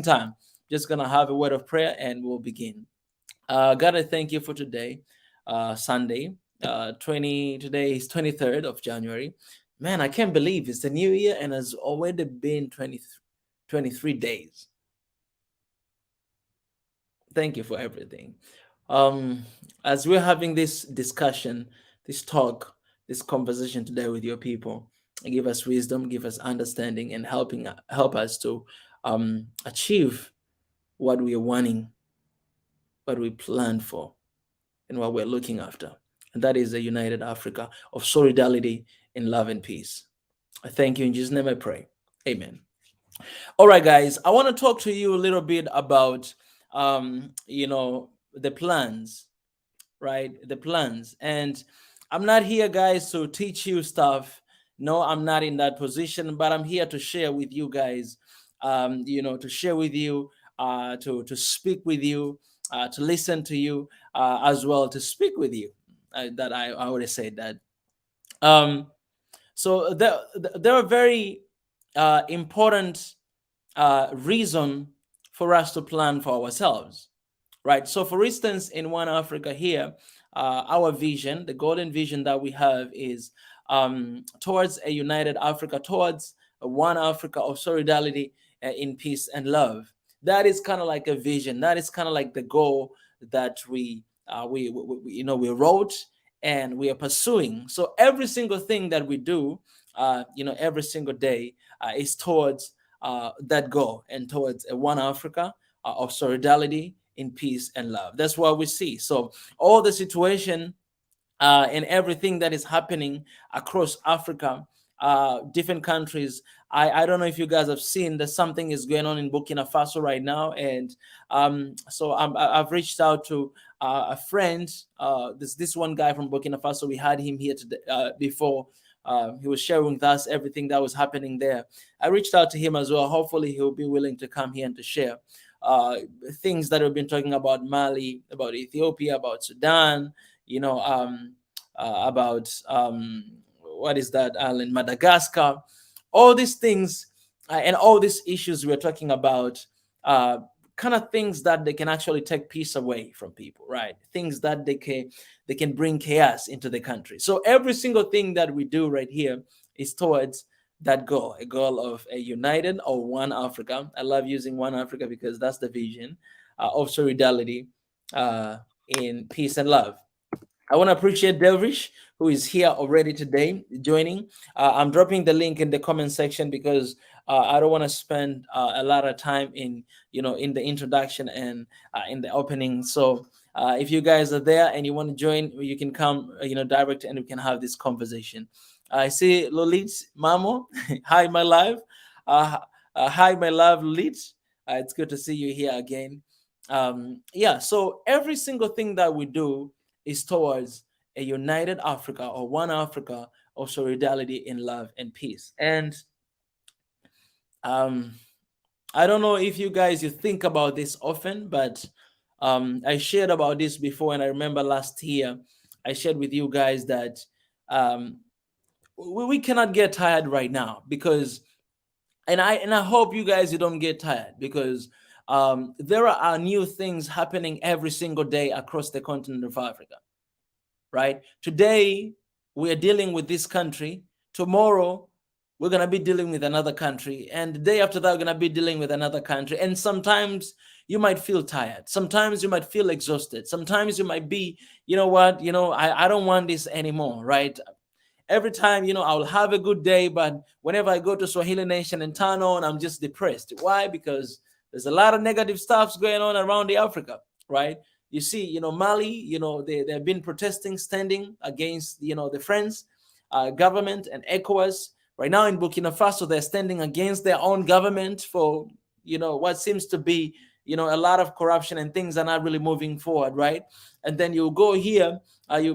Time, just gonna have a word of prayer and we'll begin. God, I thank you for today, Sunday. 20 Today is 23rd of January. Man, I can't believe it's the new year and has already been 23 days. Thank you for everything. Um, as we're having this discussion, this talk, this conversation today with your people, give us wisdom, give us understanding, and help us to achieve what we are wanting, what we planned for, and what we're looking after. And that is a united Africa of solidarity in love and peace. I thank you. In Jesus' name I pray. Amen. All right, guys, I want to talk to you a little bit about, the plans, right? The plans. And I'm not here, guys, to teach you stuff. No, I'm not in that position, but I'm here to share with you guys, to share with you, to speak with you, to listen to you, as well, to speak with you. That I already said that. Um, so there are very important reason for us to plan for ourselves, right? So, for instance, in One Africa here, our vision, the golden vision that we have, is towards a united Africa, towards a One Africa of solidarity, in peace and love. That is kind of like a vision. That is kind of like the goal that we wrote and we are pursuing. So every single thing that we do, every single day, is towards that goal and towards a One Africa of solidarity in peace and love. That's what we see. So all the situation and everything that is happening across Africa, different countries. I don't know if you guys have seen that something is going on in Burkina Faso right now, and so I've reached out to a friend. This one guy from Burkina Faso. We had him here today, before. He was sharing with us everything that was happening there. I reached out to him as well. Hopefully, he'll be willing to come here and to share uh, things that we've been talking about: Mali, about Ethiopia, about Sudan, about what is that island, Madagascar, all these things, and all these issues we're talking about, uh, kind of things that they can actually take peace away from people, right? Things that they can bring chaos into the country. So every single thing that we do right here is towards that goal, a goal of a united or One Africa. I love using One Africa because that's the vision of solidarity, in peace and love. I want to appreciate Delvish, who is here already today joining. I'm dropping the link in the comment section because I don't want to spend a lot of time in the introduction and in the opening. So if you guys are there and you want to join, you can come, direct, and we can have this conversation. I see Lolit Mamo. Hi, my love. Hi, my love, Lolit. It's good to see you here again. Yeah, so every single thing that we do is towards a united Africa or One Africa of solidarity in love and peace. And um, I don't know if you think about this often, but I shared about this before, and I remember last year I shared with you guys that um, we cannot get tired right now because, and I hope you don't get tired because there are new things happening every single day across the continent of Africa, right? Today, we are dealing with this country. Tomorrow, we're going to be dealing with another country. And the day after that, we're going to be dealing with another country. And sometimes you might feel tired. Sometimes you might feel exhausted. Sometimes you might be, you know what, I don't want this anymore, right? Every time, I'll have a good day, but whenever I go to Swahili Nation and turn on, I'm just depressed. Why? Because there's a lot of negative stuff going on around the Africa, right? You see, Mali, they've been protesting, standing against, the French government and ECOWAS. Right now in Burkina Faso, they're standing against their own government for, what seems to be, a lot of corruption and things are not really moving forward, right? And then you go here, you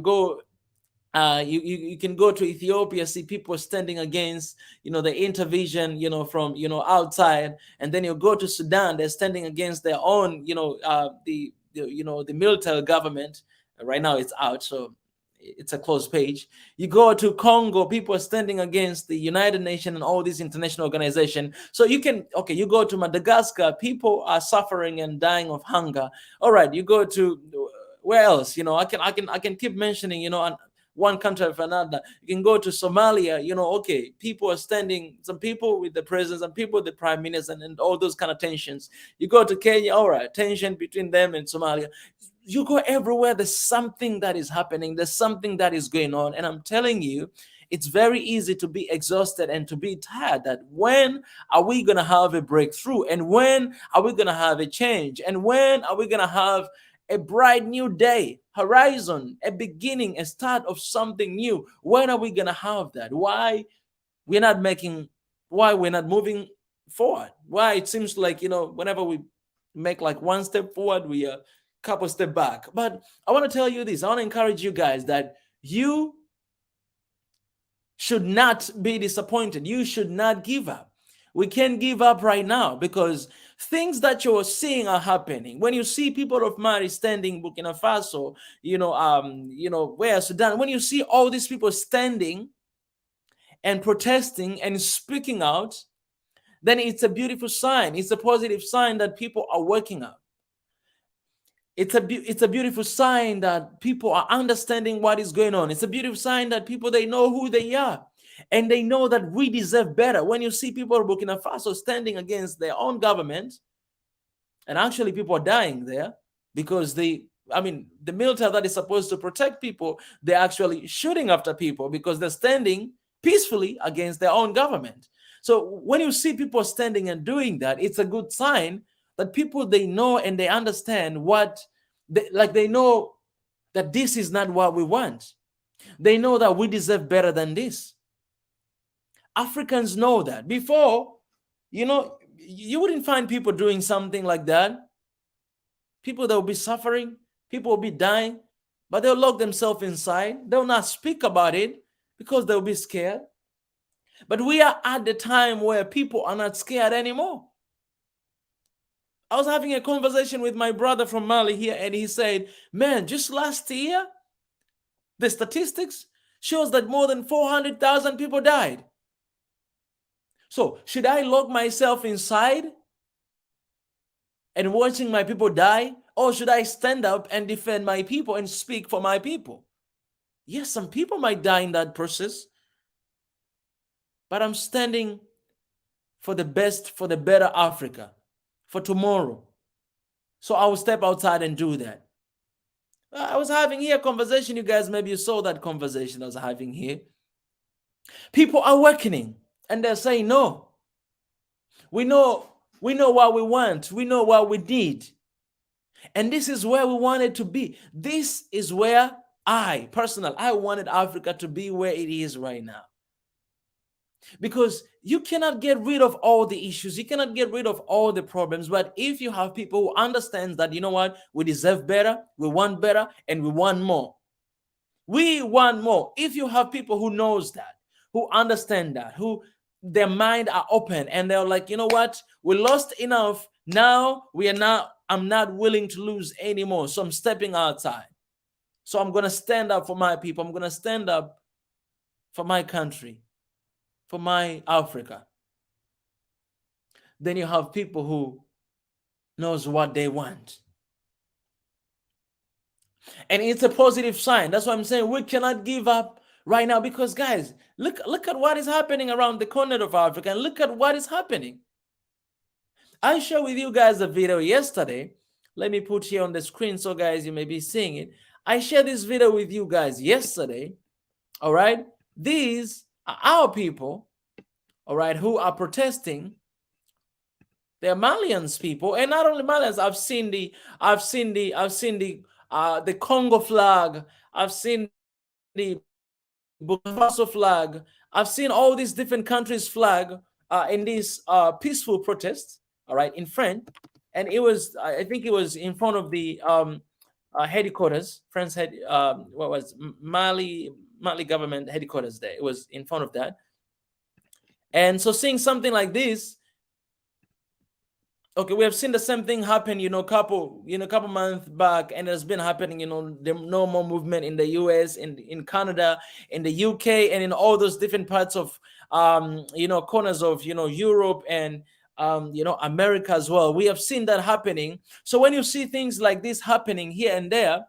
can go to Ethiopia, see people standing against, the intervention, from, outside, and then you go to Sudan, they're standing against their own, the military government. Right now it's out, so it's a closed page. You go to Congo, people are standing against the United Nations and all these international organizations. So you can, okay, you go to Madagascar, people are suffering and dying of hunger. All right, you go to where else? You know, I can keep mentioning, you know, one country after another. You can go to Somalia, you know, okay, people are standing, some people with the president, some people with the prime minister, and all those kind of tensions. You go to Kenya, all right, tension between them and Somalia. You go everywhere, there's something that is happening, there's something that is going on. And I'm telling you, it's very easy to be exhausted and to be tired. That when are we going to have a breakthrough? And when are we going to have a change? And when are we going to have a bright new day, horizon, a beginning, a start of something new? When are we going to have that? Why we're not moving forward? Why it seems like, you know, whenever we make like one step forward, we are couple step back. But I want to tell you this. I want to encourage you guys that you should not be disappointed. You should not give up. We can't give up right now, because things that you're seeing are happening. When you see people of Mali standing, Burkina Faso, where Sudan, when you see all these people standing and protesting and speaking out, then it's a beautiful sign. It's a positive sign that people are waking up. It's a beautiful sign that people are understanding what is going on. It's a beautiful sign that people, they know who they are, and they know that we deserve better. When you see people of Burkina Faso standing against their own government, and actually people are dying there because the military that is supposed to protect people, they're actually shooting after people because they're standing peacefully against their own government. So when you see people standing and doing that, it's a good sign that people, they know and they understand they know that this is not what we want. They know that we deserve better than this. Africans know that. Before, you wouldn't find people doing something like that. People that will be suffering, people will be dying, but they'll lock themselves inside. They'll not speak about it because they'll be scared. But we are at the time where people are not scared anymore. I was having a conversation with my brother from Mali here, and he said, man, just last year, the statistics shows that more than 400,000 people died. So should I lock myself inside and watching my people die? Or should I stand up and defend my people and speak for my people? Yes, some people might die in that process, but I'm standing for the best, for the better Africa, for tomorrow. So I will step outside and do that. I was having here a conversation. You guys, maybe you saw that conversation I was having here. People are awakening and they're saying, no, we know what we want. We know what we need. And this is where we wanted to be. This is where I wanted Africa to be where it is right now. Because you cannot get rid of all the issues. You cannot get rid of all the problems. But if you have people who understand that, you know what, we deserve better, we want better, and we want more. We want more. If you have people who knows that, who understand that, who their mind are open, and they're like, you know what, we lost enough. Now I'm not willing to lose anymore. So I'm stepping outside. So I'm going to stand up for my people. I'm going to stand up for my country, for my Africa. Then you have people who knows what they want. And it's a positive sign. That's why I'm saying we cannot give up right now, because guys, look at what is happening around the corner of Africa, and look at what is happening. I shared with you guys a video yesterday. Let me put here on the screen so guys, you may be seeing it. I shared this video with you guys yesterday. All right. These are our people, all right, who are protesting. They're Malians people, and not only Malians. I've seen the Congo flag. I've seen the Burkina Faso flag. I've seen all these different countries' flag in this peaceful protest. All right, in front, and it was, I think it was in front of the headquarters, France head, what was Mali government headquarters there. It was in front of that. And so seeing something like this, Okay, we have seen the same thing happen, couple months back, and it's been happening, the no more movement in the US, in Canada, in the UK, and in all those different parts of corners of Europe and America as well. We have seen that happening. So when you see things like this happening here and there,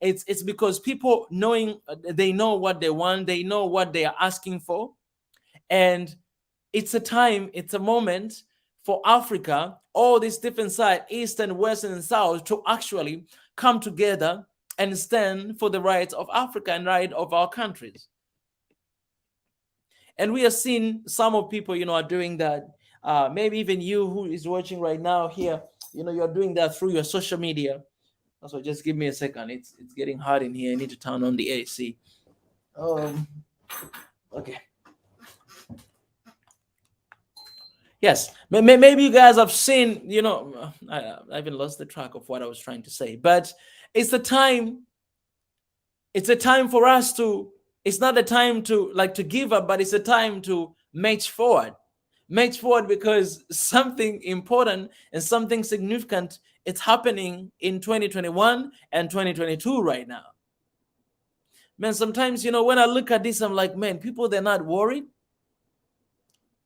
it's because people they know what they want, they know what they are asking for, and it's a moment for Africa, all these different sides, East and West and South, to actually come together and stand for the rights of Africa and right of our countries. And we have seen some of people, are doing that. Maybe even you who is watching right now here, you're doing that through your social media. So just give me a second. It's getting hot in here. I need to turn on the AC. Okay. Yes, maybe you guys have seen, I even lost the track of what I was trying to say, but it's a time for us to, it's not a time to to give up, but it's a time to march forward because something important and something significant, it's happening in 2021 and 2022 right now. Man, sometimes, when I look at this, I'm like, man, people, they're not worried.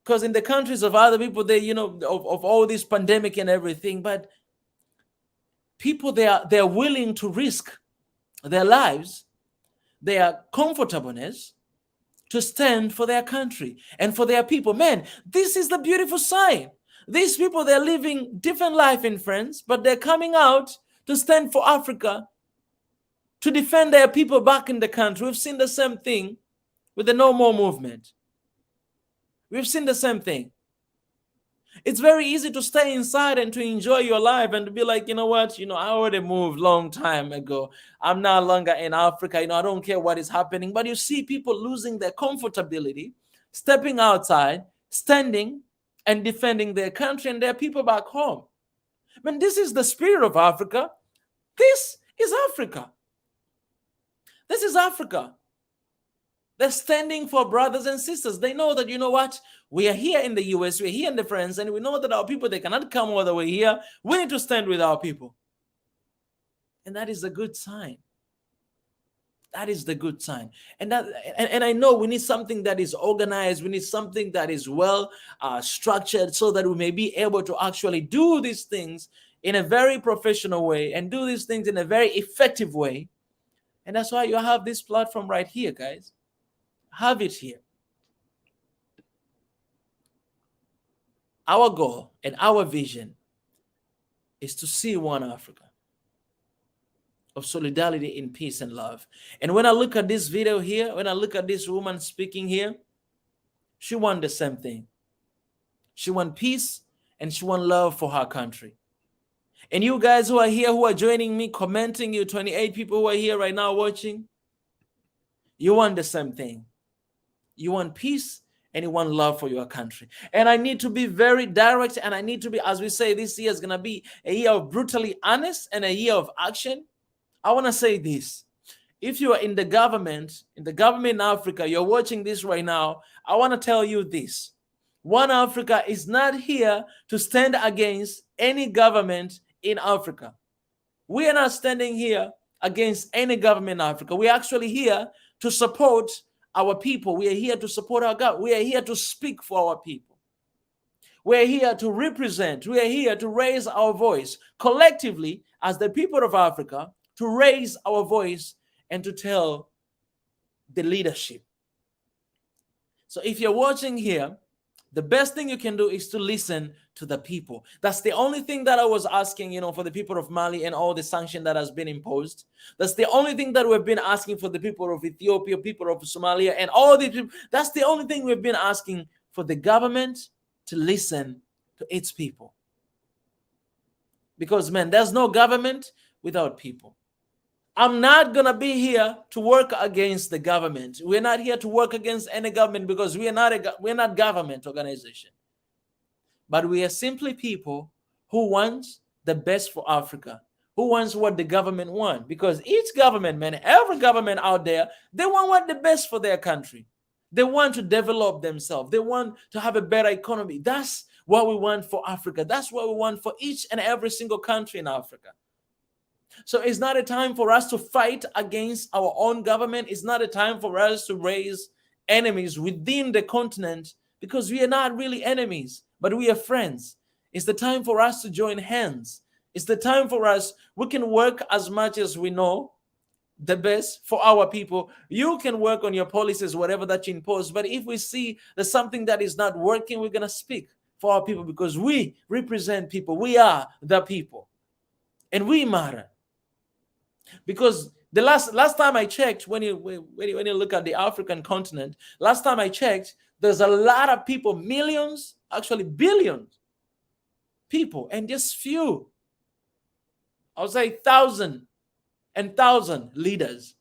Because in the countries of other people, they, of all this pandemic and everything, but people, they're willing to risk their lives, their comfortableness, to stand for their country and for their people. Man, this is the beautiful sign. These people, they're living different life in France, but they're coming out to stand for Africa, to defend their people back in the country. We've seen the same thing with the No More movement. We've seen the same thing. It's very easy to stay inside and to enjoy your life and to be like, you know what, I already moved long time ago. I'm no longer in Africa. I don't care what is happening. But you see people losing their comfortability, stepping outside, standing and defending their country and their people back home. I mean, this is the spirit of Africa. This is Africa. This is Africa. They're standing for brothers and sisters. They know that, what? We are here in the US, we're here in the France, and we know that our people, they cannot come all the way here. We need to stand with our people. And that is a good sign. That is the good sign. And I know we need something that is organized. We need something that is well structured so that we may be able to actually do these things in a very professional way and do these things in a very effective way. And that's why you have this platform right here, guys. Have it here. Our goal and our vision is to see one Africa of solidarity in peace and love. And when I look at this video here, when I look at this woman speaking here, she wants the same thing. She wants peace and she wants love for her country. And you guys who are here, who are joining me, commenting, you 28 people who are here right now watching, you want the same thing. You want peace and you want love for your country. And I need to be very direct, and I need to be, as we say, this year is going to be a year of brutally honest and a year of action. I want to say this. If you are in the government in Africa, you're watching this right now, I want to tell you this. One Africa is not here to stand against any government in Africa. We are not standing here against any government in Africa. We're actually here to support our people. We are here to support our God. We are here to speak for our people. We are here to represent. We are here to raise our voice collectively as the people of Africa, to raise our voice and to tell the leadership. So if you're watching here, the best thing you can do is to listen to the people. That's the only thing that I was asking, for the people of Mali and all the sanction that has been imposed. That's the only thing that we've been asking for the people of Ethiopia, people of Somalia, and all these people. That's the only thing we've been asking for the government to listen to its people. Because, man, there's no government without people. I'm not going to be here to work against the government. We're not here to work against any government because we're not government organization. But we are simply people who want the best for Africa, who wants what the government wants. Because each government, man, every government out there, they want what the best for their country. They want to develop themselves. They want to have a better economy. That's what we want for Africa. That's what we want for each and every single country in Africa. So it's not a time for us to fight against our own government. It's not a time for us to raise enemies within the continent, because we are not really enemies, but we are friends. It's the time for us to join hands. It's the time for us. We can work as much as we know the best for our people. You can work on your policies, whatever that you impose. But if we see there's something that is not working, we're going to speak for our people, because we represent people. We are the people. And we matter. Because the last time I checked, when you look at the African continent, last time I checked, there's a lot of people, millions, actually billions people, and just few, I would say thousand leaders.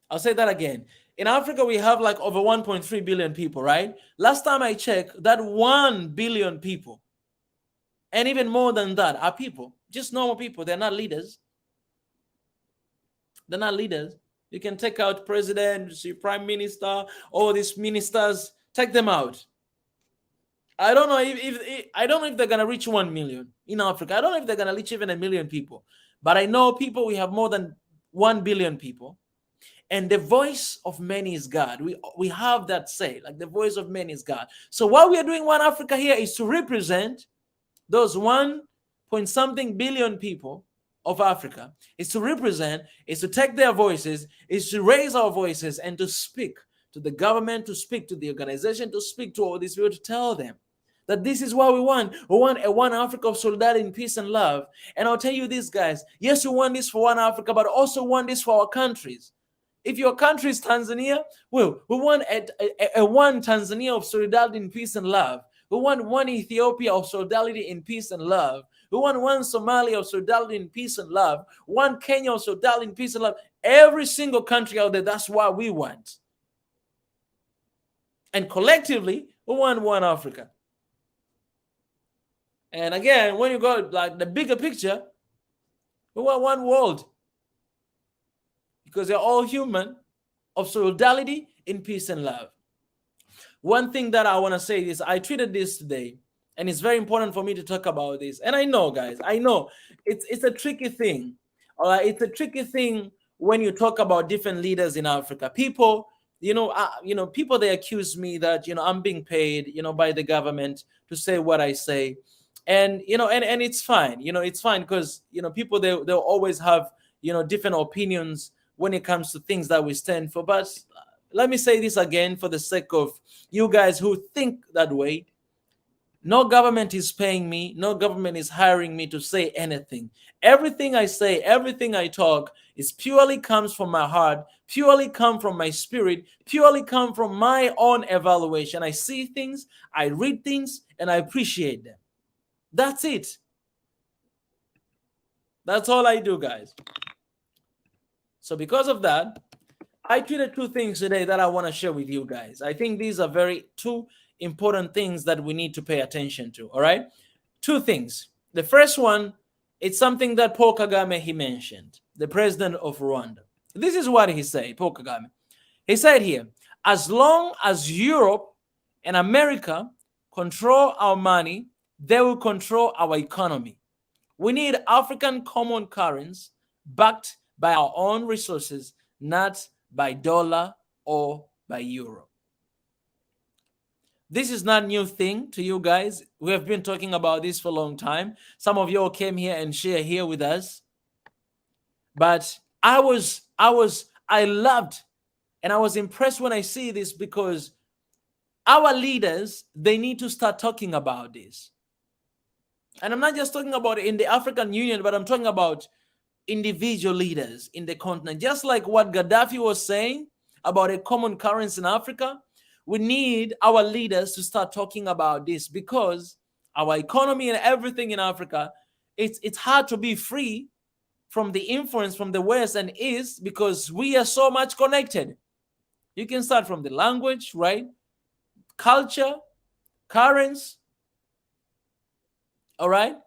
I'll say that again. In Africa, we have like over 1.3 billion people, right? Last time I checked, that 1 billion people, and even more than that, are people, just normal people. They're not leaders. They're not leaders. You can take out president, prime minister, all these ministers, take them out. I don't know if they're gonna reach 1 million in Africa. I don't know if they're gonna reach even 1 million people. But I know people, we have more than 1 billion people. And the voice of many is God. We have that say, like the voice of many is God. So what we are doing One Africa here is to represent those 1 point something billion people of Africa. Is to represent, is to take their voices, is to raise our voices and to speak to the government, to speak to the organization, to speak to all these people, to tell them that this is what we want. We want a One Africa of solidarity in peace and love. And I'll tell you this, guys. Yes, we want this for One Africa, but also want this for our countries. If your country is Tanzania, well, we want a one Tanzania of solidarity in peace and love. We want one Ethiopia of solidarity in peace and love. We want one Somalia of solidarity in peace and love. One Kenya of solidarity in peace and love. Every single country out there, that's what we want. And collectively, we want One Africa. And again, when you go like the bigger picture, we want one world. Because they're all human, of solidarity in peace and love. One thing that I want to say is, I tweeted this today, and it's very important for me to talk about this. And I know, guys, I know it's a tricky thing. All right, it's a tricky thing when you talk about different leaders in Africa. People, people, they accuse me that I'm being paid, by the government to say what I say, and and it's fine. It's fine because people, they'll always have different opinions when it comes to things that we stand for. But let me say this again for the sake of you guys who think that way. No government is paying me. No government is hiring me to say anything. Everything I say, everything I talk is purely comes from my heart, purely come from my spirit, purely come from my own evaluation. I see things, I read things, and I appreciate them. That's it. That's all I do, guys. So because of that, I tweeted 2 things today that I want to share with you guys. I think these are two important things that we need to pay attention to, all right? 2 things. The first one, it's something that Paul Kagame, he mentioned, the president of Rwanda. This is what he said, Paul Kagame. He said here, as long as Europe and America control our money, they will control our economy. We need African common currency backed by our own resources, not by dollar or by euro. This is not a new thing to you guys. We have been talking about this for a long time. Some of you all came here and share here with us. But I loved and I was impressed when I see this, because our leaders, they need to start talking about this. And I'm not just talking about it in the African Union, but I'm talking about individual leaders in the continent. Just like what Gaddafi was saying about a common currency in Africa, we need our leaders to start talking about this, because our economy and everything in Africa, it's hard to be free from the influence from the West and East, because we are so much connected. You can start from the language, right? Culture, currency, all right?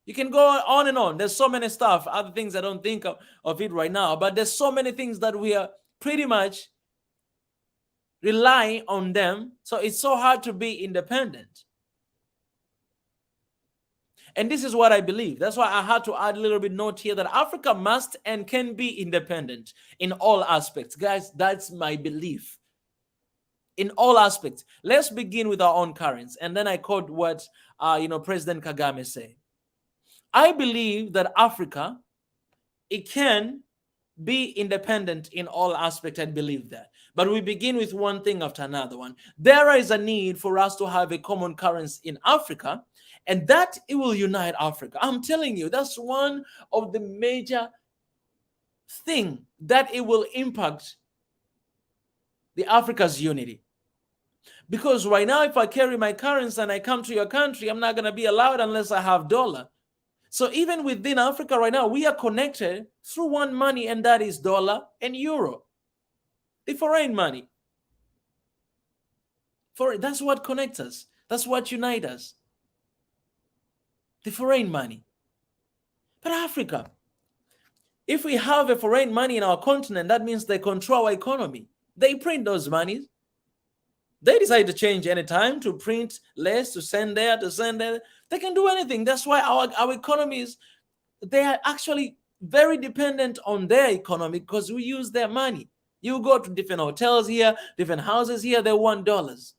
You can go on and on. There's so many stuff, other things I don't think of it right now, but there's so many things that we are pretty much rely on them. So it's so hard to be independent. And this is what I believe. That's why I had to add a little bit note here that Africa must and can be independent in all aspects. Guys, that's my belief. In all aspects. Let's begin with our own currency. And then I quote what President Kagame said. I believe that Africa, it can be independent in all aspects. I believe that. But we begin with one thing after another one. There is a need for us to have a common currency in Africa, and that it will unite Africa. I'm telling you, that's one of the major thing that it will impact the Africa's unity. Because right now, if I carry my currency and I come to your country, I'm not going to be allowed unless I have dollar. So even within Africa right now, we are connected through one money, and that is dollar and euro, the foreign money. That's what connects us. That's what unites us. The foreign money. But Africa, if we have a foreign money in our continent, that means they control our economy. They print those monies. They decide to change anytime, to print less, to send there, to send there. They can do anything. That's why our economies, they are actually very dependent on their economy because we use their money. You go to different hotels here, different houses here, they want dollars.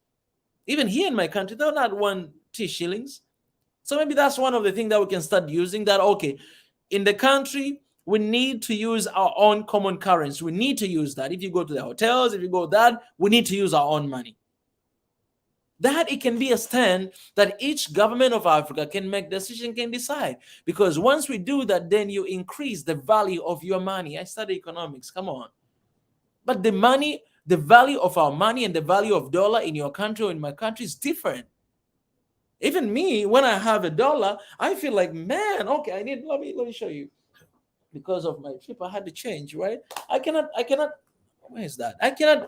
Even here in my country, they'll not want T shillings. So maybe that's one of the things that we can start using, that, okay, in the country, we need to use our own common currency. We need to use that. If you go to the hotels, if you go that, we need to use our own money. That it can be a stand that each government of Africa can make decision, can decide. Because once we do that, then you increase the value of your money. I study economics, come on. But the money, the value of our money and the value of dollar in your country or in my country is different. Even me, when I have a dollar, I feel like, man, okay, let me show you. Because of my trip, I had to change, right? I cannot, where's that?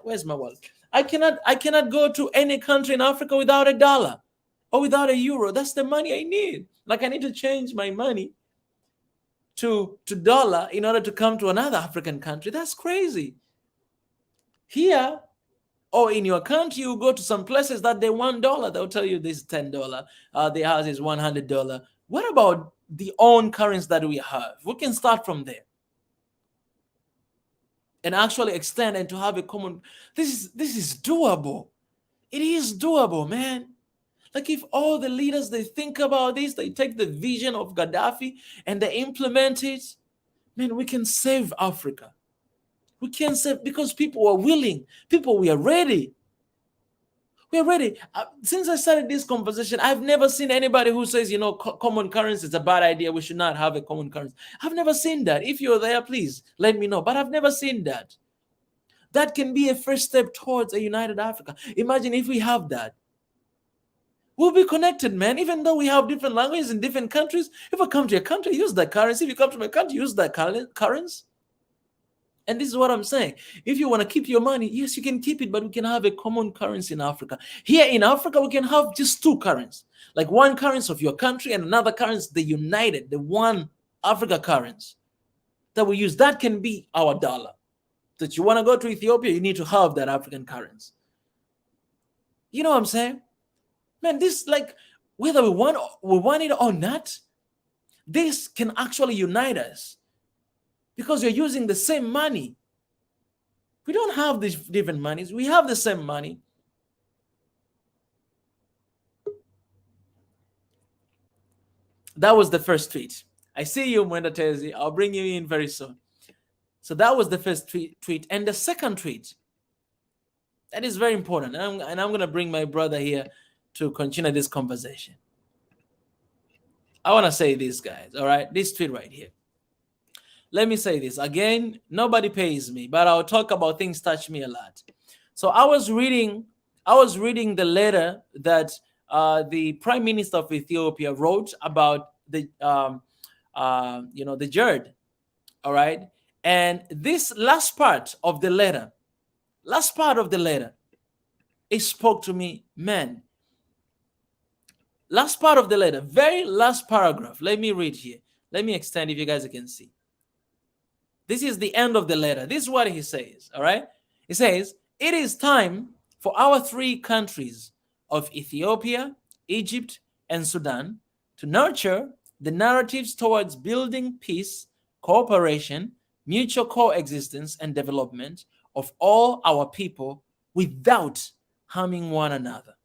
Where's my wallet? I cannot go to any country in Africa without a dollar or without a euro. That's the money I need. Like, I need to change my money to dollar in order to come to another African country. That's crazy. Here, or in your country, you go to some places that they $1. They'll tell you this is $10. The house is $100. What about the own currency that we have? We can start from there and actually extend and to have a common. This is doable. It is doable, man. Like, if all the leaders, they think about this, they take the vision of Gaddafi and they implement it, man, we can save Africa. We can save, because people are willing. People, we are ready. We are ready. Since I started this conversation, I've never seen anybody who says, common currency is a bad idea. We should not have a common currency. I've never seen that. If you're there, please let me know. But I've never seen that. That can be a first step towards a united Africa. Imagine if we have that. We'll be connected, man. Even though we have different languages in different countries, if I come to your country, use that currency. If you come to my country, use that currency. And this is what I'm saying. If you want to keep your money, yes, you can keep it, but we can have a common currency in Africa. Here in Africa, we can have just two currencies, like one currency of your country and another currency, the united, the one Africa currency that we use. That can be our dollar. That you want to go to Ethiopia, you need to have that African currency. You know what I'm saying? Man, this, like, whether we want it or not, this can actually unite us. Because you're using the same money. We don't have these different monies. We have the same money. That was the first tweet. I see you, Mwenda Tezi. I'll bring you in very soon. So that was the first tweet. And the second tweet, that is very important. And I'm going to bring my brother here to continue this conversation. I want to say this, guys. All right? This tweet right here. Let me say this again. Nobody pays me, but I'll talk about things touch me a lot. So I was reading the letter that the Prime Minister of Ethiopia wrote about the the Jerd. All right, and this last part of the letter, it spoke to me, man. Last part of the letter, very last paragraph. Let me read here. Let me extend if you guys can see. This is the end of the letter. This is what he says, all right? He says, it is time for our three countries of Ethiopia, Egypt, and Sudan to nurture the narratives towards building peace, cooperation, mutual coexistence, and development of all our people without harming one another.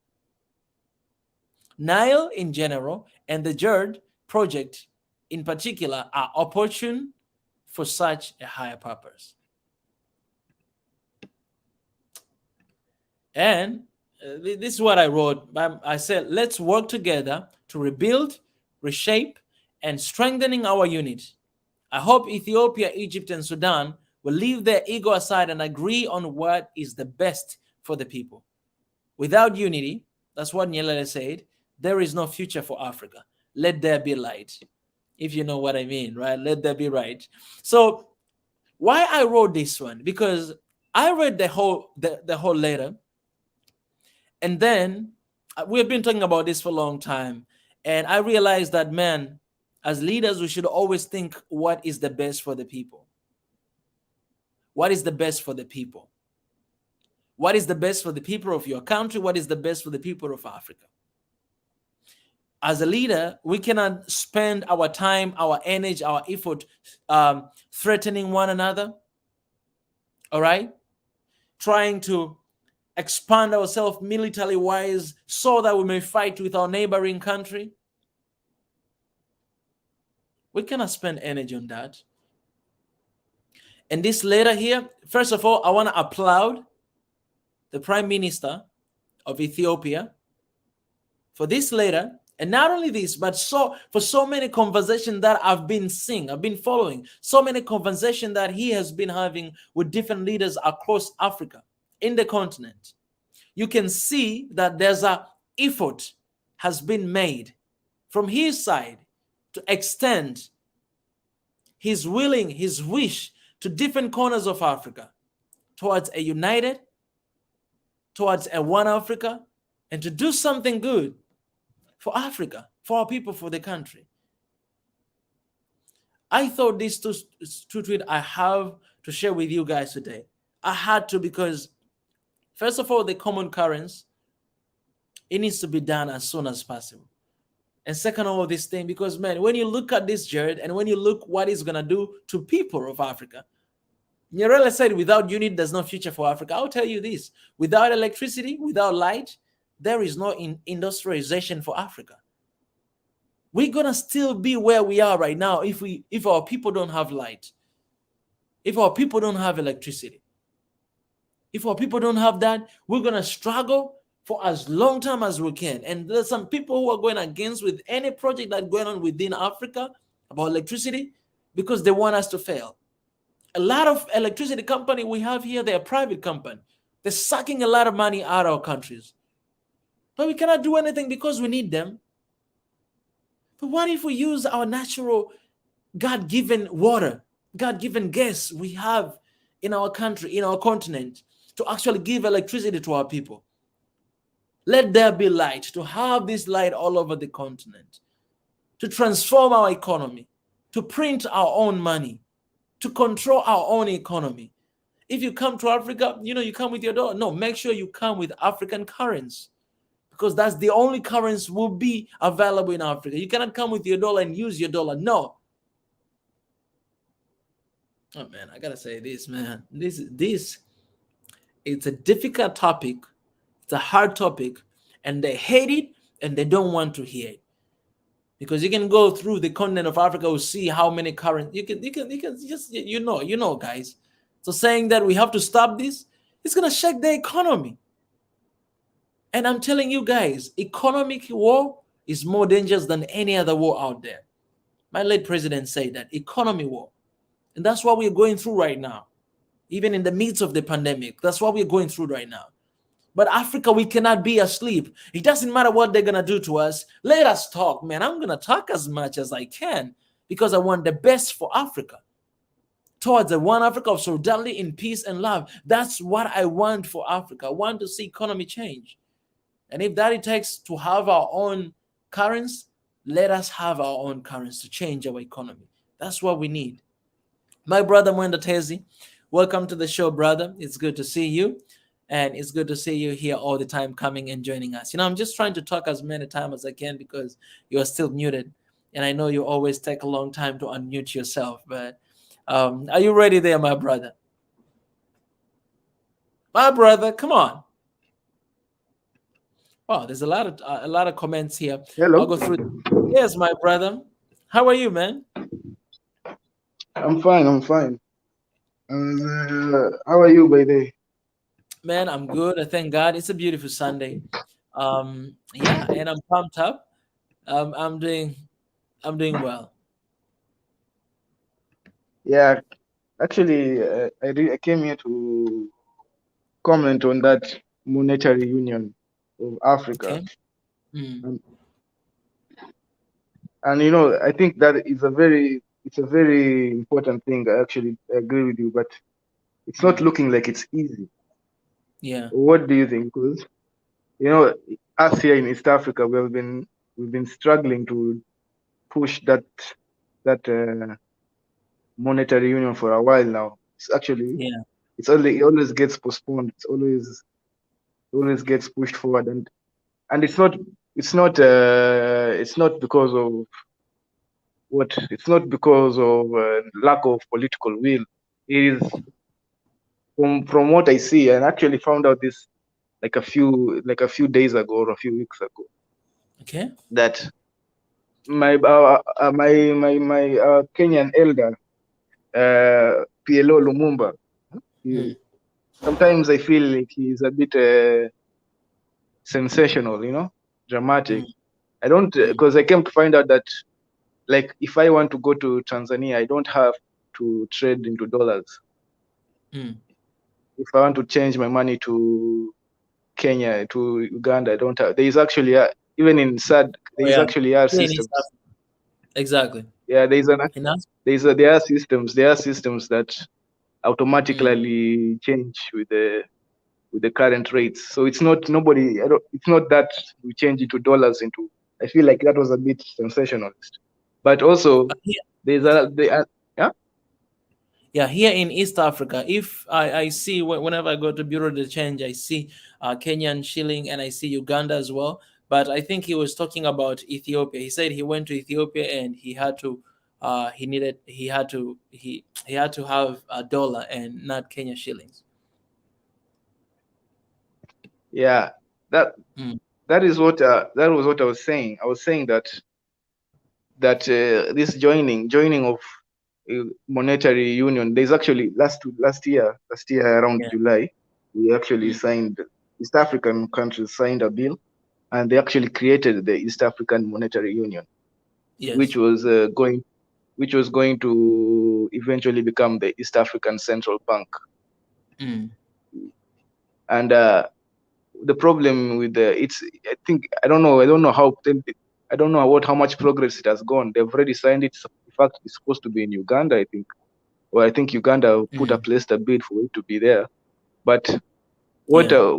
Nile in general and the JERD project in particular are opportune for such a higher purpose. And this is what I wrote. I said, let's work together to rebuild, reshape, and strengthening our unity. I hope Ethiopia, Egypt, and Sudan will leave their ego aside and agree on what is the best for the people. Without unity, that's what Nyerere said, there is no future for Africa. Let there be light. If you know what I mean, right? Let there be light. So why I wrote this one? Because I read the whole letter, and then we've been talking about this for a long time, and I realized that, man, as leaders, we should always think what is the best for the people. What is the best for the people? What is the best for the people of your country? What is the best for the people of Africa? As a leader, we cannot spend our time, our energy, our effort threatening one another, all right? Trying to expand ourselves military-wise so that we may fight with our neighboring country. We cannot spend energy on that. And this letter here, first of all, I want to applaud the Prime Minister of Ethiopia for this letter. And not only this, but for so many conversations that I've been following, so many conversations that he has been having with different leaders across Africa, in the continent. You can see that there's an effort has been made from his side to extend his wish to different corners of Africa, towards a united, towards a one Africa, and to do something good for Africa, for our people, for the country. I thought these two tweets I have to share with you guys today. I had to, because first of all, the common currency, it needs to be done as soon as possible. And second of all, this thing, because, man, when you look at this, Jared, and when you look what it's going to do to people of Africa, Nyerere said, without unity, there's no future for Africa. I'll tell you this, without electricity, without light, there is no industrialization for Africa. We're going to still be where we are right now if our people don't have light, if our people don't have electricity. If our people don't have that, we're going to struggle for as long time as we can. And there's some people who are going against with any project that's going on within Africa about electricity because they want us to fail. A lot of electricity company we have here, they're private company. They're sucking a lot of money out of our countries. But we cannot do anything because we need them. But what if we use our natural God-given water, God-given gas we have in our country, in our continent, to actually give electricity to our people? Let there be light, to have this light all over the continent, to transform our economy, to print our own money, to control our own economy. If you come to Africa, you come with your dollar. No, make sure you come with African currency, because that's the only currency will be available in Africa. You cannot come with your dollar and use your dollar. No. Oh, man, I got to say this, man. This it's a difficult topic. It's a hard topic, and they hate it and they don't want to hear it. Because you can go through the continent of Africa, will see how many currencies you can just guys. So saying that we have to stop this, it's gonna shake the economy. And I'm telling you guys, economic war is more dangerous than any other war out there. My late president said that, economy war. And that's what we're going through right now. Even in the midst of the pandemic, that's what we're going through right now. But Africa, we cannot be asleep. It doesn't matter what they're going to do to us. Let us talk, man. I'm going to talk as much as I can because I want the best for Africa. Towards the one Africa of solidarity in peace and love. That's what I want for Africa. I want to see economy change. And if that it takes to have our own currency, let us have our own currency to change our economy. That's what we need. My brother Mwenda Tezi, welcome to the show, brother. It's good to see you. and it's good to see you here all the time, coming and joining us. I'm just trying to talk as many times as I can because you are still muted, and I know you always take a long time to unmute yourself. But are you ready there, my brother? My brother, come on. Wow, there's a lot of comments here. I'll Hello, go through. Yes, my brother. How are you, man? I'm fine. I'm fine. How are you, by the way? Man, I'm good. I thank God. It's a beautiful Sunday. Yeah, and I'm pumped up. I'm doing well. Yeah, actually, I came here to comment on that monetary union of Africa, Okay. Mm, and, and I think that is it's a very important thing. I actually agree with you, but it's not mm, looking like it's easy. yeah. What do you think? Because you know, us here in East Africa, we've been struggling to push that monetary union for a while now. It's actually Yeah. it always gets postponed. It always gets pushed forward, and it's not because of it's not because of lack of political will. It is from what I see, and actually found out this like a few days ago or a few weeks ago Okay. that my Kenyan elder PLO Lumumba. Mm, He, sometimes I feel like he's a bit sensational, dramatic. mm, I don't mm, because I came to find out that like if I want to go to Tanzania, I don't have to trade into dollars. mm. If I want to change my money to Kenya, to Uganda, I don't have. There is actually even in SAD, there Oh is yeah. actually are Here in East systems. Africa. Exactly. Yeah, In us. there are systems. There are systems that Mm, automatically change with the current rates. So it's not nobody. It's not that we change it to dollars into. I feel like that was a bit sensationalist. But also here, there's a yeah. yeah, here in East Africa, if I see whenever I go to Bureau de Change, I see Kenyan shilling and I see Uganda as well. But I think he was talking about Ethiopia. He said he went to Ethiopia and he had to have a dollar and not Kenya shillings. Yeah, that Mm, that was what I was saying. I was saying that this joining of monetary union. There's actually last year around yeah. July, we actually Mm, signed. East African countries signed a bill, and they actually created the East African Monetary Union, which yes. was going to eventually become the East African Central Bank. Mm, And the problem with it's I don't know how much progress it has gone. They've already signed it. In fact, it's supposed to be in Uganda, I think. Or I think Uganda put a mm, placed a bid for it to be there. But yeah.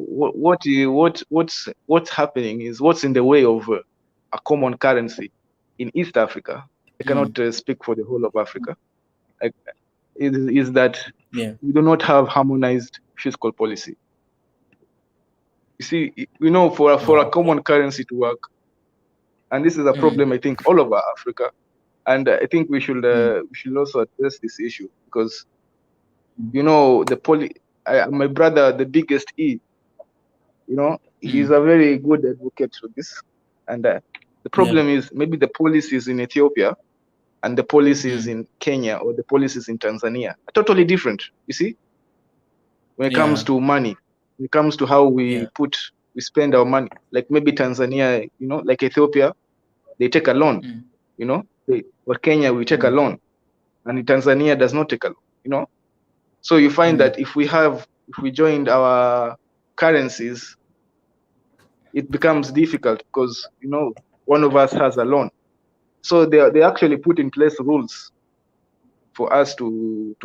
what's happening is what's in the way of a common currency in East Africa. I Mm, cannot speak for the whole of Africa. Like, is that yeah. we do not have harmonized fiscal policy. You see, for a Okay. common currency to work, and this is a Mm, problem I think all over Africa, and I think mm, we should also address this issue because mm, the my brother, the biggest he's mm, a very good advocate for this, and the yeah. problem is maybe the policies in Ethiopia and the policies Mm, in Kenya or the policies in Tanzania are totally different. You see, when it comes yeah. to money, when it comes to how Yeah. we spend our money. Like maybe Tanzania, like Ethiopia, they take a loan, Mm, or Kenya, we take a mm, loan, and Tanzania does not take a loan, So you find mm, that if we joined our currencies, it becomes difficult because, one of us has a loan. So they actually put in place rules for us to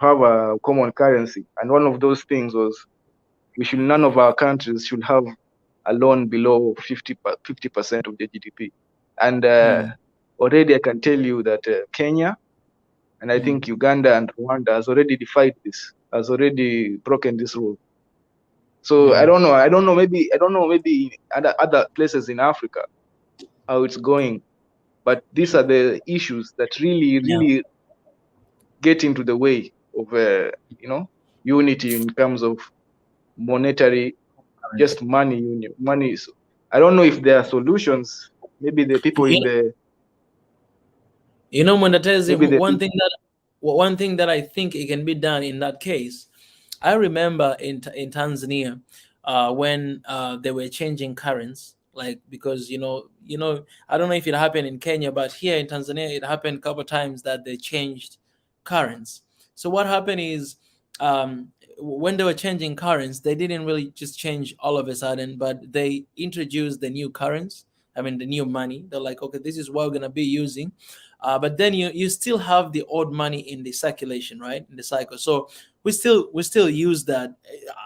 have a common currency. And one of those things was none of our countries should have a loan below 50% of the GDP. And mm, already I can tell you that Kenya and I mm, think Uganda and Rwanda has already defied this, has already broken this rule. So I don't know. Maybe other places in Africa how it's going, but these are the issues that really Yeah. get into the way of unity in terms of monetary, just money union. Money is. I don't know if there are solutions. Maybe the people in the Monetezi, maybe the one thing that I think it can be done in that case. I remember in Tanzania, when they were changing currents, like, because I don't know if it happened in Kenya, but here in Tanzania it happened a couple of times that they changed currents. So what happened is, when they were changing currents, they didn't really just change all of a sudden, but they introduced the new currents. I mean, the new money. They're like, okay, this is what we're gonna be using, but then you still have the old money in the circulation, right, in the cycle. So we still use that.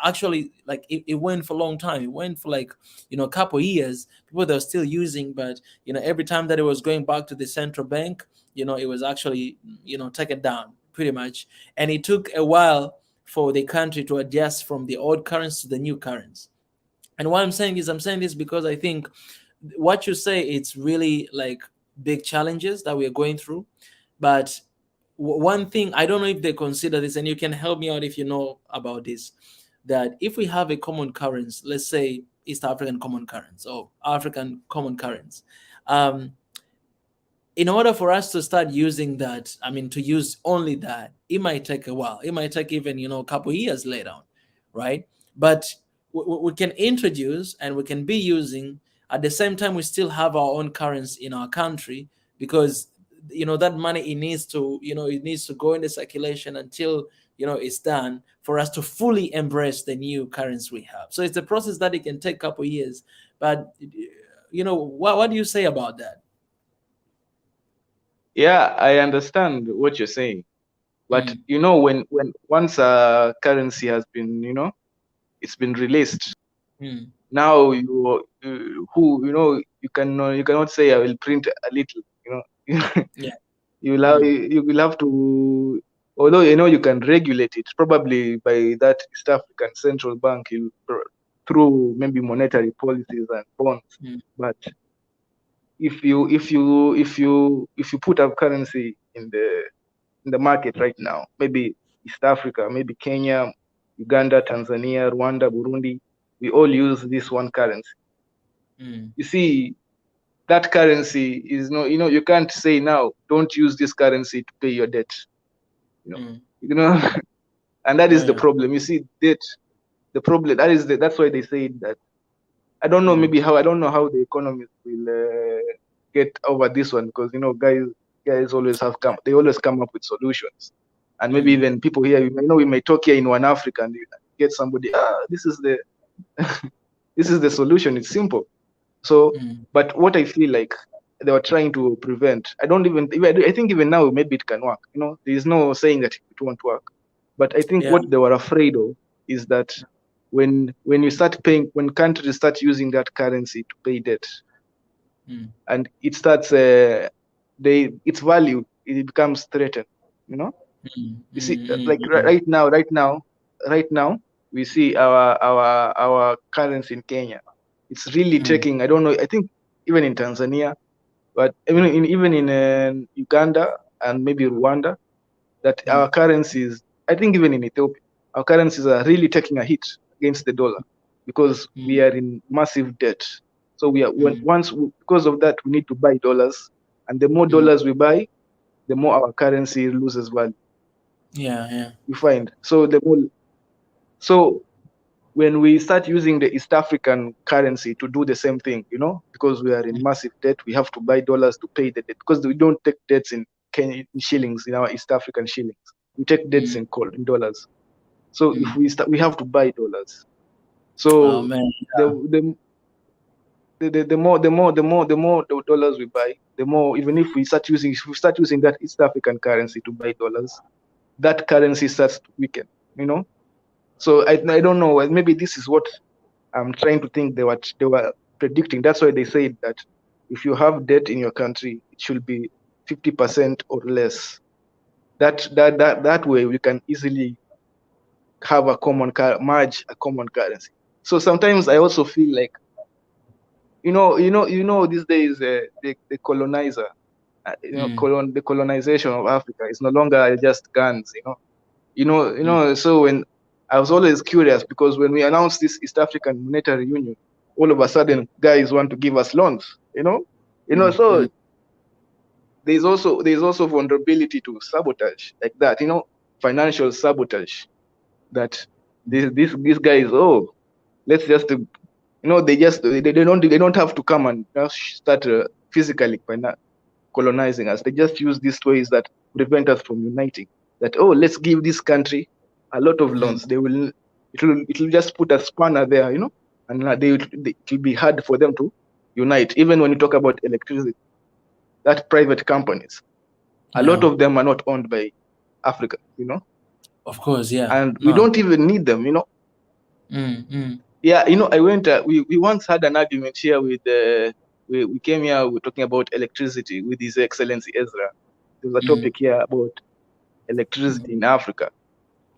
Actually, like, it went for a long time. It went for like a couple of years. People that were still using, but every time that it was going back to the central bank, it was actually taken down pretty much. And it took a while for the country to adjust from the old currency to the new currency. And what I'm saying is, I'm saying this because I think what you say, it's really like big challenges that we are going through. But one thing, I don't know if they consider this, and you can help me out if you know about this, that if we have a common currency, let's say East African common currency or African common currency, in order for us to start using that, I mean, to use only that, it might take a while. It might take even a couple of years later on, right? But we can introduce and we can be using at the same time. We still have our own currency in our country, because that money, it needs to go in the circulation until it's done for us to fully embrace the new currency we have. So it's a process that it can take a couple of years. But what do you say about that? Yeah, I understand what you're saying, but when once a currency has been it's been released, now you cannot say I will print a little, Yeah. you will have to, although you can regulate it probably by that East African Central Bank through maybe monetary policies and bonds. But if you put a currency in the market right now, maybe East Africa, maybe Kenya, Uganda, Tanzania, Rwanda, Burundi, we all use this one currency. You see, that currency is you can't say now, don't use this currency to pay your debt. And that is the problem. You see, debt, the problem, that's why they say that. I don't know, I don't know how the economists will get over this one, because guys always come up with solutions. And maybe even people here, we may talk here in one Africa and get somebody, this is the this is the solution. It's simple. So, but what I feel like they were trying to prevent, I think even now maybe it can work. There is no saying that it won't work. But I think what they were afraid of is that when you start paying, when countries start using that currency to pay debt, and it starts its value, it becomes threatened. You see, like right now we see our currency in Kenya. It's really taking, I don't know, I think even in Tanzania, but even in Uganda and maybe Rwanda, that our currencies, I think even in Ethiopia, our currencies are really taking a hit against the dollar, because we are in massive debt. So we are because of that, we need to buy dollars, and the more dollars we buy, the more our currency loses value. Yeah. You find so when we start using the East African currency to do the same thing, because we are in massive debt, we have to buy dollars to pay the debt, because we don't take debts in Kenyan shillings, in our East African shillings. We take debts in dollars. So if we have to buy dollars. So the more the dollars we buy, the more, even if we start using that East African currency to buy dollars, that currency starts to weaken. So I don't know. Maybe this is what I'm trying to think they were predicting. That's why they said that if you have debt in your country, it should be 50% or less. That way we can easily have merge a common currency. So sometimes I also feel like, these days the colonizer, the colonization of Africa is no longer just guns. So when I was always curious, because when we announced this East African Monetary Union, all of a sudden guys want to give us loans. So there's also vulnerability to sabotage like that. Financial sabotage. That these guys, let's just they don't have to come and start physically colonizing us. They just use these ways that prevent us from uniting. That, let's give this country a lot of loans. It will just put a spanner there, and it will be hard for them to unite. Even when you talk about electricity, that private companies, a lot of them are not owned by Africa, Of course, yeah. And we don't even need them, Yeah, I went. We once had an argument here with we came here. We were talking about electricity with His Excellency Ezra. There was a topic here about electricity in Africa,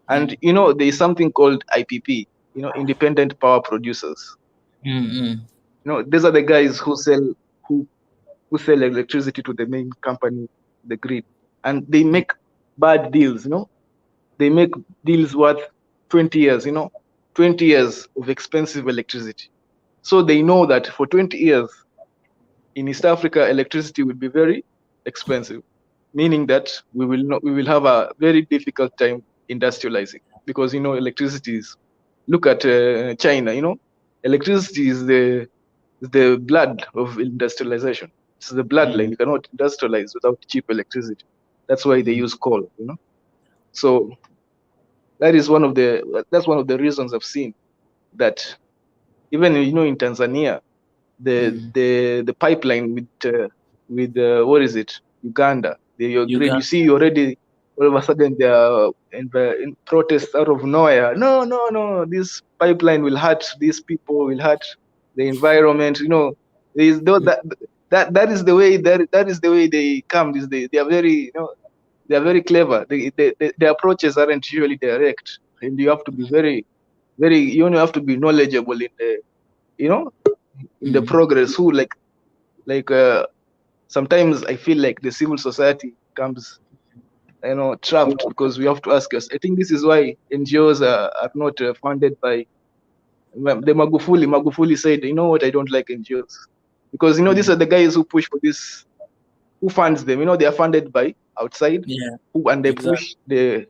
and there is something called IPP. Independent power producers. These are the guys who sell electricity to the main company, the grid, and they make bad deals. They make deals worth 20 years. 20 years of expensive electricity. So they know that for 20 years in East Africa, electricity will be very expensive, meaning that we will have a very difficult time industrializing, because electricity is, look at China. Electricity is the blood of industrialization. It's the bloodline. You cannot industrialize without cheap electricity. That's why they use coal. So that's one of the reasons I've seen that even in Tanzania, the pipeline with what is it, Uganda, grid. You see already all of a sudden they are in protests out of nowhere. No, this pipeline will hurt these people, will hurt the environment. That is the way that is the way they come these days. They are very they are very clever. Their approaches aren't usually direct, and you have to be very you only have to be knowledgeable in the in the progress. Who like sometimes I feel like the civil society comes trapped, because we have to ask us. I think this is why NGOs are not funded by the Magufuli said, what, I don't like NGOs, because these are the guys who push for this, who funds them. They are funded by outside, and they push the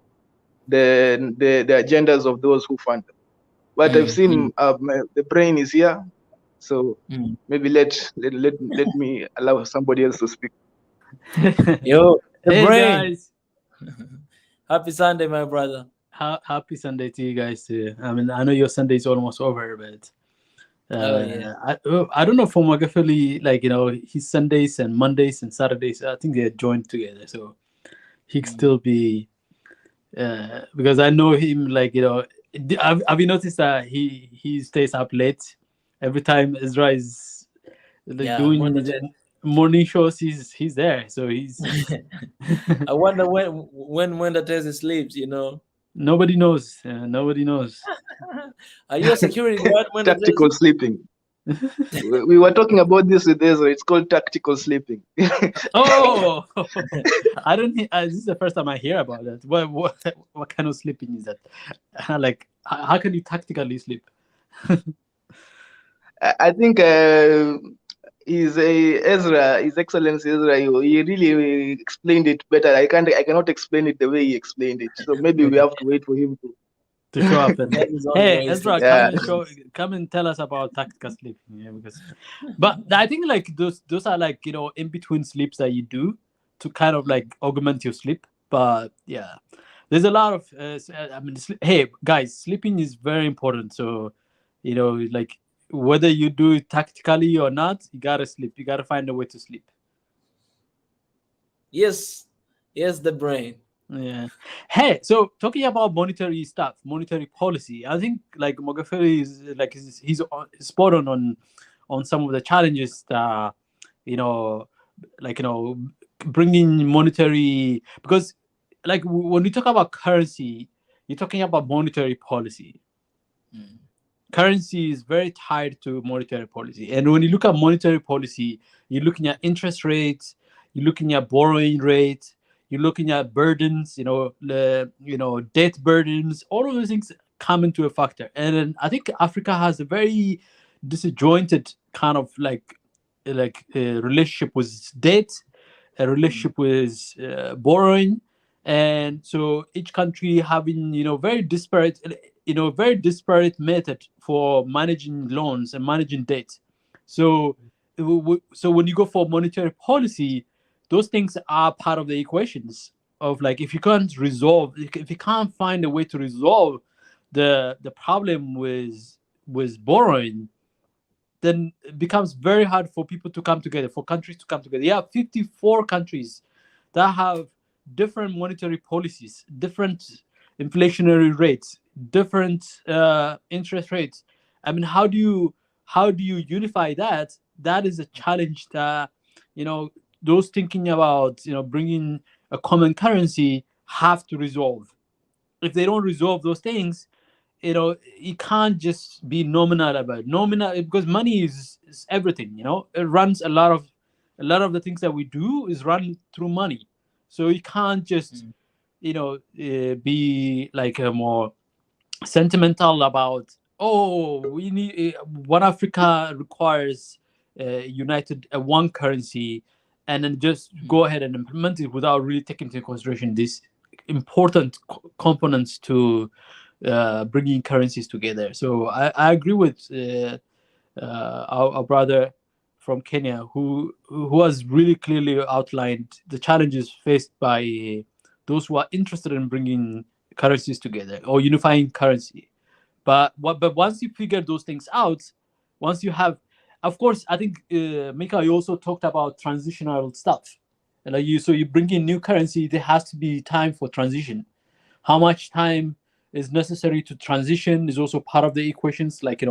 agendas of those who fund them. But I've seen the brain is here, so maybe let me allow somebody else to speak. Yo, the hey brain. guys, Happy Sunday, my brother. happy Sunday to you guys too. I mean, I know your Sunday is almost over, but I don't know for Magafeli, like his Sundays and Mondays and Saturdays, I think they're joined together, so he could still be because I know him, like have you noticed that he stays up late every time Ezra is doing his morning shows? He's there, so he's I wonder when the test sleeps. Nobody knows. Nobody knows. Are you a security guard when tactical sleeping? We were talking about this with Ezra. It's called tactical sleeping. Oh, I don't. This is the first time I hear about that. What kind of sleeping is that? Like, how can you tactically sleep? I think His Excellency Ezra, he really explained it better. I cannot explain it the way he explained it. So maybe we have to wait for him to show up. And, hey, Ezra, Yeah. come and tell us about tactical sleeping. Yeah, but I think like those are like in between sleeps that you do to kind of like augment your sleep. But yeah, there's a lot of hey guys, sleeping is very important. So like whether you do it tactically or not, you gotta sleep. You gotta find a way to sleep. Yes, the brain. Yeah. Hey, so talking about monetary stuff, monetary policy, I think like Mogaferi is like he's spot on some of the challenges that bringing monetary, because like when we talk about currency, you're talking about monetary policy. currency is very tied to monetary policy. And when you look at monetary policy, you're looking at interest rates, you're looking at borrowing rates, you're looking at burdens, debt burdens. All of those things come into a factor. And then I think Africa has a very disjointed kind of relationship with debt, a relationship with borrowing, and so each country having very disparate method for managing loans and managing debt. So so when you go for monetary policy, those things are part of the equations of, like, if you can't find a way to resolve the problem with borrowing, then it becomes very hard for people to come together, for countries to come together. You have 54 countries that have different monetary policies, different inflationary rates, different interest rates. I mean, how do you unify that? That is a challenge that, those thinking about bringing a common currency have to resolve. If they don't resolve those things, you can't just be nominal about it. Nominal, because money is everything. It runs a lot of the things that we do is run through money. So you can't just be like a more sentimental about, oh, we need one Africa requires united one currency, and then just go ahead and implement it without really taking into consideration these important components to bringing currencies together. So I agree with our brother from Kenya, who has really clearly outlined the challenges faced by those who are interested in bringing currencies together or unifying currency. But once you figure those things out, once you have, of course, I think Mika, you also talked about transitional stuff, and so you bring in new currency, there has to be time for transition. How much time is necessary to transition is also part of the equations, like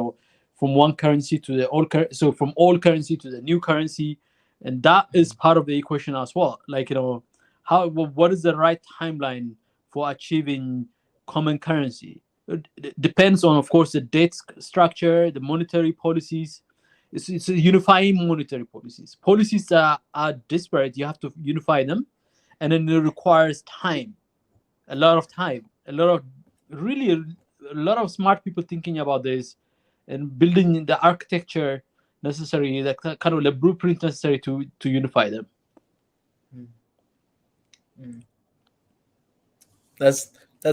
from one currency to the old so from old currency to the new currency, and that is part of the equation as well. Like what is the right timeline for achieving common currency? It depends on, of course, the debt structure, the monetary policies. It's a unifying monetary policies that are disparate. You have to unify them, and then it requires time, a lot of time, really a lot of smart people thinking about this and building the architecture necessary, the kind of the blueprint necessary to unify them. That's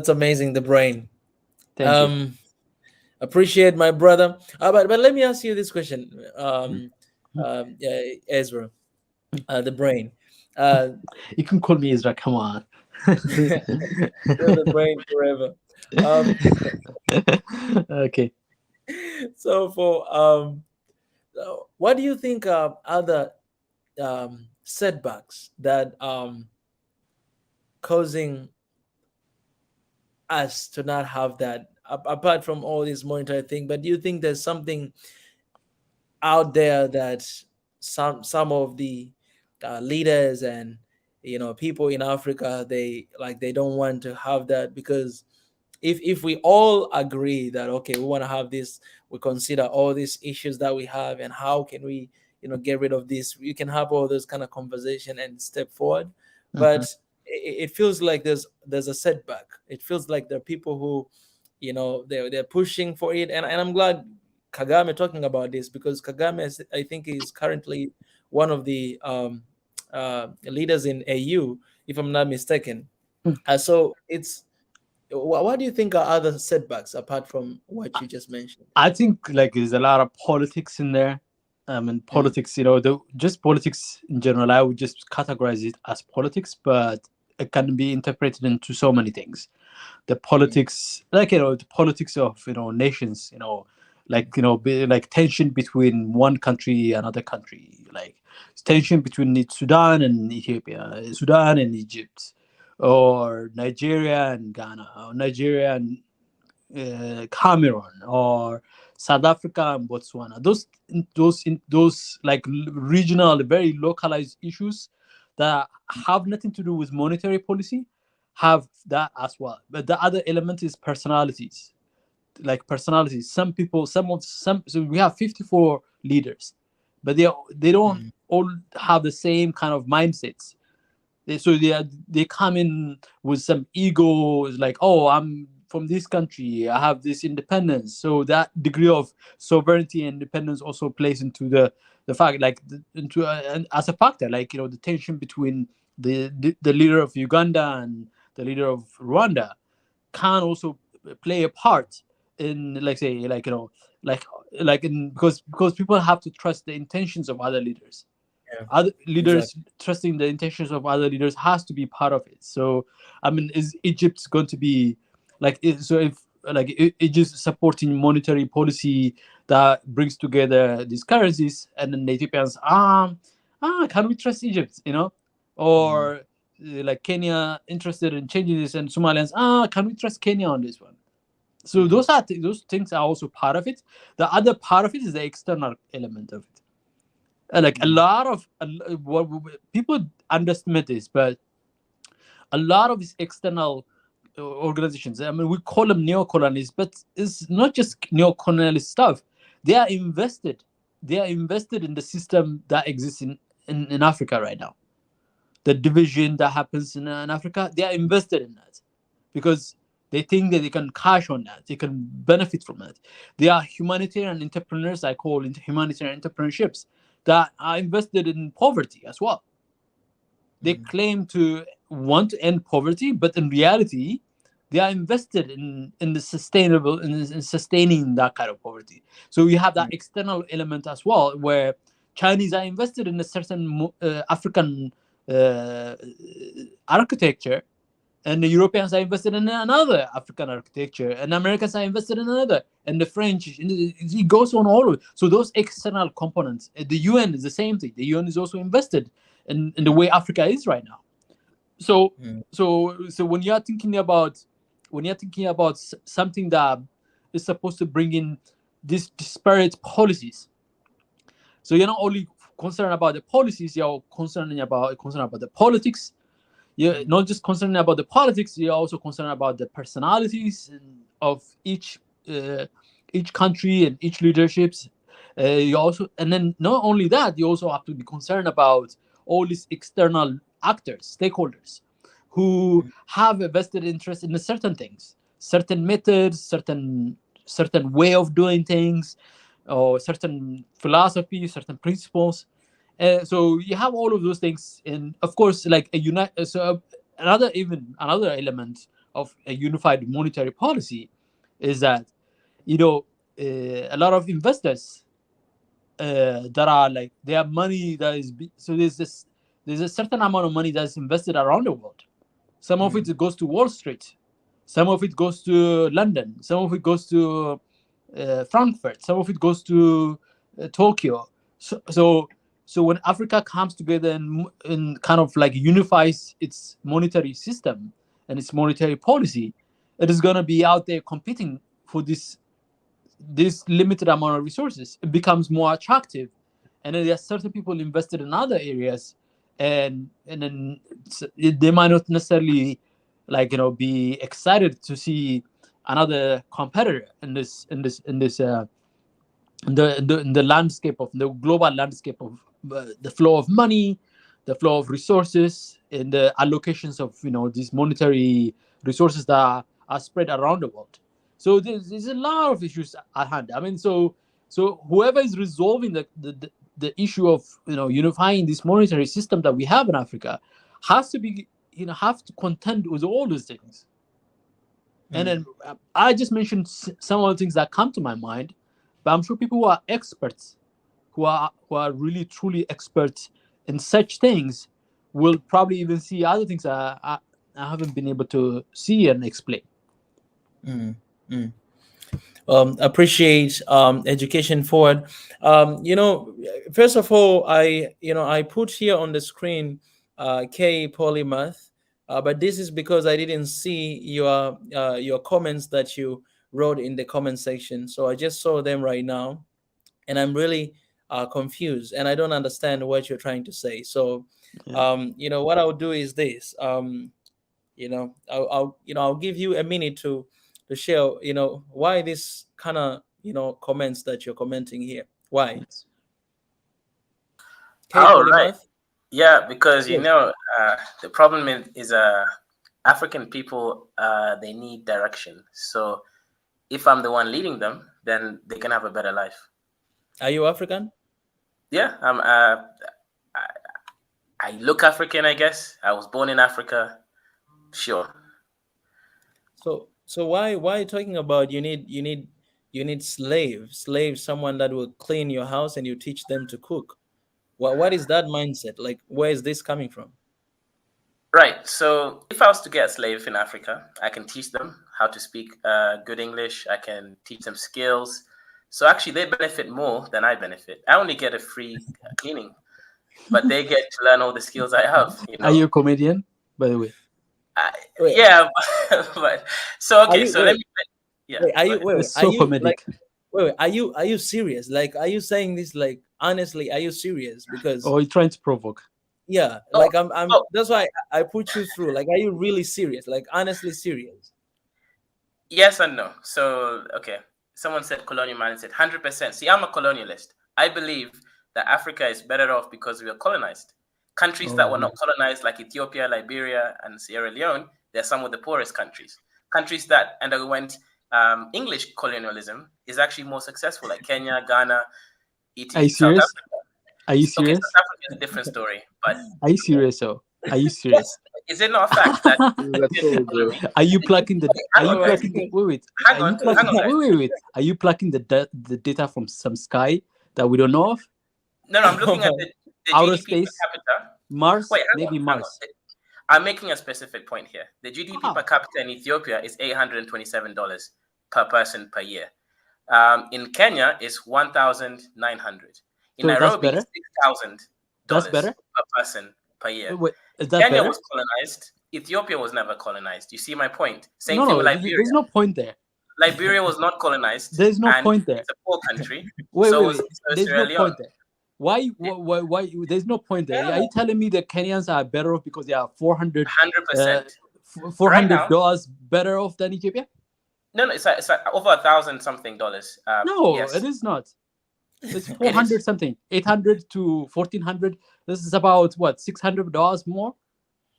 amazing, the brain. Thank you. Appreciate my brother. But let me ask you this question, Ezra, the brain. You can call me Ezra. Come on. You're the brain forever. Okay. So what do you think are other setbacks that causing us to not have that, apart from all this monetary thing? But do you think there's something out there that some of the leaders and people in Africa, they don't want to have that? Because if we all agree that, okay, we want to have this, we consider all these issues that we have and how can we get rid of this, you can have all those kind of conversation and step forward. But it feels like there's a setback. It feels like there are people who they're pushing for it, and I'm glad Kagame talking about this, because Kagame, I think, is currently one of the leaders in AU, if I'm not mistaken. So it's, what do you think are other setbacks apart from what you just mentioned? I think there's a lot of politics in there. And politics, just politics in general, I would just categorize it as politics, but it can be interpreted into so many things. The politics, the politics of nations, like tension between one country and another country, like tension between Sudan and Ethiopia, Sudan and Egypt, or Nigeria and Ghana, or Nigeria and Cameroon, or South Africa and Botswana. Those like regional, very localized issues that have nothing to do with monetary policy have that as well. But the other element is personalities. like personalities. Some people, so we have 54 leaders, but they don't Mm. all have the same kind of mindsets. They come in with some ego. It's like, oh, I'm from this country, I have this independence. So that degree of sovereignty and independence also plays into the fact, like into and as a factor, like, the tension between the leader of Uganda and the leader of Rwanda can also play a part in, like, say, like, like because people have to trust the intentions of other leaders. Yeah, Other leaders exactly. trusting the intentions of other leaders has to be part of it. So, I mean, is Egypt going to be like, so if like Egypt supporting monetary policy that brings together these currencies, and then the Ethiopians, can we trust Egypt, Mm. or like Kenya interested in changing this, and Somalians, can we trust Kenya on this one? So Mm. those things are also part of it. The other part of it is the external element of it. Like a Mm. lot of people underestimate this, but a lot of these external organizations, I mean, we call them neo-colonialists, but it's not just neo-colonialist stuff. They are invested. They are invested in the system that exists in Africa right now. The division that happens in Africa, they are invested in that because they think that they can cash on that, they can benefit from that. They are humanitarian entrepreneurs, I call it humanitarian entrepreneurships, that are invested in poverty as well. They Mm. claim to want to end poverty, but in reality, they are invested in the sustainable in sustaining that kind of poverty. So you have that Mm. external element as well, where Chinese are invested in a certain African uh, architecture, and the Europeans are invested in another African architecture, and Americans are invested in another, and the French. It goes on all of it. So those external components, the UN is the same thing. The UN is also invested in the way Africa is right now. So Mm. so when you're thinking about something that is supposed to bring in these disparate policies, so you're not only concerned about the policies, you're concerned about the politics. You're Mm. not just concerned about the politics, you're also concerned about the personalities of uh, each country and each leaderships. You also, and then not only that, you also have to be concerned about all these external actors, stakeholders, who Mm. have a vested interest in certain things, certain methods, certain way of doing things, or certain philosophy, certain principles. So you have all of those things, and of course, like a unite. So another element of a unified monetary policy is that, a lot of investors that are like, their money that is so there's a certain amount of money that's invested around the world. Some of Mm. it goes to Wall Street, some of it goes to London, some of it goes to Frankfurt, some of it goes to Tokyo. So when Africa comes together and kind of like unifies its monetary system and its monetary policy, it is gonna be out there competing for this limited amount of resources. It becomes more attractive, and then there are certain people invested in other areas, and then they might not necessarily, like, be excited to see another competitor in the landscape of the global landscape of the flow of money, the flow of resources, and the allocations of these monetary resources that are spread around the world. So there's a lot of issues at hand. I mean, so whoever is resolving the issue of unifying this monetary system that we have in Africa has to be have to contend with all those things. And Mm. then I just mentioned some of the things that come to my mind, but I'm sure people who are experts, who are really truly experts in such things, will probably even see other things I haven't been able to see and explain. Mm. Mm. Appreciate education forward. First of all, I put here on the screen K polymath, but this is because I didn't see your comments that you wrote in the comment section, so I just saw them right now, and I'm really confused, and I don't understand what you're trying to say. So, Yeah. what I'll do is this. I'll give you a minute to to share, why this kind of, comments that you're commenting here. Why? Okay, Oh, right. Polymath. Yeah, because Yes. the problem is African people, they need direction. So if I'm the one leading them, then they can have a better life. Are you African? Yeah, I look African, I guess. I was born in Africa. Sure. So why are you talking about you need slave, someone that will clean your house and you teach them to cook? What is that mindset? Like, where is this coming from? Right. So if I was to get a slave in Africa, I can teach them how to speak good English. I can teach them skills. So actually, they benefit more than I benefit. I only get a free cleaning, but they get to learn all the skills I have. Are you a comedian, by the way? Wait, Yeah. But so are okay. you So wait, let me. Yeah. wait, are Go you ahead. wait, wait, It's are so you like comedic. wait, are you serious? Like, are you saying this like honestly? Are you serious? Because Or you're trying to provoke? yeah, Oh, like I'm oh, that's why I put you through. Like, are you really serious? Like, honestly serious? yes and no. So okay. Someone said colonial mindset. 100%. See, I'm a colonialist. I believe that Africa is better off because we were colonized. Countries that were Oh, not colonized, like Ethiopia, Liberia, and Sierra Leone, they're some of the poorest countries. Countries that underwent English colonialism is actually more successful, like Kenya, Ghana, are you etc. South serious? Africa. Are you Okay, serious? South Africa is a different story, but Are you serious? Oh, are you serious? is it not a fact that That's this all, bro. economy? Are you plucking the? Are Hang you on, guys. plucking the? Wait. Hang Are you on, plucking? hang on, guys. Wait. Are you plucking the data from some sky that we don't know of? No, I'm Oh looking at my. the Outer GDP per space, capita. Mars, Wait, hang maybe on, hang on. Mars. I'm making a specific point here. The GDP per Ah, capita in Ethiopia is $827 per person per year. In Kenya, it's 1,900. In so that's Nairobi, better. That's $6,000 better. per person per year. Wait, is that Kenya better? was colonized. Ethiopia was never colonized. You see my point? Same No, thing with no. Liberia. There's no point there. Liberia was not colonized, There's no and point there. it's a poor country. Wait. So was There's Sierra no Leone. point there. Why? Why? There's no point there. Are you telling me the Kenyans are better off because they are 400 100%. Right now, $400 better off than Ethiopia? no, it's like over $1,000 something. No, Yes, it is not. It's it 400 is. something, 800 to 1400. This is about what, $600 more?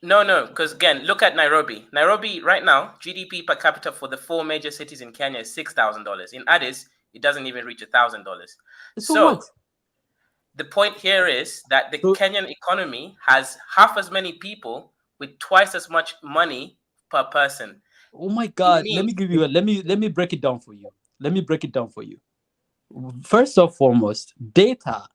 No, because again, look at Nairobi. Nairobi right now, GDP per capita for the four major cities in Kenya is $6,000. In Addis, it doesn't even reach $1,000. So what? So the point here is that the So, Kenyan economy has half as many people with twice as much money per person. oh my It God, means let me break it down for you. Let me break it down for you. First and foremost, data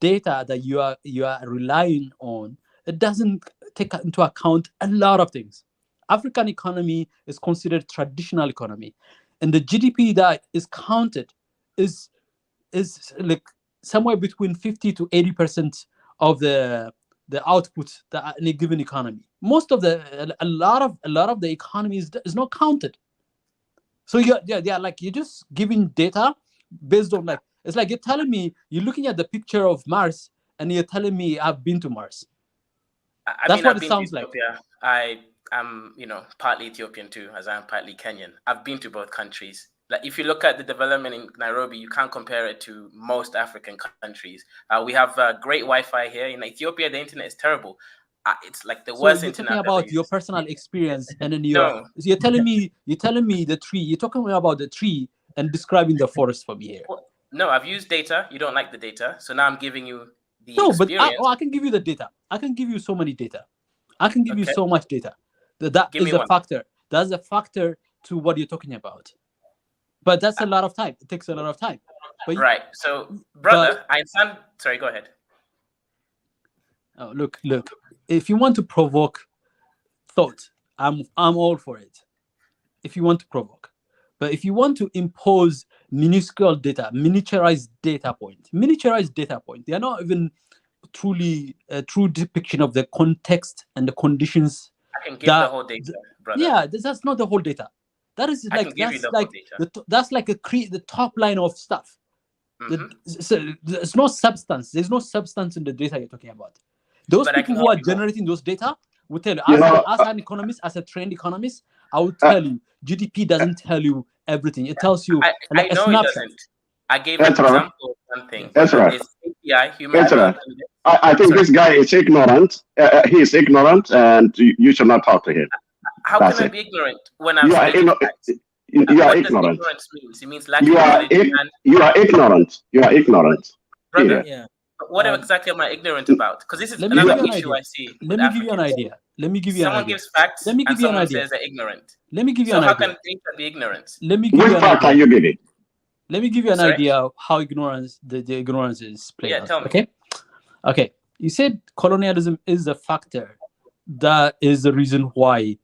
that you are relying on, it doesn't take into account a lot of things. African economy is considered traditional economy, and the GDP that is counted is like somewhere between 50 to 80% of the output that in a given economy. Most of a lot of the economy is not counted. So yeah, like you're just giving data based on, like, it's like you're telling me you're looking at the picture of Mars and you're telling me I've been to Mars. I That's mean, what I've it been to sounds like. Ethiopia. I am, partly Ethiopian too, as I am partly Kenyan. I've been to both countries. Like, if you look at the development in Nairobi, you can't compare it to most African countries. We have great Wi-Fi here. In Ethiopia, the internet is terrible. It's like the So worst you're internet talking I've ever about your used. personal experience, and then No, you're telling me the tree. You're talking about the tree and describing the forest for me here. no, I've used data. You don't like the data, so now I'm giving you the No, but experience. I can give you the data. I can give you so many data. I can give you Okay, so much data. That give me is a one. factor. That's a factor to what you're talking about. But that's a lot of time. It takes a lot of time. But Right. So, brother, I understand. Sorry, go ahead. oh, look. If you want to provoke thought, I'm all for it. If you want to provoke, but if you want to impose minuscule data, miniaturized data point, they are not even truly a true depiction of the context and the conditions. I can give the whole data, brother. Yeah, that's not the whole data. That is I like can give you that's the whole like data. that's like the top line of stuff. So there's no substance. There's no substance in the data you're talking about. Those But I people can who are give you more. generating those data will tell you, You know, as an economist, as a trained economist, I would tell you GDP doesn't tell you everything. It tells you I like a know it snapshot. doesn't. I gave an That's right. example of something. That's right. It's API, Human That's right. Development Index. I think Sorry. this guy is ignorant. He is ignorant, and you should not talk to him. How That's can I it. be ignorant when I'm You are, stating facts? you are What does ignorant. ignorance mean? It means lack of You are knowledge. And you are ignorant. You are ignorant. brother, Period. Yeah. what Um, exactly am I ignorant about? Because this is Let me another give you an issue idea. I see Let with me give you an Africans. idea. Let me give you an Someone idea. gives facts Let me and give you an someone idea. says they're ignorant. Let me give you So an how idea. can data be ignorant? Let me give Which you an fact are idea. you giving? Let me give you an Sorry? idea of how ignorance the ignorance is played Yeah, out. tell me. Okay. You said colonialism is a factor that is the reason why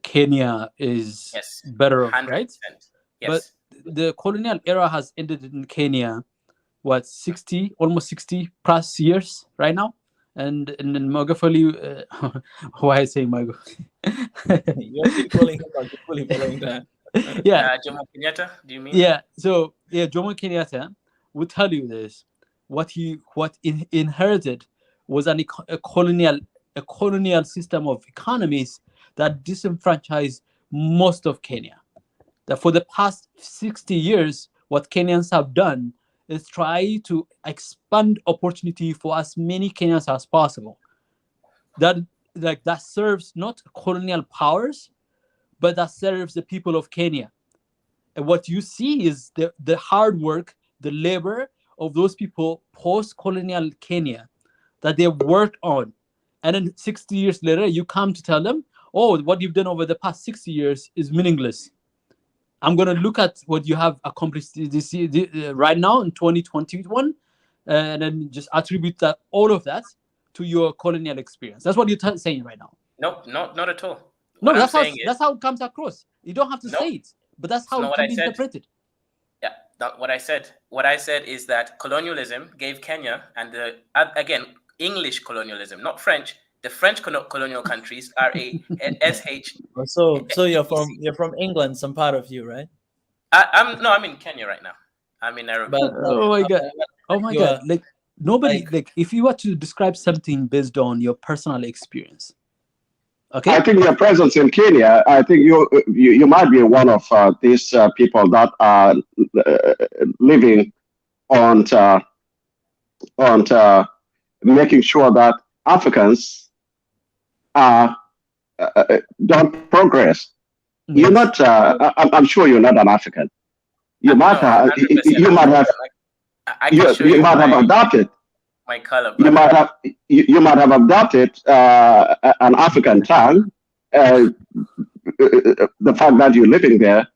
Kenya is Yes. better off, 100%. right? Yes. But the colonial era has ended in Kenya, what, 60, almost 60 plus years right now? And in Magufuli, why I say Magufuli? You're still calling him Magufuli following that. Yeah, Jomo Kenyatta, do you mean? yeah. So yeah, Jomo Kenyatta would tell you this. What he inherited was a colonial system of economies that disenfranchised most of Kenya. That for the past 60 years, what Kenyans have done is try to expand opportunity for as many Kenyans as possible. That serves not colonial powers, but that serves the people of Kenya. And what you see is the hard work, the labor of those people post-colonial Kenya that they worked on. And then 60 years later, you come to tell them, oh, what you've done over the past 60 years is meaningless. I'm going to look at what you have accomplished this year, right now in 2021, and then just attribute that all of that to your colonial experience. That's what you're saying right now. Nope, not at all. No, What I'm saying is, that's how it comes across. You don't have to Nope. say it, but that's It's how not it what can I be said. interpreted. yeah, not what I said. What I said is that colonialism gave Kenya and again, English colonialism, not French. The French colonial countries are SH. So you're from England, some part of you, right? I'm in Kenya right now. I'm in Nairobi. But Oh my god! Oh my you god! are- Like nobody, like- like if you were to describe something based on your personal experience, okay? I think your presence in Kenya, I think you might be one of these people that are living on making sure that Africans don't progress. You're not. I'm sure you're not an African. You might No, have. 100%. You might have. I can show you might have adopted. my color. You brother. might have. You might have adopted an African tongue. The fact that you're living there,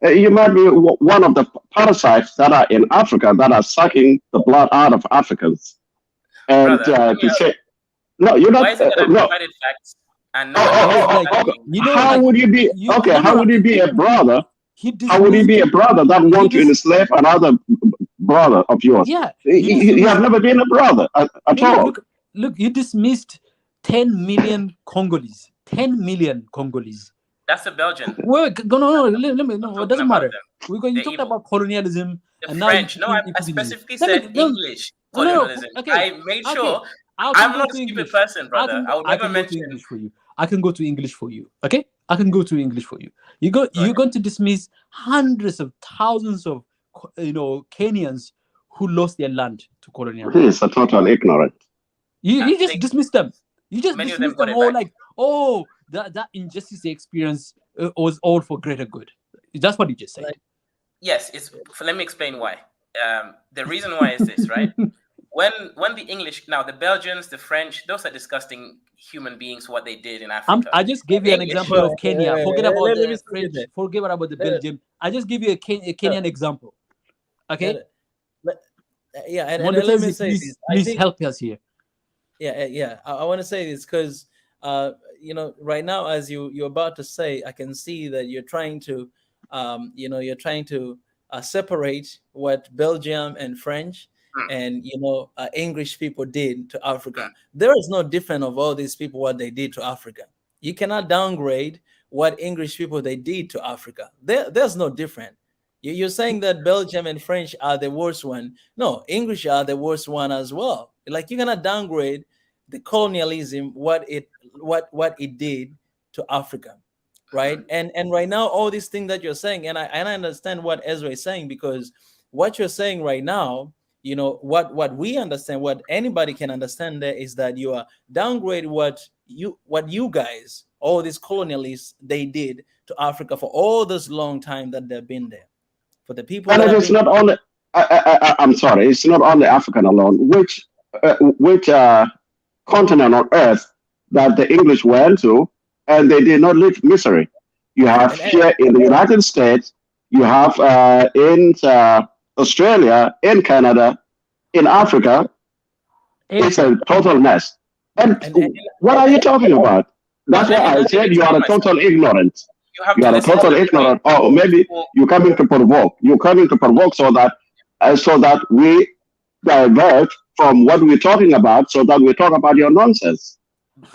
you might be one of the parasites that are in Africa that are sucking the blood out of Africans. And Brother, to say, no, you're not. Why is it that I No. provided facts and nobody Okay. You know, How like, would you be? Okay. How would you be a brother? How would you be a brother that want to enslave another brother of yours? Yeah, You have never been a brother at all. Look, you dismissed 10 million Congolese. 10 million Congolese. That's a Belgian. Wait, no, let me, no, it doesn't matter. Them. You talked about colonialism. The and French. Now No, I specifically said English colonialism. Okay. I made sure. I'm not a stupid person, brother. I would never mention English for you. I can go to English for you. Okay, I can go to English for you. You're going to dismiss hundreds of thousands of Kenyans who lost their land to colonialism. He is a total ignorant. You just dismiss them. You just many dismiss of them them got all it back. like, that injustice they experienced was all for greater good. That's what you just said. Yes, let me explain why. The reason why is this, right? When the English, now the Belgians, the French, those are disgusting human beings, what they did in Africa. I just gave you an example of Kenya. Forget about the French. that. Forget about the Belgium. I just give you a Kenyan example. Okay? And let me say this. Please help us here. Yeah. I want to say this because right now, as you're about to say, I can see that you're trying to separate what Belgium and French and English people did to Africa. There is no difference of all these people what they did to Africa. You cannot downgrade what English people they did to Africa. There's no difference. You're saying that Belgium and French are the worst one. No, English are the worst one as well. Like you cannot downgrade the colonialism what it did to Africa. right? And right now, all these things that you're saying, and I understand what Ezra is saying, because what you're saying right now, what we understand, what anybody can understand there, is that you are downgrade what you guys, all these colonialists, they did to Africa for all this long time that they've been there. For the people And that it have is been, not only, I'm sorry, it's not only African alone. Which continent on earth that the English went to, and they did not live misery. You have and here in the United States, you have in Australia, in Canada, in Africa. It's a total mess. And what are you talking about? That's why I said you are a total ignorant. You have You to are a listen to total the ignorant. point. Or maybe you're coming to provoke. You're coming to provoke so that we divert from what we're talking about, so that we talk about your nonsense.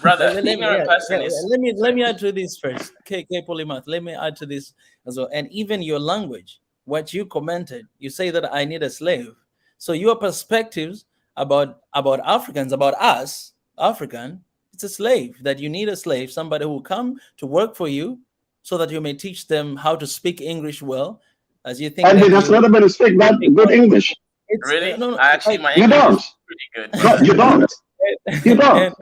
Brother, let me ignorant person is. let me add to this first. K Polymath, let me add to this as well. And even your language, what you commented, you say that I need a slave. So your perspectives about Africans, about us, African, it's a slave, that you need a slave, somebody who will come to work for you, so that you may teach them how to speak English well, as you think And he that does you not even speak that good English. it's Really? no, Actually, like, my You English don't. is pretty good. No, you don't. You don't. and,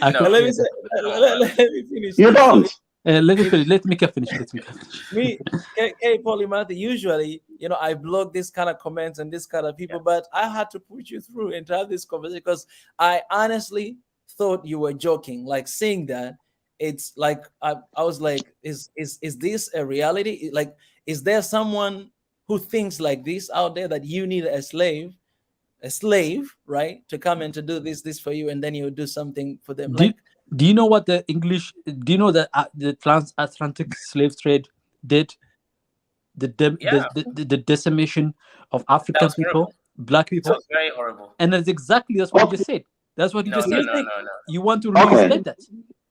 Okay. let me say, No, let me finish You this. So don't. Let me finish. Let me finish. Let me finish. me, Polymath, usually, I block this kind of comments and this kind of people, but I had to put you through and to have this conversation, because I honestly thought you were joking. Like, saying that, it's like I was like, is this a reality? Like, is there someone who thinks like this out there, that you need a slave, right, to come and to do this for you, and then you do something for them? Do, Like, do you know what the English? Do you know that the transatlantic slave trade did? Yeah, The decimation of that African was people, horrible. black That people, was very horrible. and that's what you Okay. just said. That's what you No, just no, said. no, no, no. You want to Okay. reinstate that?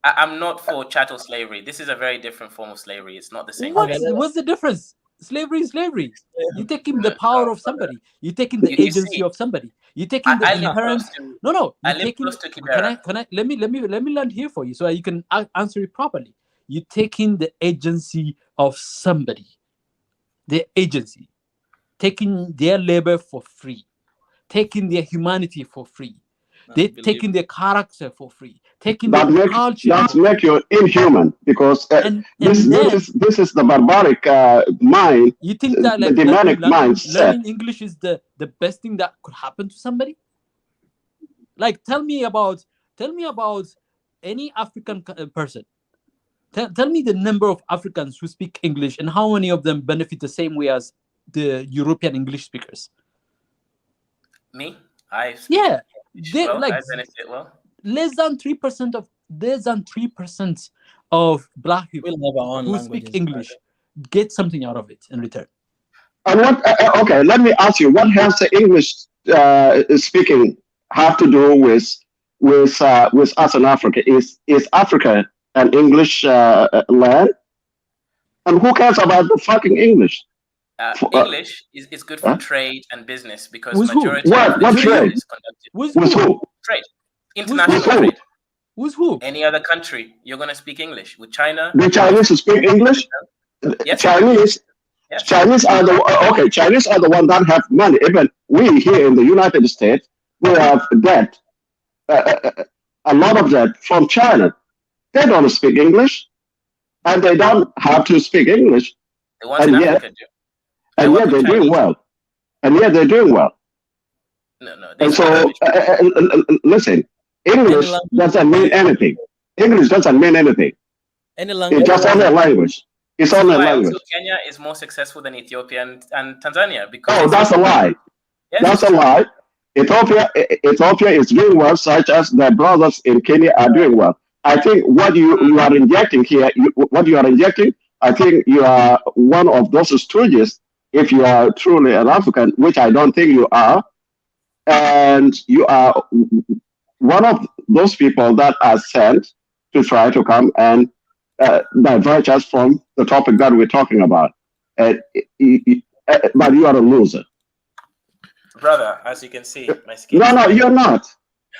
I'm not for chattel slavery. This is a very different form of slavery. It's not the same What's thing. the difference? Slavery is slavery. You're taking the No, power no, of somebody. You're taking the You agency see, of somebody. You're taking the I live inherent. close to. No. I You're live taking. close to Kibera. Can I? Let me land here for you, so you can answer it properly. You're taking the agency of somebody. The agency, taking their labor for free, taking their humanity for free. They're taking their character for free, taking their culture. That make you inhuman, because this is the barbaric mind. You think that, the like, demonic mindset. learning English is the best thing that could happen to somebody? Like, tell me about any African person. Tell me the number of Africans who speak English, and how many of them benefit the same way as the European English speakers. Me, I speak they well. like I benefit well. less than 3% of black people we'll have our own who speak languages. English get something out of it in return. And what? Okay, let me ask you: what has the English speaking have to do with us in Africa? Is Africa an English land? And who cares about the fucking English? English is good for trade and business, because With who? majority of the What trade trade? is conducted. With who? Trade, international who? trade. Who's who? Any other country, you're gonna speak English. With China, The Chinese speak English. Yes. Chinese. Yes. Chinese are the Chinese are the one that have money. Even we here in the United States, we have debt, a lot of debt from China. They don't speak English, and they don't have to speak English, The ones in Africa do. and yet they're doing well. And yet they're doing well. No. And so, listen, English doesn't mean anything. English doesn't mean anything. Any language. It's just only a language. It's only a language. Kenya is more successful than Ethiopia and Tanzania, because Oh, that's a lie. Yes, That's a lie. Ethiopia is doing well, such as their brothers in Kenya are doing well. I think what you are injecting here, I think you are one of those stooges, if you are truly an African, which I don't think you are. And you are one of those people that are sent to try to come and diverge us from the topic that we're talking about. But you are a loser. Brother, as you can see, my skin. No, you're not.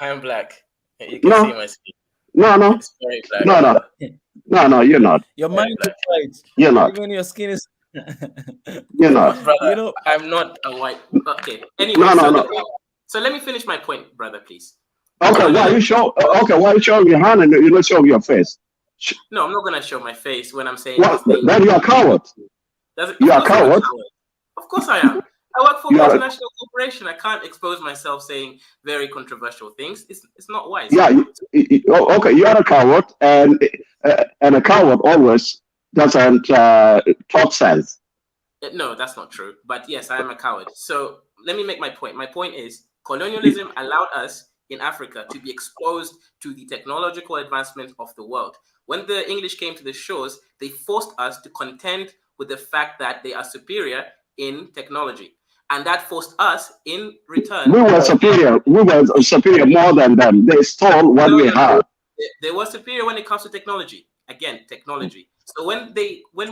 I'm black. You can see my skin. No, It's very black. no, you're not. Your mind is white. You're not. Even your skin is. You're not. Brother, I'm not a white. Okay. Anyway, No. So let me finish my point, brother, please. Okay, why you showing your hand and you're not showing your face? No, I'm not gonna show my face when I'm saying Well, this thing. then you are a coward. You are a coward. Of course I am. I work for a multinational corporation. I can't expose myself saying very controversial things. It's not wise. Yeah. Okay, you are a coward, and a coward always doesn't talk sense. No, that's not true. But yes, I am a coward. So let me make my point. My point is colonialism allowed us in Africa to be exposed to the technological advancement of the world. When the English came to the shores, they forced us to contend with the fact that they are superior in technology. And that forced us in return. We were superior. We were superior more than them. They stole what we had. They were superior when it comes to technology. Again, technology. So when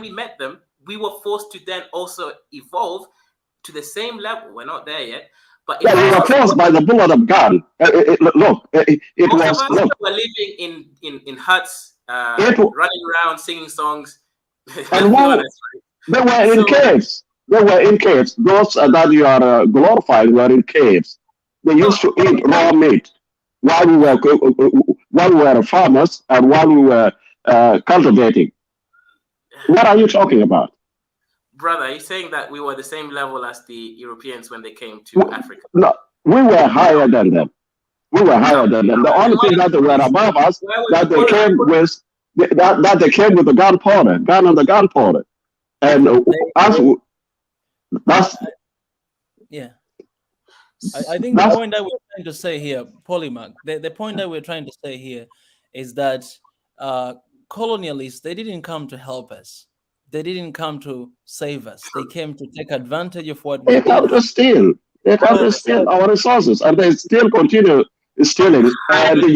we met them, we were forced to then also evolve to the same level. We're not there yet. But we were forced by the bullet of gun. Look, it most was. Of us were living in huts, running around singing songs. And they were in caves. They were in caves. Those that you are glorifying were in caves. They used to eat raw meat while we were farmers and while we were cultivating. What are you talking about? Brother, are you saying that we were the same level as the Europeans when they came to Africa? No, we were higher than them. We were higher than them. The only thing that they were above us, that they came with, that they came with the gunpowder, and the gunpowder. And that's yeah. I think the point that we're trying to say here, Polymac, the point that we're trying to say here is that colonialists, they didn't come to help us. They didn't come to save us. They came to take advantage of what we They come to steal. They come to steal our resources, and they still continue stealing. And they're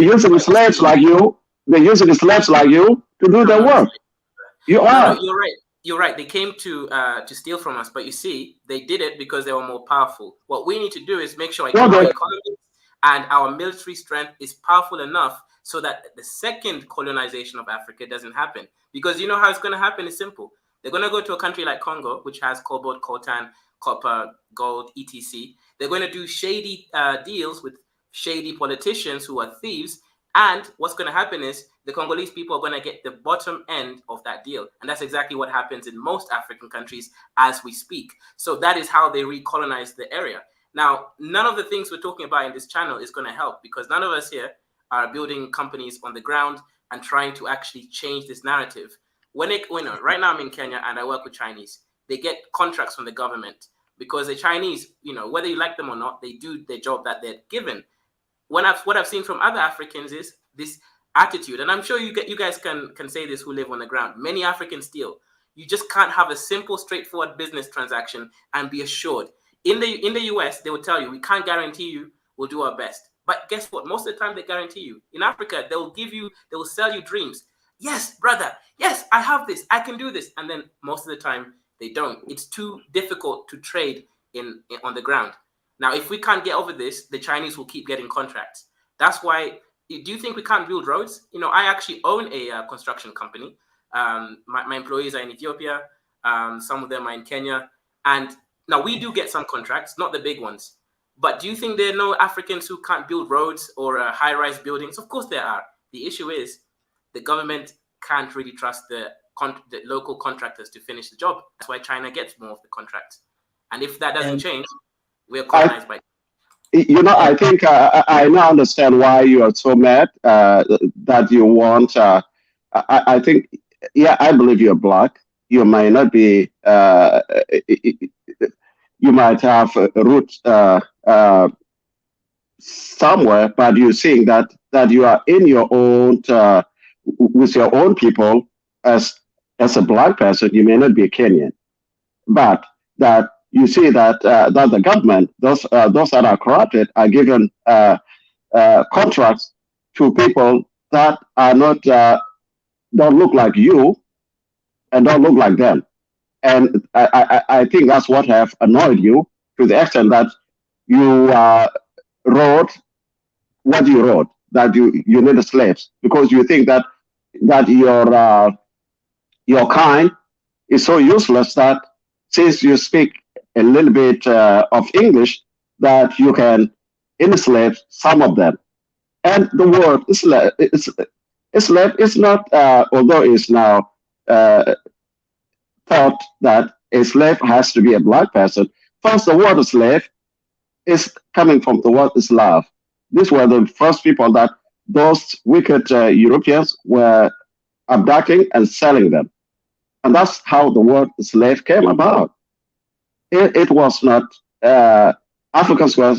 using slaves like you. They're using slaves like you to do their work. You are. No, you're right. You're right. They came to steal from us, but you see, they did it because they were more powerful. What we need to do is make sure our economy and our military strength is powerful enough so that the second colonization of Africa doesn't happen. Because you know how it's going to happen is simple. They're going to go to a country like Congo, which has cobalt, coltan, copper, gold, etc. They're going to do shady deals with shady politicians who are thieves. And what's going to happen is the Congolese people are going to get the bottom end of that deal. And that's exactly what happens in most African countries as we speak. So that is how they recolonize the area. Now, none of the things we're talking about in this channel is going to help because none of us here are building companies on the ground and trying to actually change this narrative. Right now I'm in Kenya and I work with Chinese. They get contracts from the government because the Chinese, whether you like them or not, they do their job that they're given. What I've seen from other Africans is this attitude, and I'm sure you guys can say this who live on the ground. Many Africans steal. You just can't have a simple, straightforward business transaction and be assured. In the US, they will tell you, we can't guarantee you, we'll do our best. But guess what? Most of the time they guarantee you. In Africa, they will sell you dreams. Yes, brother. Yes, I have this. I can do this. And then most of the time they don't. It's too difficult to trade on the ground. Now, if we can't get over this, the Chinese will keep getting contracts. That's why. Do you think we can't build roads? I actually own a construction company. My employees are in Ethiopia. Some of them are in Kenya. And now we do get some contracts, not the big ones. But do you think there are no Africans who can't build roads or high-rise buildings? Of course there are. The issue is the government can't really trust the local contractors to finish the job. That's why China gets more of the contracts. And if that doesn't change, we're colonized by. I think I now understand why you are so mad that you want. I think, I believe you're black. You might not be. You might have roots somewhere, but you're seeing that you are in your own with your own people as a black person. You may not be a Kenyan, but that you see that the government, those that are corrupted, are given contracts to people that are not don't look like you and don't look like them. And I think that's what have annoyed you to the extent that you wrote what you wrote. that you need slaves because you think that your kind is so useless that since you speak a little bit of English, that you can enslave some of them. And the word slave is not, although it's now thought that a slave has to be a black person. First, the word slave is coming from the word Slav. These were the first people that those wicked Europeans were abducting and selling them. And that's how the word slave came about. It was not, Africans were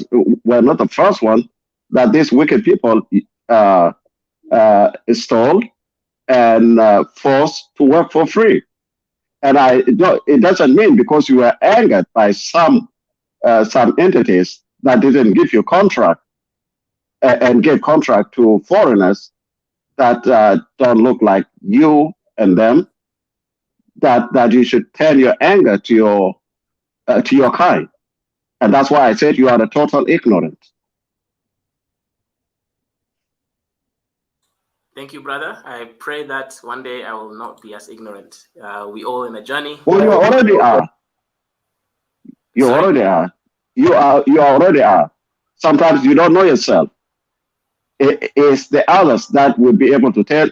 not the first one that these wicked people stole and forced to work for free. And it doesn't mean because you were angered by some entities that didn't give you contract and gave contract to foreigners that don't look like you and them, that you should turn your anger to your kind. And that's why I said you are a total ignorant. Thank you, brother. I pray that one day I will not be as ignorant. We all in a journey. Well, you already are. You Sorry? already are. You already are. Sometimes you don't know yourself. It's the others that will be able to tell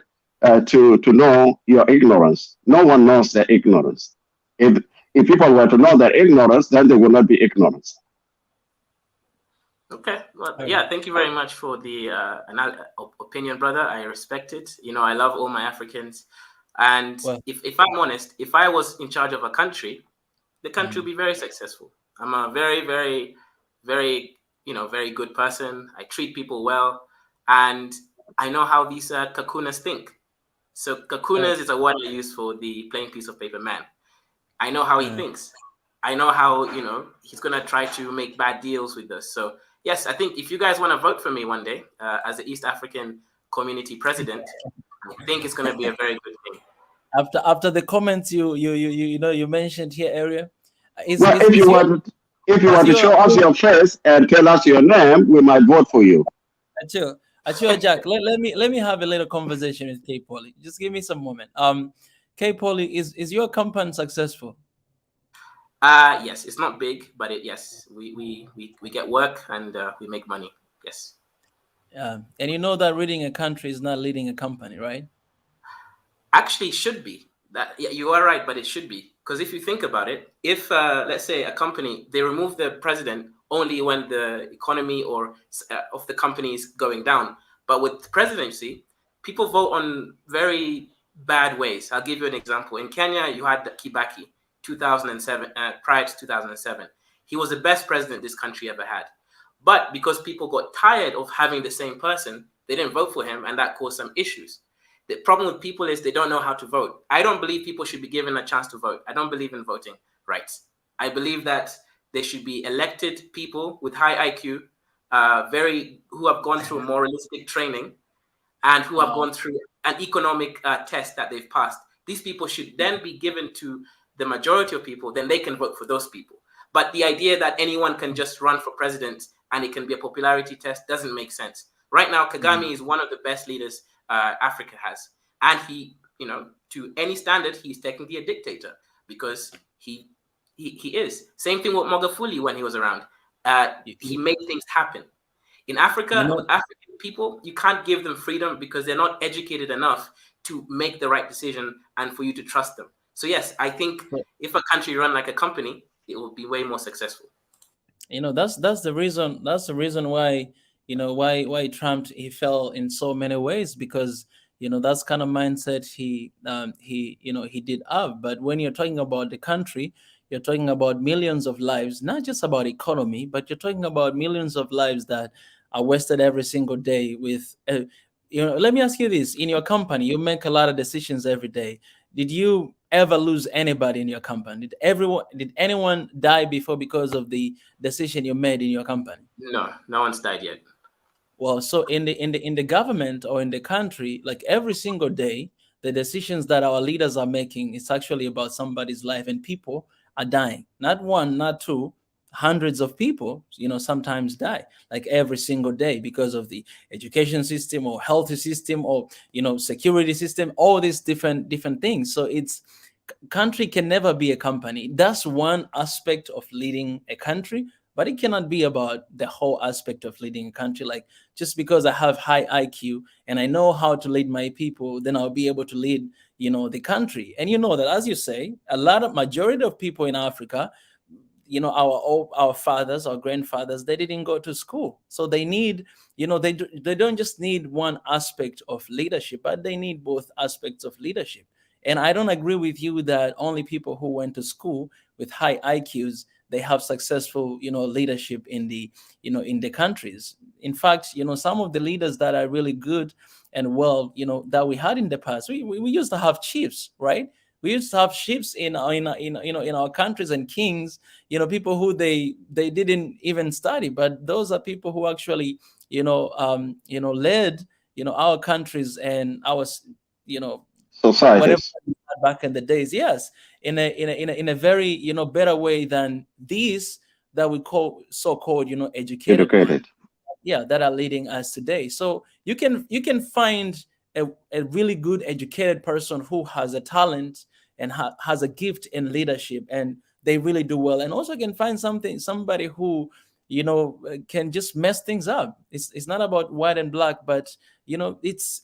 to know your ignorance. No one knows their ignorance. If people were to know their ignorance, then they will not be ignorant. Okay. Well, yeah. Thank you very much for the opinion, brother. I respect it. You know, I love all my Africans, and Well, if I'm honest, if I was in charge of a country, the country would be very successful. I'm a very, very, very, very good person. I treat people well, and I know how these kakunas think. So kakunas is a word I use for the plain piece of paper man. I know how he thinks. I know how, he's going to try to make bad deals with us. So, yes, I think if you guys want to vote for me one day as the East African community president, I think it's going to be a very good thing. After the comments you mentioned here, area, Well, if you want to show us your face and tell us your name, we might vote for you. Achoo, Jack, let me have a little conversation with K Poly. Just give me some moment. K Poly, is your company successful? Yes, it's not big, but yes, we get work and we make money. Yes. And you know that leading a country is not leading a company, right? Actually, it should be. Yeah, you are right, but it should be. Because if you think about it, if let's say a company, they remove the president only when the economy or of the company is going down. But with the presidency, people vote on very bad ways. I'll give you an example. In Kenya, you had Kibaki, 2007, prior to 2007. He was the best president this country ever had. But because people got tired of having the same person, they didn't vote for him, and that caused some issues. The problem with people is they don't know how to vote. I don't believe people should be given a chance to vote. I don't believe in voting rights. I believe that they should be elected people with high IQ, who have gone through moralistic training, and who have gone through an economic test that they've passed. These people should then be given to the majority of people, then they can vote for those people. But the idea that anyone can just run for president and it can be a popularity test doesn't make sense. Right now, Kagame is one of the best leaders Africa has. And he, to any standard, he's technically a dictator because he is. Same thing with Magufuli when he was around. He made things happen. In Africa, with African people, you can't give them freedom because they're not educated enough to make the right decision and for you to trust them. So yes, I think if a country run like a company, it will be way more successful. That's the reason. That's the reason why why Trump he fell in so many ways, because that's kind of mindset he did have. But when you're talking about the country, you're talking about millions of lives, not just about economy, but you're talking about millions of lives that are wasted every single day with let me ask you this. In your company, you make a lot of decisions every day. Did you ever lose anybody in your company? Did anyone die before because of the decision you made in your company? No one's died yet. Well, so in the government or in the country, like every single day, the decisions that our leaders are making is actually about somebody's life, and people are dying. Not one, not two, hundreds of people, sometimes die, like every single day, because of the education system or health system or security system, all these different things. So it's country can never be a company. That's one aspect of leading a country, but it cannot be about the whole aspect of leading a country. Like, just because I have high IQ and I know how to lead my people, then I'll be able to lead the country. And that, as you say, a lot of majority of people in Africa, our fathers, our grandfathers, they didn't go to school, so they need, they don't just need one aspect of leadership, but they need both aspects of leadership. And I don't agree with you that only people who went to school with high IQs, they have successful leadership in the in the countries. In fact, some of the leaders that are really good and well, that we had in the past, we used to have chiefs, right? We used to have chiefs in our countries, and kings, people who they didn't even study, but those are people who actually led our countries and our whatever societies. back in the days. Yes, in a very better way than these that we call so-called educated ones, Educated. yeah, that are leading us today. So you can find a really good educated person who has a talent and has a gift in leadership, and they really do well, and also can find somebody who can just mess things up. It's not about white and black, but it's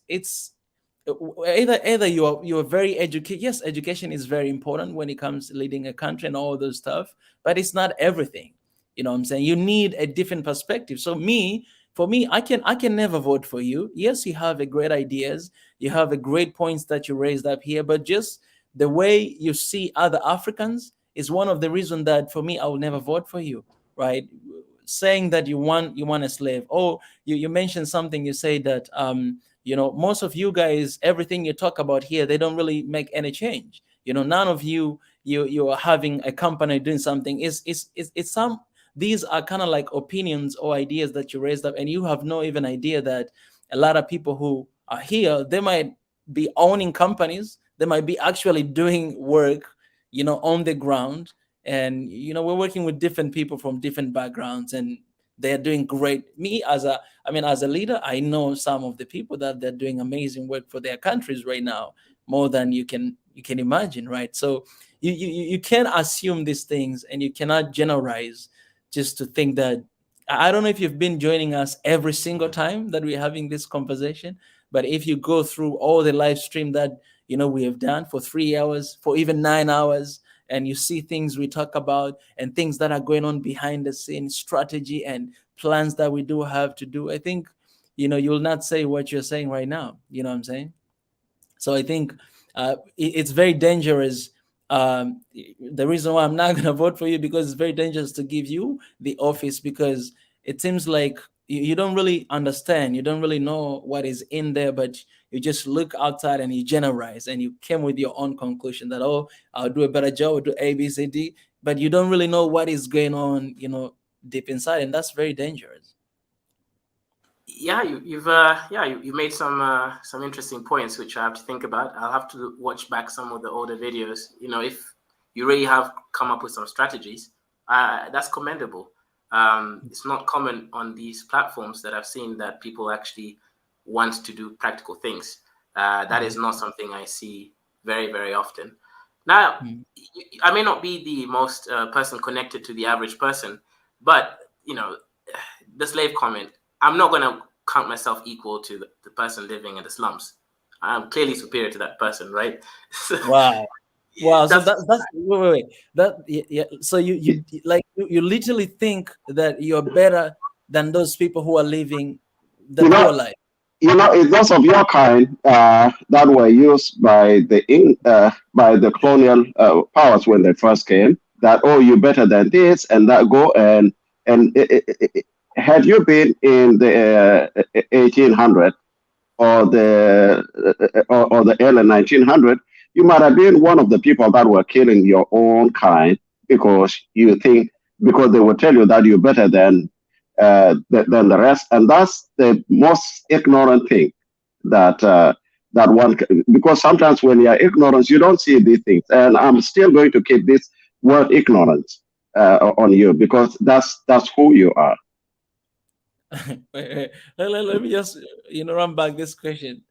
either you're very educated. Yes, education is very important when it comes to leading a country and all those stuff, but it's not everything. You know what I'm saying? You need a different perspective. So for me, I can never vote for you. Yes, you have a great ideas, you have a great points that you raised up here, but just the way you see other Africans is one of the reasons that for me I will never vote for you, right? Saying that you want a slave. Oh, you mentioned something. You say that most of you guys, everything you talk about here, they don't really make any change. None of you are having a company doing something. It's some, these are kind of like opinions or ideas that you raised up, and you have no even idea that a lot of people who are here, they might be owning companies, they might be actually doing work on the ground. And we're working with different people from different backgrounds, and they're doing great. As a leader, I know some of the people that they're doing amazing work for their countries right now, more than you can imagine, right? So you can't assume these things, and you cannot generalize just to think that. I don't know if you've been joining us every single time that we're having this conversation, but if you go through all the live stream that we have done for 3 hours, for even 9 hours, and you see things we talk about and things that are going on behind the scenes, strategy and plans that we do have to do, I think you'll not say what you're saying right now. You know what I'm saying? So I think it's very dangerous. The reason why I'm not going to vote for you, because it's very dangerous to give you the office, because it seems like you don't really understand, you don't really know what is in there, but you just look outside and you generalize, and you came with your own conclusion that, oh, I'll do a better job, I'll do A, B, C, D, but you don't really know what is going on deep inside, and that's very dangerous. Yeah, you made some interesting points which I have to think about. I'll have to watch back some of the older videos. If you really have come up with some strategies, that's commendable. It's not common on these platforms that I've seen that people actually want to do practical things. That is not something I see very, very often. Now, I may not be the most person connected to the average person, but the slave comment, I'm not going to count myself equal to the person living in the slums. I'm clearly superior to that person, right? Wow. So that's wait. So you literally think that you're better than those people who are living the poor life. It's those of your kind that were used by the colonial powers when they first came. That, oh, you're better than this, and that go and had you been in the 1800 or the early 1900, you might have been one of the people that were killing your own kind because they would tell you that you're better than the rest, and that's the most ignorant thing that one. Because sometimes when you're ignorant, you don't see these things, and I'm still going to keep this word ignorance. on you, because that's who you are. Let me just run back this question.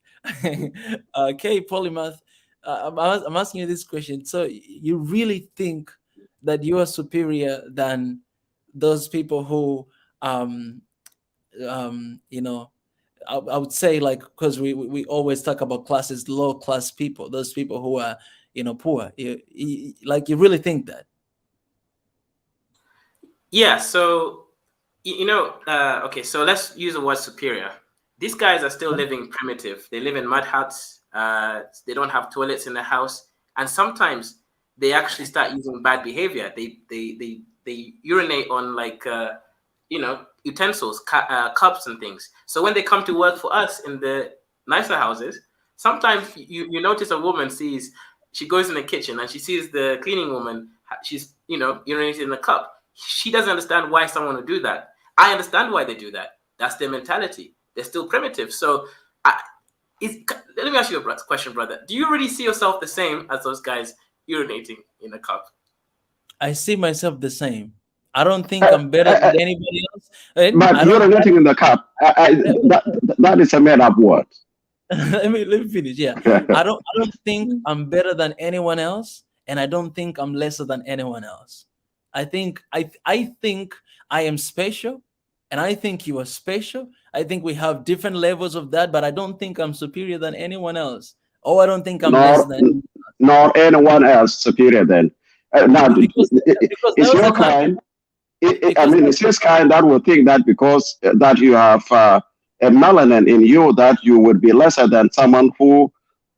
Okay, Polymath, I'm asking you this question. So you really think that you are superior than those people who um you know, I would say, like, because we always talk about classes, low class people, those people who are poor. Like, you really think that? Yeah. So okay. So let's use the word superior. These guys are still living primitive. They live in mud huts. They don't have toilets in the house, and sometimes they actually start using bad behavior. They urinate on, like, utensils, cups and things. So when they come to work for us in the nicer houses, sometimes you notice a woman she goes in the kitchen and she sees the cleaning woman. She's urinating in a cup. She doesn't understand why someone would do that. I understand why they do that. That's their mentality. They're still primitive. So let me ask you a question, brother. Do you really see yourself the same as those guys urinating in a cup? I see myself the same. I don't think Uh, I'm better uh, than anybody else. And but I don't. urinating in the cup, that is a made up word. Let me finish. Yeah, I don't think I'm better than anyone else, and I don't think I'm lesser than anyone else. I think I am special, and I think you are special. I think we have different levels of that, but I don't think I'm superior than anyone else. Oh, I don't think I'm less nor than. nor anyone else superior then. Now, Because there it's was a your time. kind. I Because mean, it's his kind that will think that because that you have a melanin in you, that you would be lesser than someone who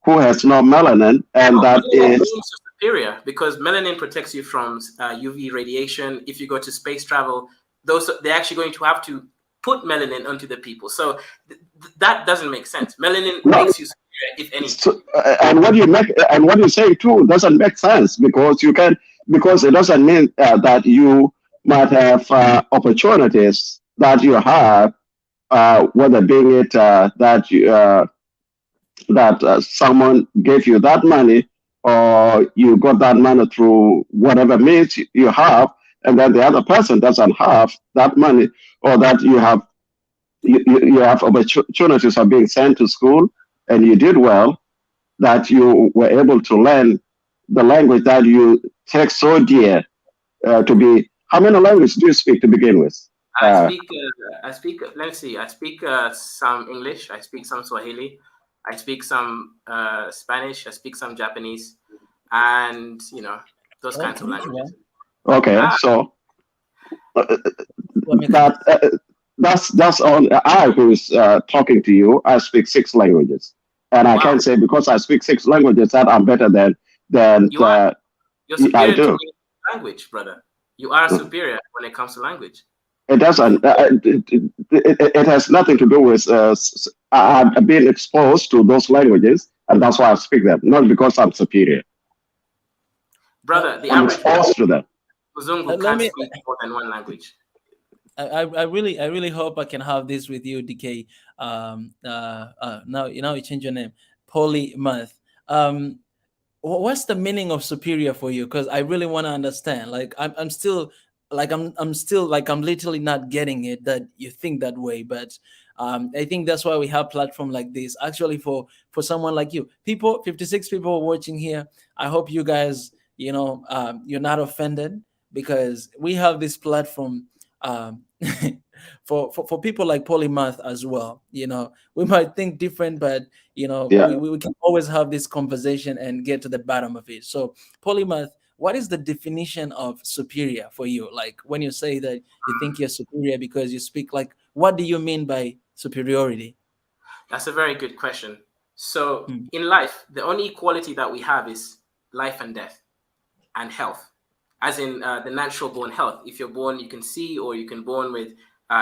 has no melanin, and No, that melanin is means you're superior because melanin protects you from UV radiation. If you go to space travel, they're actually going to have to put melanin onto the people. So that doesn't make sense. Melanin not. makes you superior, if anything. So, and what you say too doesn't make sense, because it doesn't mean that you might have opportunities that you have, whether being it that someone gave you that money, or you got that money through whatever means you have, and then the other person doesn't have that money, or that you have opportunities of being sent to school and you did well, that you were able to learn the language that you take so dear to be. How many languages do you speak to begin with? I speak. Let's see. I speak some English. I speak some Swahili. I speak some Spanish. I speak some Japanese, and those kinds of Okay, well, languages. Okay, Ah, so let me that that's on. I who is talking to you. I speak 6 languages, and I wow. can't say because I speak 6 languages that I'm better than You are. You're I superior to do. me in language, brother. You are superior when it comes to language. It doesn't. It has nothing to do with. I've been exposed to those languages, and that's why I speak them. Not because I'm superior. Brother, the I'm average exposed to them. Mzungu let can't me. speak more than one language. I really hope I can have this with you, DK. Now you change your name, Polymath. What's the meaning of superior for you? Because I really want to understand. Like, I'm still like, I'm literally not getting it that you think that way. But I think that's why we have platform like this, actually, for someone like you. 56 people watching here. I hope you guys, you're not offended, because we have this platform um, for people like Polymath as well. We might think different, but Yeah. we can always have this conversation and get to the bottom of it. So, Polymath, what is the definition of superior for you? Like, when you say that you think you're superior because you speak, like, what do you mean by superiority? That's a very good question. So Mm. in life, the only equality that we have is life and death and health, as in the natural born health. If you're born, you can see, or you can born with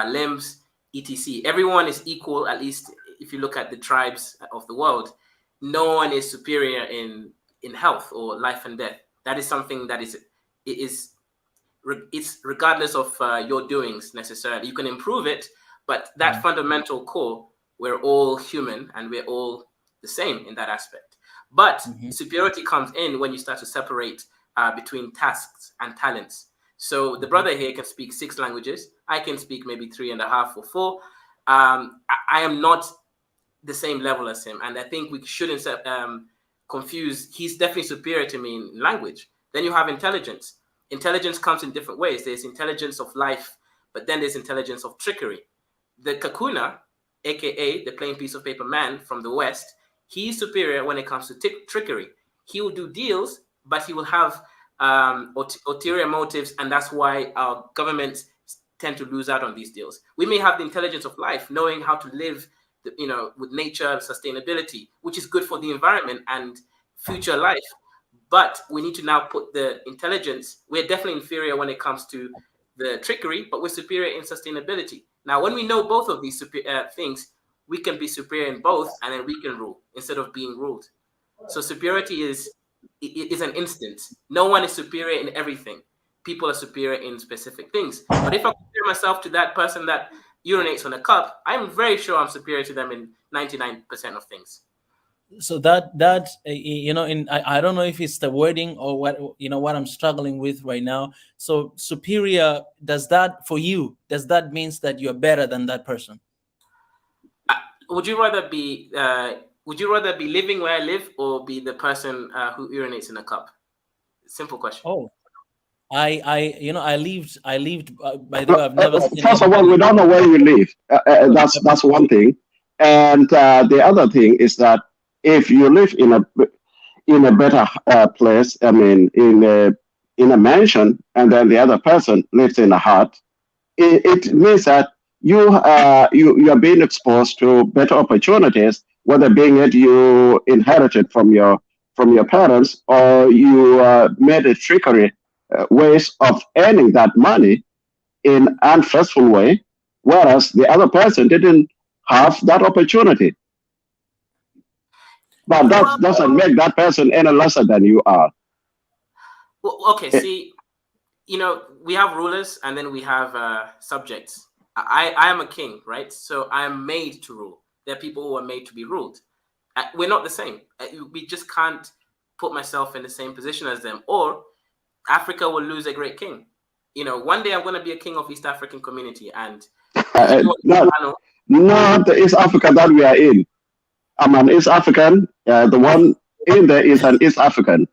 limbs, etc. Everyone is equal, at least if you look at the tribes of the world. No one is superior in health or life and death. That is something that it's regardless of your doings necessarily. You can improve it, but that Mm. fundamental core, we're all human and we're all the same in that aspect. But Mhm. superiority comes in when you start to separate between tasks and talents. So the brother here can speak 6 languages. I can speak maybe 3.5 or 4. I am not the same level as him, and I think we shouldn't confuse. He's definitely superior to me in language. Then you have intelligence. Intelligence comes in different ways. There's intelligence of life, but then there's intelligence of trickery. The Kakuna, aka the plain piece of paper man from the West, he's superior when it comes to trickery. He will do deals, but he will have ulterior motives, and that's why our governments tend to lose out on these deals. We may have the intelligence of life, knowing how to live, with nature and sustainability, which is good for the environment and future life. But we need to now put the intelligence. We're definitely inferior when it comes to the trickery, but we're superior in sustainability. Now, when we know both of these things, we can be superior in both, and then we can rule instead of being ruled. So superiority is an instant. No one is superior in everything. People are superior in specific things. But if I compare myself to that person that urinates on a cup, I'm very sure I'm superior to them in 99% of things. So that I don't know if it's the wording or what I'm struggling with right now. So superior, does that means that you're better than that person? Would you rather be living where I live, or be the person who urinates in a cup? Simple question. Oh, I lived. By the way, I've never seen First of all, we don't know where you live. That's one thing, and the other thing is that if you live in a better place, I mean, in a mansion, and then the other person lives in a hut, it means that you are being exposed to better opportunities, whether being it you inherited from your parents, or you made a trickery ways of earning that money in an untrustful way, whereas the other person didn't have that opportunity. But that doesn't make that person any lesser than you are. Well, okay, see, we have rulers and then we have subjects. I am a king, right? So I am made to rule. There are people who are made to be ruled. We're not the same. We just can't put myself in the same position as them, or Africa will lose a great king. One day I'm going to be a king of East African community, and not the East Africa that we are in. I'm an East African. The one in there is an East African.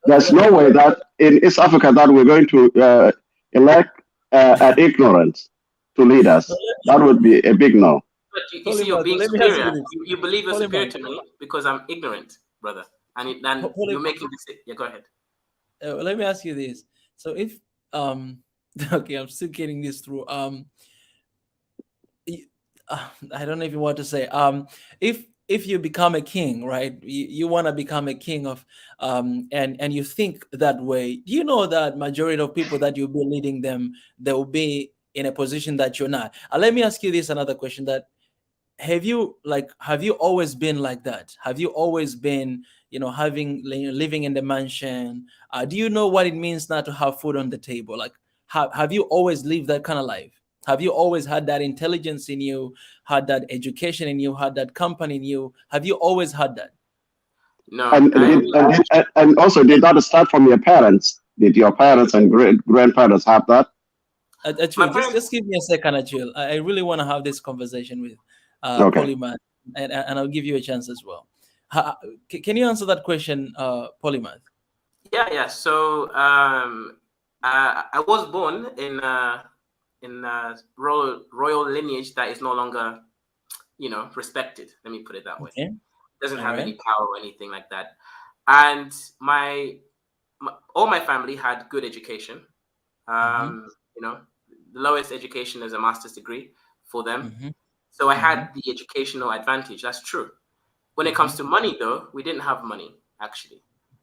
There's no way that in East Africa that we're going to elect an ignorant to lead us. That would be a big no. But you see, you're being superior. You believe you're superior to me because I'm ignorant, brother. And you're making this. Yeah, go ahead. Let me ask you this. So if okay, I'm still getting this through. I don't know if you want to say if you become a king, right? You want to become a king of and you think that way. Do you know that majority of people that you'll be leading them, they will be in a position that you're not? Let me ask you this another question: that have you always been like that? Have you always been living in the mansion? Do you know what it means not to have food on the table? Like, have you always lived that kind of life? Have you always had that intelligence in you, had that education in you, had that company in you? Have you always had that? No. And also, did that start from your parents? Did your parents and grandparents have that? Achul, just give me a second, Achul. I really want to have this conversation with Polymath, and I'll give you a chance as well. Can you answer that question, Polymath? Yeah. So I was born in royal lineage that is no longer, respected. Let me put it that way. Okay. Doesn't have any power or anything like that. And all my family had good education. The lowest education is a master's degree for them. So I had the educational advantage. That's true. When it comes to money, though, we didn't have money, actually.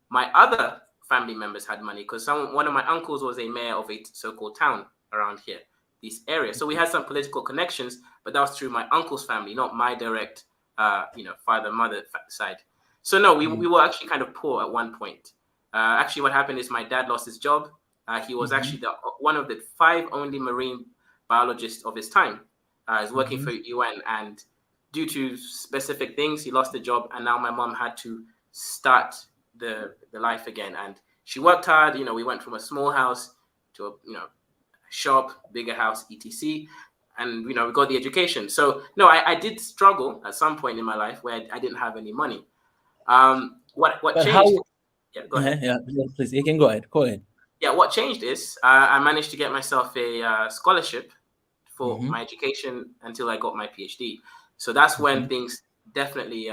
My other family members had money because one of my uncles was a mayor of a so-called town around here, this area. So we had some political connections, but that was through my uncle's family, not my direct, father, mother side. So no, we were actually kind of poor at one point. Actually, what happened is my dad lost his job. He was actually one of the 5 only marine biologists of his time. He's working for UN, and due to specific things, he lost the job, and now my mom had to start the life again. And she worked hard. We went from a small house to a shop, bigger house, etc. And we got the education. So no, I did struggle at some point in my life where I didn't have any money. What But changed? how? Yeah, go ahead. Yeah, please, you can go ahead. Go ahead. Yeah, what changed is I managed to get myself a scholarship for Mm-hmm. my education until I got my PhD. So that's when Mm-hmm. things definitely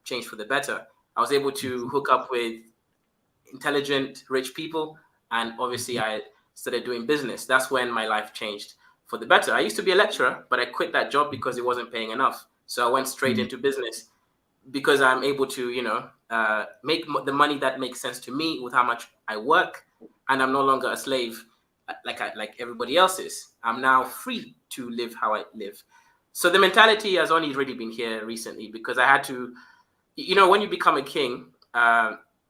changed for the better. I was able to hook up with intelligent, rich people, and obviously I started doing business. That's when my life changed for the better. I used to be a lecturer, but I quit that job because it wasn't paying enough. So I went straight into business because I'm able to, make the money that makes sense to me with how much I work, and I'm no longer a slave like everybody else is. I'm now free to live how I live. So the mentality has only really been here recently because I had to, when you become a king,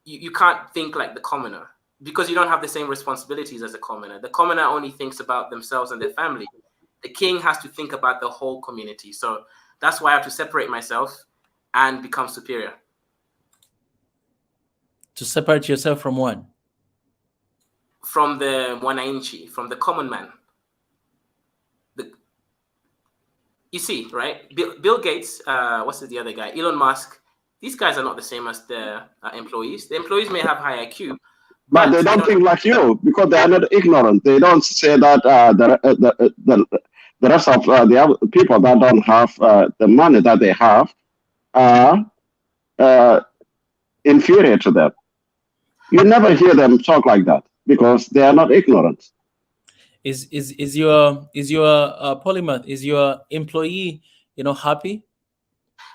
you can't think like the commoner because you don't have the same responsibilities as a commoner. The commoner only thinks about themselves and their family. The king has to think about the whole community. So that's why I have to separate myself and become superior. To separate yourself from what? From the wananchi, from the common man. You see, right? Bill Gates, what's the other guy? Elon Musk. These guys are not the same as the employees. The employees may have high IQ, But they don't think like you because they are not ignorant. They don't say that the rest of the other people that don't have the money that they have are inferior to them. You never hear them talk like that because they are not ignorant. Is your polymath, is your employee happy?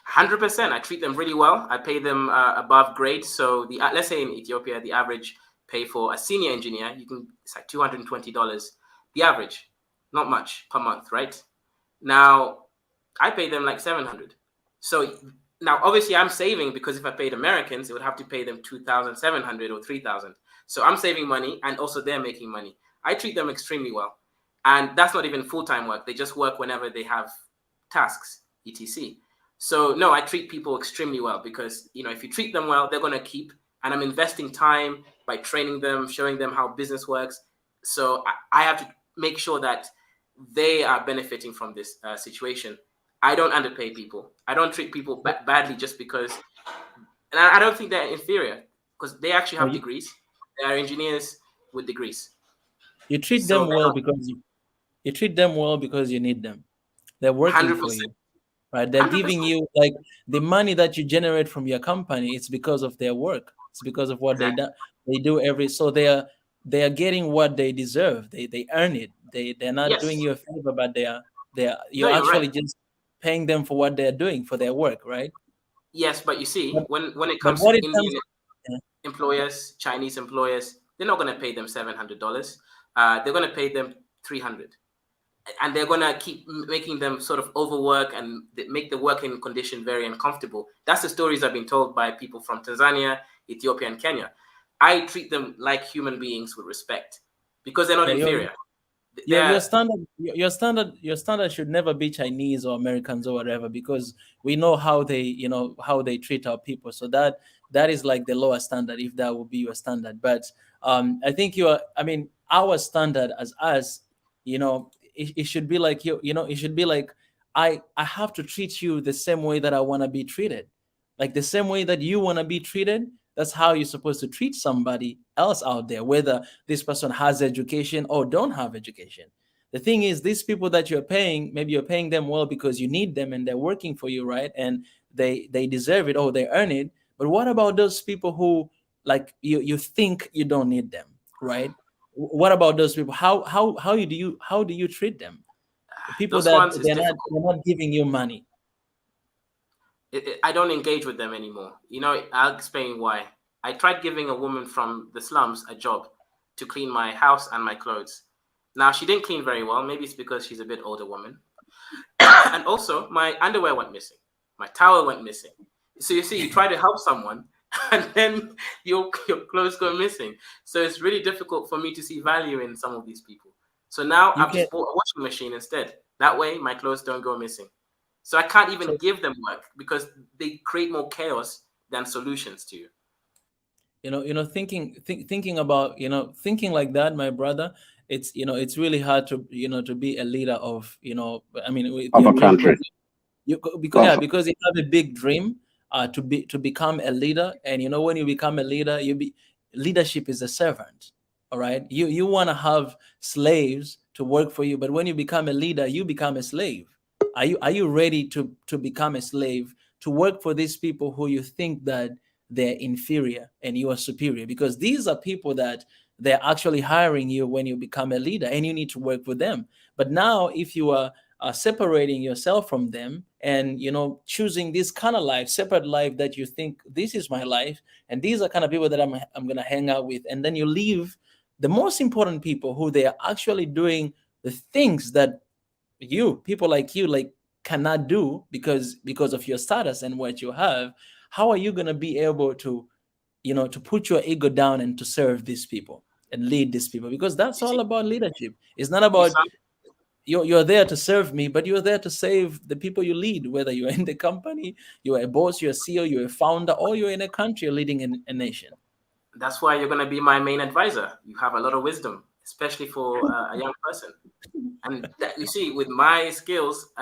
100%. I treat them really well. I pay them above grade. So let's say in Ethiopia, the average pay for a senior engineer, it's like $220. The average, not much per month, right? Now, I pay them like $700. So now, obviously, I'm saving because if I paid Americans, it would have to pay them $2,700 or $3,000. So I'm saving money, and also they're making money. I treat them extremely well, and that's not even full-time work. They just work whenever they have tasks, etc. So no, I treat people extremely well because if you treat them well, they're going to keep. And I'm investing time by training them, showing them how business works. So I have to make sure that they are benefiting from this situation. I don't underpay people. I don't treat people badly just because. And I don't think they're inferior because they actually have degrees. They are engineers with degrees. You treat them well because you treat them well because you need them. They're working 100%. for you. Right, they're 100%. giving you like the money that you generate from your company. It's because of their work. It's because of what they do every. So they are getting what they deserve. They earn it. They're not doing you a favor, but you're actually right. just paying them for what they're doing for their work, right? Yes, but you see, when it But comes what to it Indian comes, employers, Chinese employers, they're not going to pay them $700. They're going to pay them $300. And they're going to keep making them sort of overwork and make the working condition very uncomfortable. That's the stories I've been told by people from Tanzania, Ethiopia, and Kenya. I treat them like human beings with respect because they're not inferior. Your standard should never be Chinese or Americans or whatever, because we know how they treat our people. So that is like the lower standard, if that would be your standard. But I think our standard as us, it should be like it should be like I have to treat you the same way that I want to be treated, like the same way that you want to be treated. That's how you're supposed to treat somebody else out there, whether this person has education or don't have education. The thing is, these people that you're paying, maybe you're paying them well because you need them and they're working for you, right? And they deserve it or they earn it. But what about those people who, like, you think you don't need them, right? What about those people? How do you treat them? People Those that ones is they're not giving you money. I don't engage with them anymore. I'll explain why. I tried giving a woman from the slums a job to clean my house and my clothes. Now, she didn't clean very well. Maybe it's because she's a bit older woman. And also, my underwear went missing. My towel went missing. So you see, you try to help someone and then your clothes go missing. So it's really difficult for me to see value in some of these people. So now I've just bought a washing machine instead. That way, my clothes don't go missing. So I can't even give them work because they create more chaos than solutions to you. Thinking about thinking like that, my brother, it's it's really hard to to be a leader of I mean of a country. because you have a big dream to become a leader, and when you become a leader, leadership is a servant. All right, you want to have slaves to work for you, but when you become a leader, you become a slave. Are you ready to become a slave, to work for these people who you think that they're inferior and you are superior? Because these are people that they're actually hiring you when you become a leader, and you need to work with them. But now, if you are separating yourself from them, and choosing this kind of life, separate life, that you think this is my life, and these are kind of people that I'm gonna hang out with, and then you leave the most important people who they are actually doing the things that people like you cannot do because of your status and what you have. How are you going to be able to to put your ego down and to serve these people and lead these people? Because that's all about leadership. It's not about you're there to serve me, but you're there to save the people you lead, whether you're in the company, you're a boss, you're a CEO, you're a founder, or you're in a country, you're leading a nation. That's why you're going to be my main advisor. You have a lot of wisdom, especially for a young person. And you see, with my skills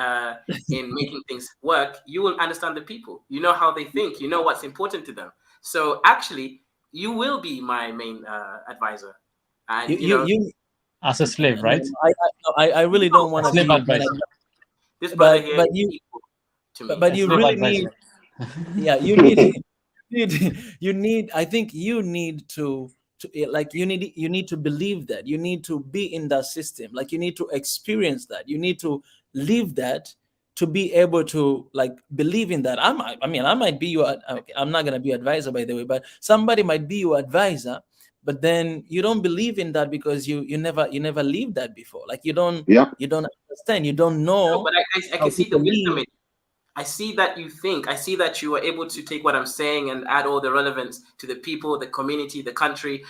in making things work, you will understand the people. You know how they think. You know what's important to them. So actually, you will be my main advisor. And you as a slave, right? I really don't want to slave be advisor. This brother here but is you equal to me. but you slave really advisor. need you need I think you need to like you need to believe that. You need to be in that system. Like, you need to experience that. You need to live that to be able to like believe in that. I mean, I might be your okay, I'm not going to be advisor, by the way, but somebody might be your advisor, but then you don't believe in that because you never lived that before. Like, you don't Yeah. understand, you don't know. No, but I how can see the people wisdom live. in it. I see that you think. I see that you are able to take what I'm saying and add all the relevance to the people, the community, the country,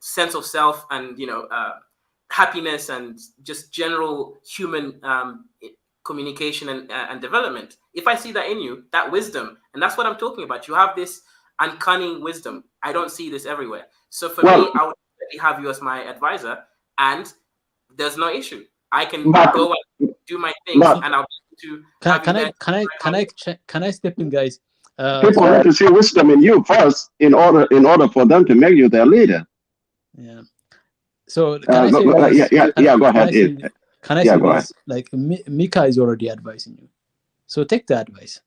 sense of self, and happiness, and just general human communication and development. If I see that in you, that wisdom, and that's what I'm talking about. You have this uncanny wisdom. I don't see this everywhere. So for me, I would definitely have you as my advisor, and there's no issue. I can go and do my things, and I'll be able to have you there. Can I step in, guys? People need to see wisdom in you first in order for them to make you their leader. Yeah. So can I say this? Go ahead. Can I say this? Like, Mika is already advising you, so take the advice.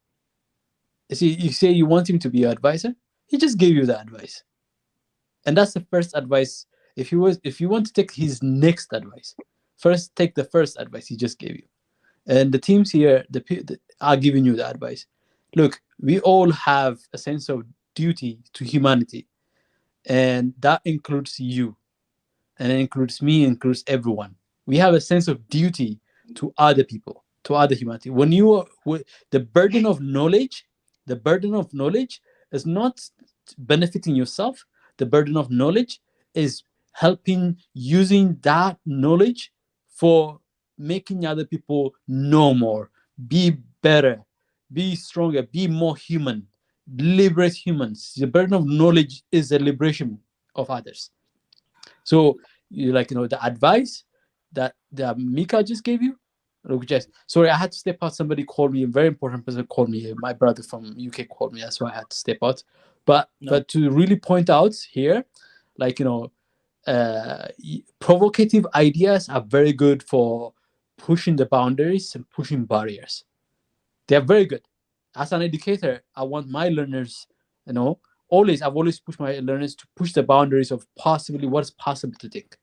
You say you want him to be your advisor. He just gave you the advice, and that's the first advice. If you want to take his next advice, first take the first advice he just gave you. And the teams here, are giving you the advice. Look, we all have a sense of duty to humanity, and that includes you, and it includes me, includes everyone. We have a sense of duty to other people, to other humanity. When you are the burden of knowledge is not benefiting yourself. The burden of knowledge is helping, using that knowledge for making other people know more, be better, be stronger, be more human, liberate humans. The burden of knowledge is a liberation of others. So the advice that Mika just gave you. Look, sorry, I had to step out. Somebody called me. A very important person called me. My brother from UK called me. That's why I had to step out. But to really point out here, provocative ideas are very good for pushing the boundaries and pushing barriers. They are very good. As an educator, I want my learners, I've always pushed my learners to push the boundaries of possibly what's possible to think.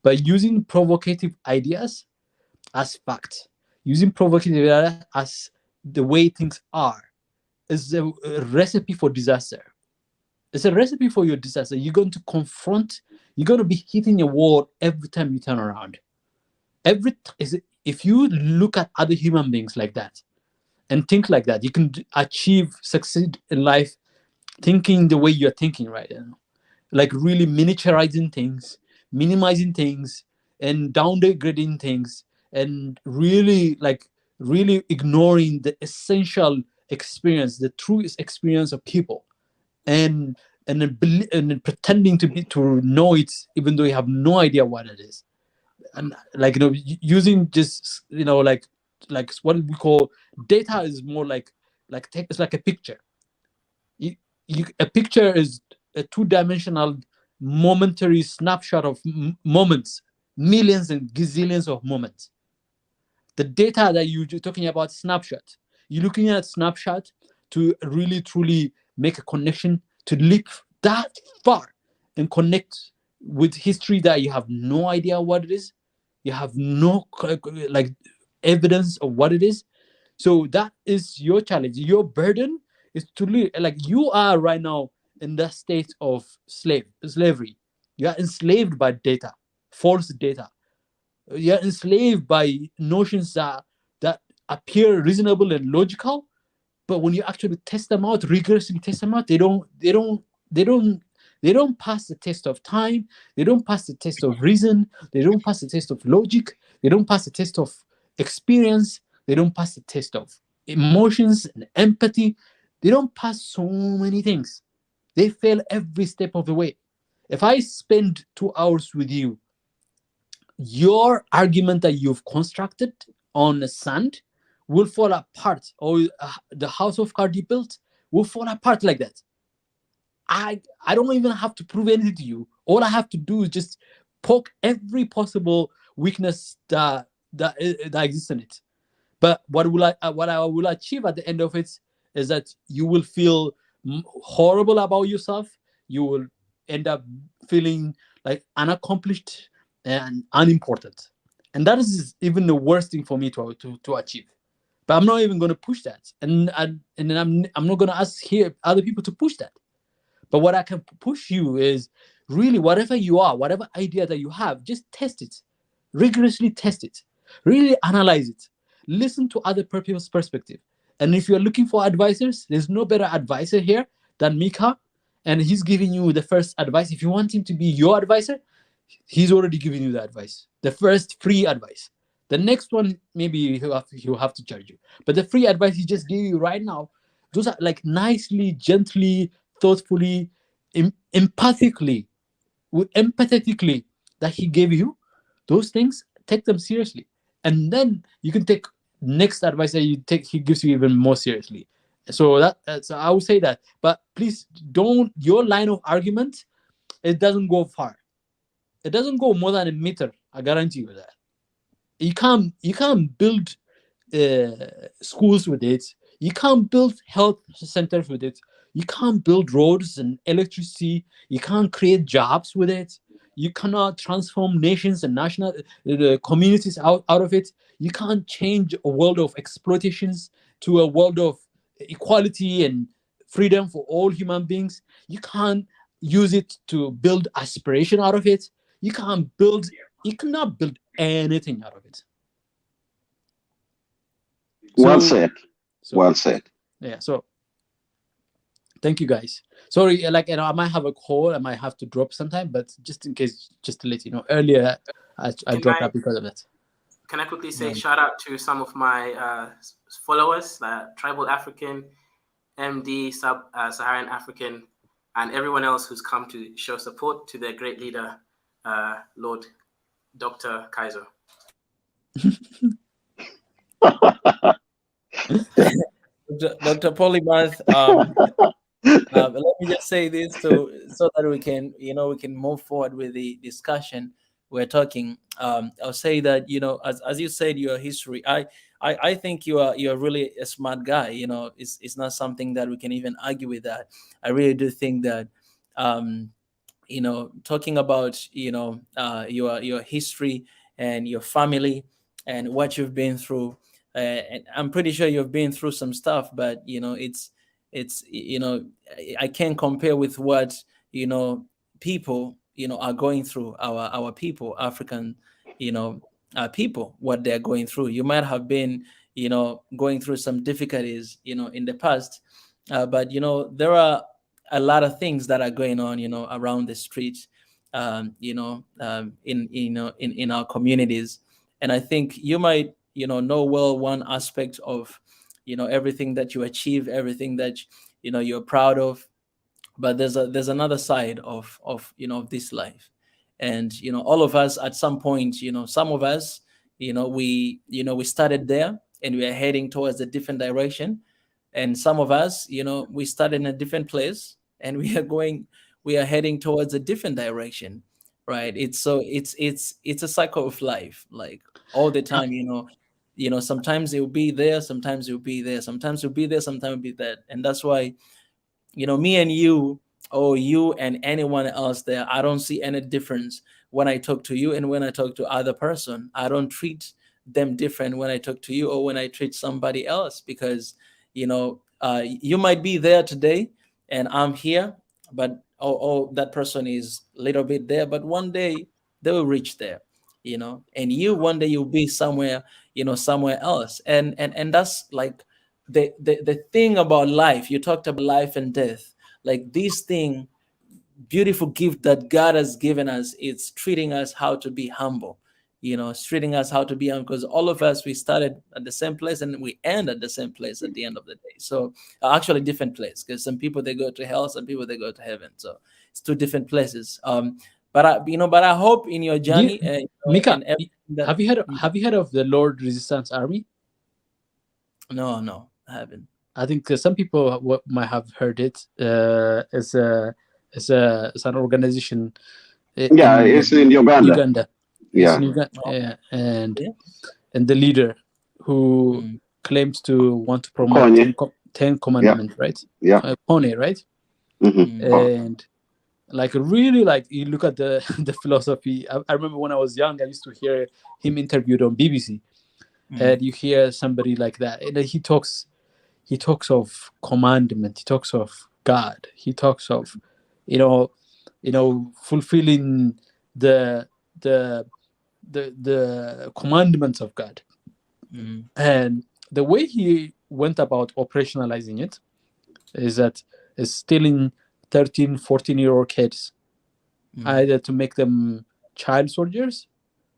But using provocative ideas as facts, using provocative ideas as the way things are, is a recipe for disaster. It's a recipe for your disaster. You're going to be hitting a wall every time you turn around. If you look at other human beings like that and think like that, you can succeed in life thinking the way you're thinking right now. Like really miniaturizing things, minimizing things, and downgrading things, and really ignoring the essential experience, the true experience of people, and and then pretending to know it, even though you have no idea what it is. And like, using just, like what we call data is more like it's like a picture. A picture is a two-dimensional momentary snapshot of moments, millions and gazillions of moments. The data that you're talking about, snapshot, you're looking at snapshot to really truly make a connection, to leap that far and connect with history that you have no idea what it is, you have no evidence of what it is. So that is your challenge. Your burden is to live like you are right now in the state of slavery. You are enslaved by data, false data. You're enslaved by notions that appear reasonable and logical, but when you actually test them out, rigorously test them out, they don't pass the test of time. They don't pass the test of reason. They don't pass the test of logic. They don't pass the test of experience. They don't pass the test of emotions and empathy. They don't pass so many things. They fail every step of the way. If I spend 2 hours with you, your argument that you've constructed on the sand will fall apart, or the house of cards you built will fall apart like that. I don't even have to prove anything to you. All I have to do is just poke every possible weakness that exists in it. But what I will achieve at the end of it is that you will feel horrible about yourself. You will end up feeling like unaccomplished and unimportant, and that is even the worst thing for me to achieve. But I'm not even going to push that, and then I'm not going to ask here other people to push that. But what I can push you is really whatever you are, whatever idea that you have, just test it, rigorously test it, really analyze it, listen to other people's perspective. And if you're looking for advisors, there's no better advisor here than Mika, and he's giving you the first advice. If you want him to be your advisor, he's already giving you the advice, the first free advice. The next one, maybe he'll have to charge you. But the free advice he just gave you right now, those are like nicely, gently, thoughtfully, empathetically that he gave you. Those things, take them seriously. And then you can take next advice that he gives you even more seriously. So so I would say that. But please don't, your line of argument, it doesn't go far. It doesn't go more than a meter. I guarantee you that. You can't build schools with it. You can't build health centers with it. You can't build roads and electricity. You can't create jobs with it. You cannot transform nations and national communities out of it. You can't change a world of exploitations to a world of equality and freedom for all human beings. You can't use it to build aspiration out of it. You cannot build anything out of it. Well said. Well said. Yeah. So thank you guys. Sorry, I might have a call. I might have to drop sometime, but just in case, just to let you know, earlier I dropped out because of that. Can I quickly say shout out to some of my followers, Tribal African, MD, Sub-Saharan African, and everyone else who's come to show support to their great leader, Lord Dr. Kaiser. Dr. Polymath, let me just say this so that we can move forward with the discussion we're talking. I'll say that, as you said, your history, I think you're really a smart guy. It's not something that we can even argue with that. I really do think that talking about your history and your family and what you've been through, and I'm pretty sure you've been through some stuff, but it's I can't compare with what people are going through, our people, African people, what they're going through. You might have been going through some difficulties in the past, but there are a lot of things that are going on around the street, in our communities. And I think you might know well one aspect of everything that you achieve, everything that you're proud of, but there's another side of of this life. And all of us at some point, some of us, we started there and we are heading towards a different direction. And some of us, we started in a different place and we are heading towards a different direction, right? It's a cycle of life, like all the time. Sometimes you'll be there, sometimes you'll be there, sometimes you'll be there, sometimes you'll be there. And that's why, me and you, or you and anyone else there, I don't see any difference when I talk to you and when I talk to other person. I don't treat them different when I talk to you or when I treat somebody else, because you might be there today and I'm here, but that person is a little bit there, but one day they will reach there, and you one day you'll be somewhere, somewhere else. And that's like the thing about life. You talked about life and death, like this thing, beautiful gift that God has given us. It's treating us how to be humble. It's treating us how to be humble, because all of us, we started at the same place and we end at the same place at the end of the day. So actually different place, because some people they go to hell, some people they go to heaven. So it's two different places. But I hope in your journey, Mika, in everything that, have you heard of the Lord Resistance Army? No, I haven't. I think some people might have heard it. It's an organization. Yeah, it's in Uganda. Uganda. Yeah. It's in Uganda, and the leader who claims to want to promote Ten Commandments, right? Yeah. Kone, right? And like really, like you look at the philosophy. I remember when I was young, I used to hear him interviewed on BBC, and you hear somebody like that, and he talks of commandment, he talks of God, he talks of fulfilling the commandments of God. And the way he went about operationalizing it is stealing 13, 14-year-old kids, either to make them child soldiers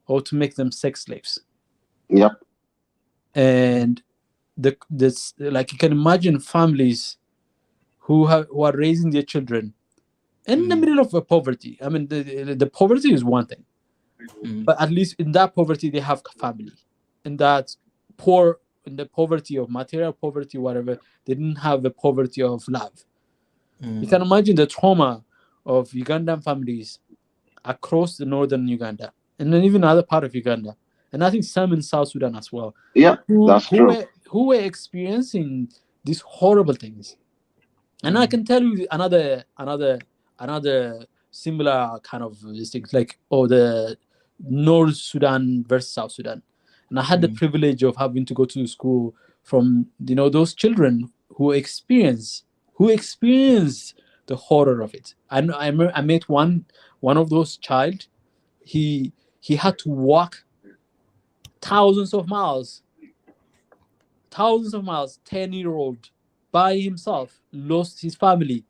or to make them sex slaves. Yep. And like you can imagine families who are raising their children in the middle of poverty. I mean, the poverty is one thing, but at least in that poverty they have family. In that in the poverty of material poverty, whatever, they didn't have the poverty of love. You can imagine the trauma of Ugandan families across the northern Uganda, and then even other part of Uganda, and I think some in South Sudan as well. Yeah, that's true. Who were experiencing these horrible things. And I can tell you another similar kind of things, like the North Sudan versus South Sudan. And I had the privilege of having to go to school from those children who experienced the horror of it. I met one of those child. He had to walk thousands of miles, 10-year-old by himself, lost his family.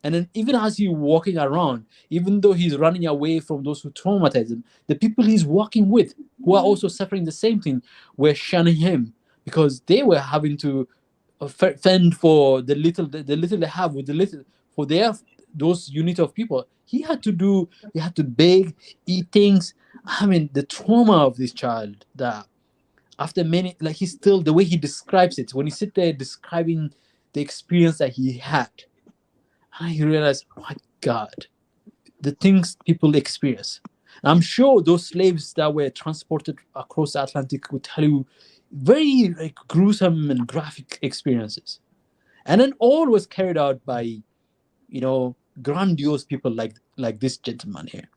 And then even as he's walking around, even though he's running away from those who traumatized him, the people he's walking with, who are also suffering the same thing, were shunning him, because they were having to fend for the little they have with the little for those unit of people. He had to beg, eat things. I mean, the trauma of this child, that after many, like, he's still, the way he describes it, when he sit there describing the experience that he had, I realized, oh my God, the things people experience. And I'm sure those slaves that were transported across the Atlantic would tell you very gruesome and graphic experiences. And then all was carried out by, grandiose people like this gentleman here.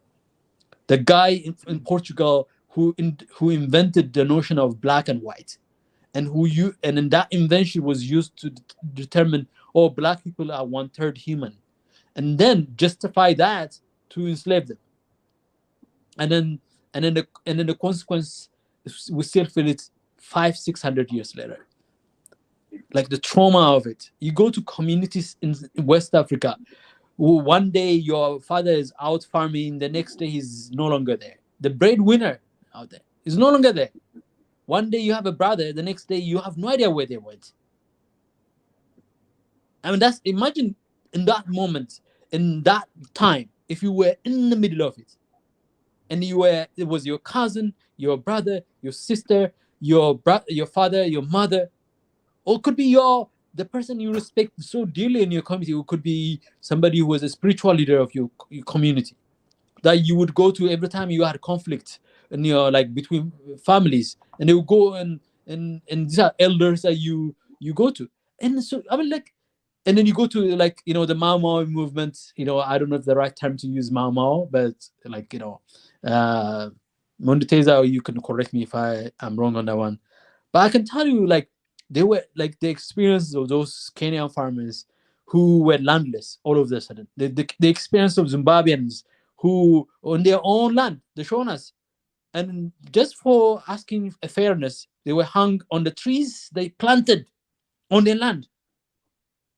The guy in Portugal who invented the notion of black and white, and then that invention was used to determine, black people are 1/3 human, and then justify that to enslave them. And then the consequence, we still feel it 500-600 years later. Like the trauma of it. You go to communities in West Africa, one day your father is out farming, the next day he's no longer there. The breadwinner out there is no longer there. One day you have a brother, the next day you have no idea where they went. I mean, imagine in that moment, in that time, if you were in the middle of it, and it was your cousin, your brother, your sister, your father, your mother, or it could be the person you respect so dearly in your community, who could be somebody who was a spiritual leader of your community, that you would go to every time you had conflict and like between families, and they would go and these are elders that you go to. And so I mean, like, and then you go to, like, the Mau Mau movement. I don't know if the right term to use Mau Mau, but like, Mondeteza, you can correct me if I'm wrong on that one. But I can tell you, like, they were like the experience of those Kenyan farmers who were landless all of a sudden. The experience of Zimbabweans who on their own land, the Shonas, and just for asking a fairness, they were hung on the trees they planted on their land.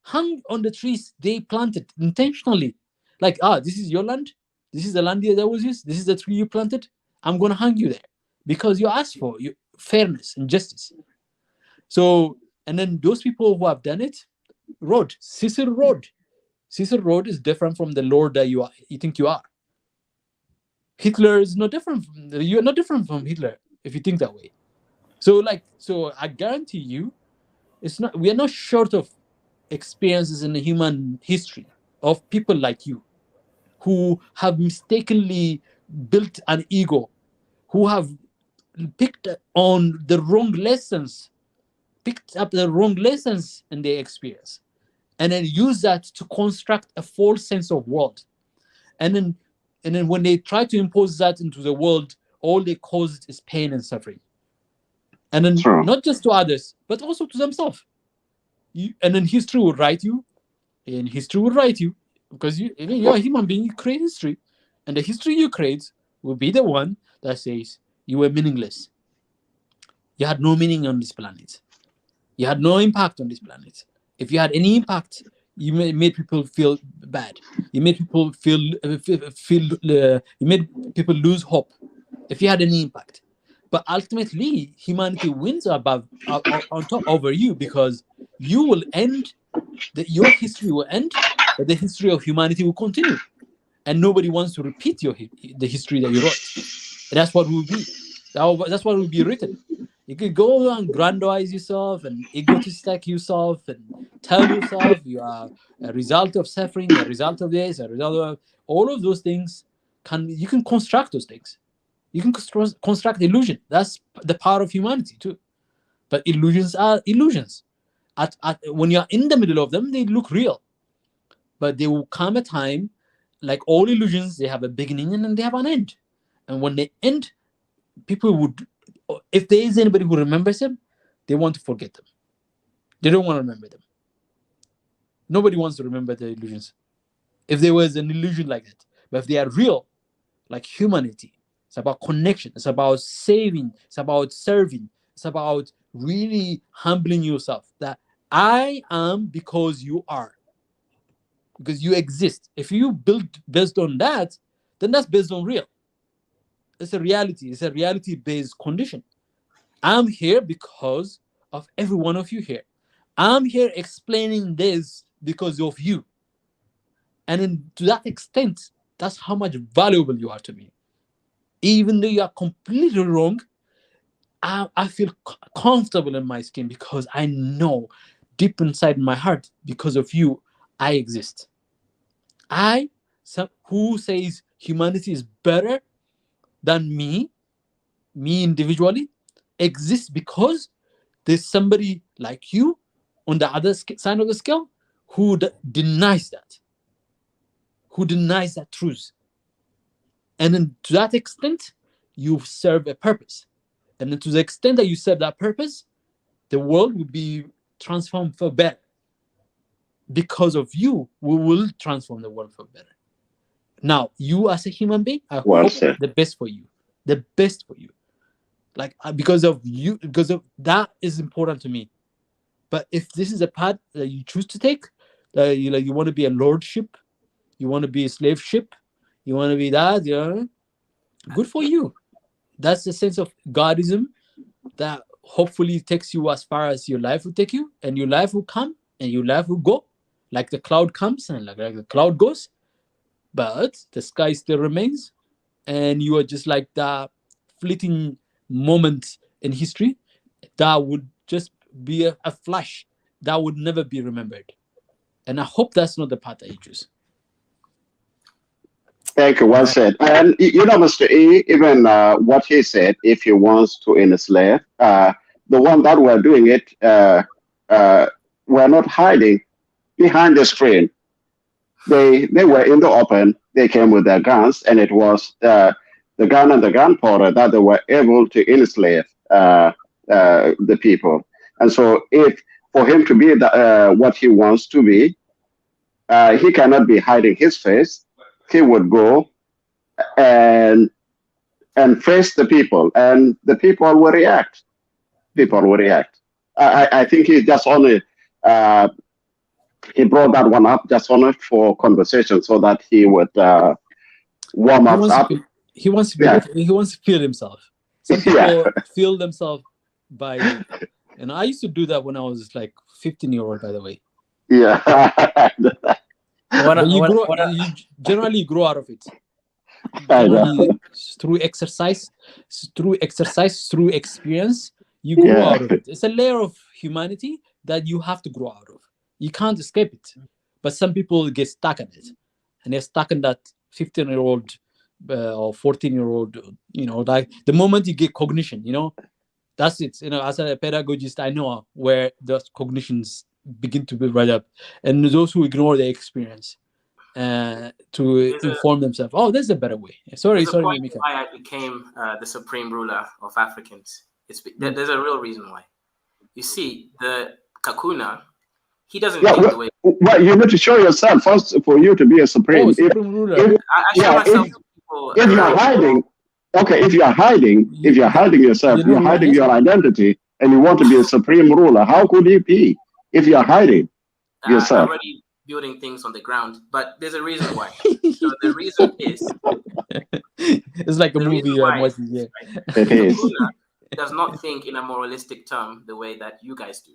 Hung on the trees they planted intentionally. Like, this is your land. This is the land that was used. This is the tree you planted. I'm going to hang you there because you asked for fairness and justice. So, and then those people who have done it, Cecil Road. Cecil Road is different from the Lord that you think you are. Hitler is no different. You're not different from Hitler if you think that way. So I guarantee you, we are not short of experiences in the human history of people like you who have mistakenly built an ego, who have picked up the wrong lessons in their experience, and then use that to construct a false sense of world. And then when they try to impose that into the world, all they caused is pain and suffering. And then not just to others, but also to themselves. And then history will write you, because you're a human being. You create history, and the history you create will be the one that says you were meaningless. You had no meaning on this planet. You had no impact on this planet. If you had any impact, you made people feel bad. You made people you made people lose hope. If you had any impact, but ultimately humanity wins on top over you, because you will end. Your history will end, but the history of humanity will continue, and nobody wants to repeat the history that you wrote. And that's what will be. That's what will be written. You could go and grandize yourself and egotistic yourself and tell yourself you are a result of suffering, a result of this, a result of all of those things. You can construct those things. You can construct illusion. That's the power of humanity too. But illusions are illusions. When you're in the middle of them, they look real. But there will come a time, like all illusions, they have a beginning and then they have an end. And when they end, people would, if there is anybody who remembers them, they want to forget them. They don't want to remember them. Nobody wants to remember the illusions. If there was an illusion like that. But if they are real, like humanity, it's about connection. It's about saving. It's about serving. It's about really humbling yourself. That I am because you are. Because you exist. If you build based on that, then that's based on real. It's a reality. It's a reality-based condition. I'm here because of every one of you here. I'm here explaining this because of you. And then to that extent, that's how much valuable you are to me. Even though you are completely wrong, I feel comfortable in my skin because I know deep inside my heart, because of you, I exist. Who says humanity is better than me individually, exists because there's somebody like you on the other side of the scale who denies that truth. And then to that extent, you serve a purpose. And then to the extent that you serve that purpose, the world will be transformed for better. Because of you, we will transform the world for better. Now, you as a human being, I hope the best for you. The best for you. Like, because of you, because of that is important to me. But if this is a path that you choose to take, you want to be a lordship, you want to be a slave ship, you want to be that, good for you. That's the sense of Godism that hopefully takes you as far as your life will take you, and your life will come and your life will go. like the cloud comes and like the cloud goes, but the sky still remains, and you are just like that fleeting moment in history that would just be a flash that would never be remembered. And I hope that's not the path that you choose. Thank you. Well said. And Mr. E, even what he said, if he wants to enslave, the one that were doing it were not hiding behind the screen. They were in the open. They came with their guns, and it was the gun and the gunpowder that they were able to enslave the people. And so, if for him to be what he wants to be, he cannot be hiding his face. He would go and face the people, and the people will react. People will react. I think he just only he brought that one up just only for conversation, so that he would warm up. He wants to feel himself. Some people feel themselves by, and I used to do that when I was like 15-year-old, by the way. Yeah. You generally grow out of it. Through exercise, through experience, you grow out of it. It's a layer of humanity that you have to grow out of. You can't escape it. But some people get stuck in it, and they're stuck in that 15-year-old or 14-year-old. Like the moment you get cognition, that's it. As a pedagogist, I know where those cognitions begin to build right up, and those who ignore their experience to inform themselves, oh, there's a better way. Sorry, Mika. Why I became the supreme ruler of Africans. There's a real reason why. You see, the Kakuna, he doesn't think the way. Well, you need to show yourself first for you to be a supreme. Supreme ruler. If you're hiding, if you're hiding yourself, you're hiding your identity, and you want to be a supreme ruler, how could you be if you're hiding yourself? I'm already building things on the ground, but there's a reason why. So the reason is it's like a movie. Right? It is. Kakuna does not think in a moralistic term the way that you guys do.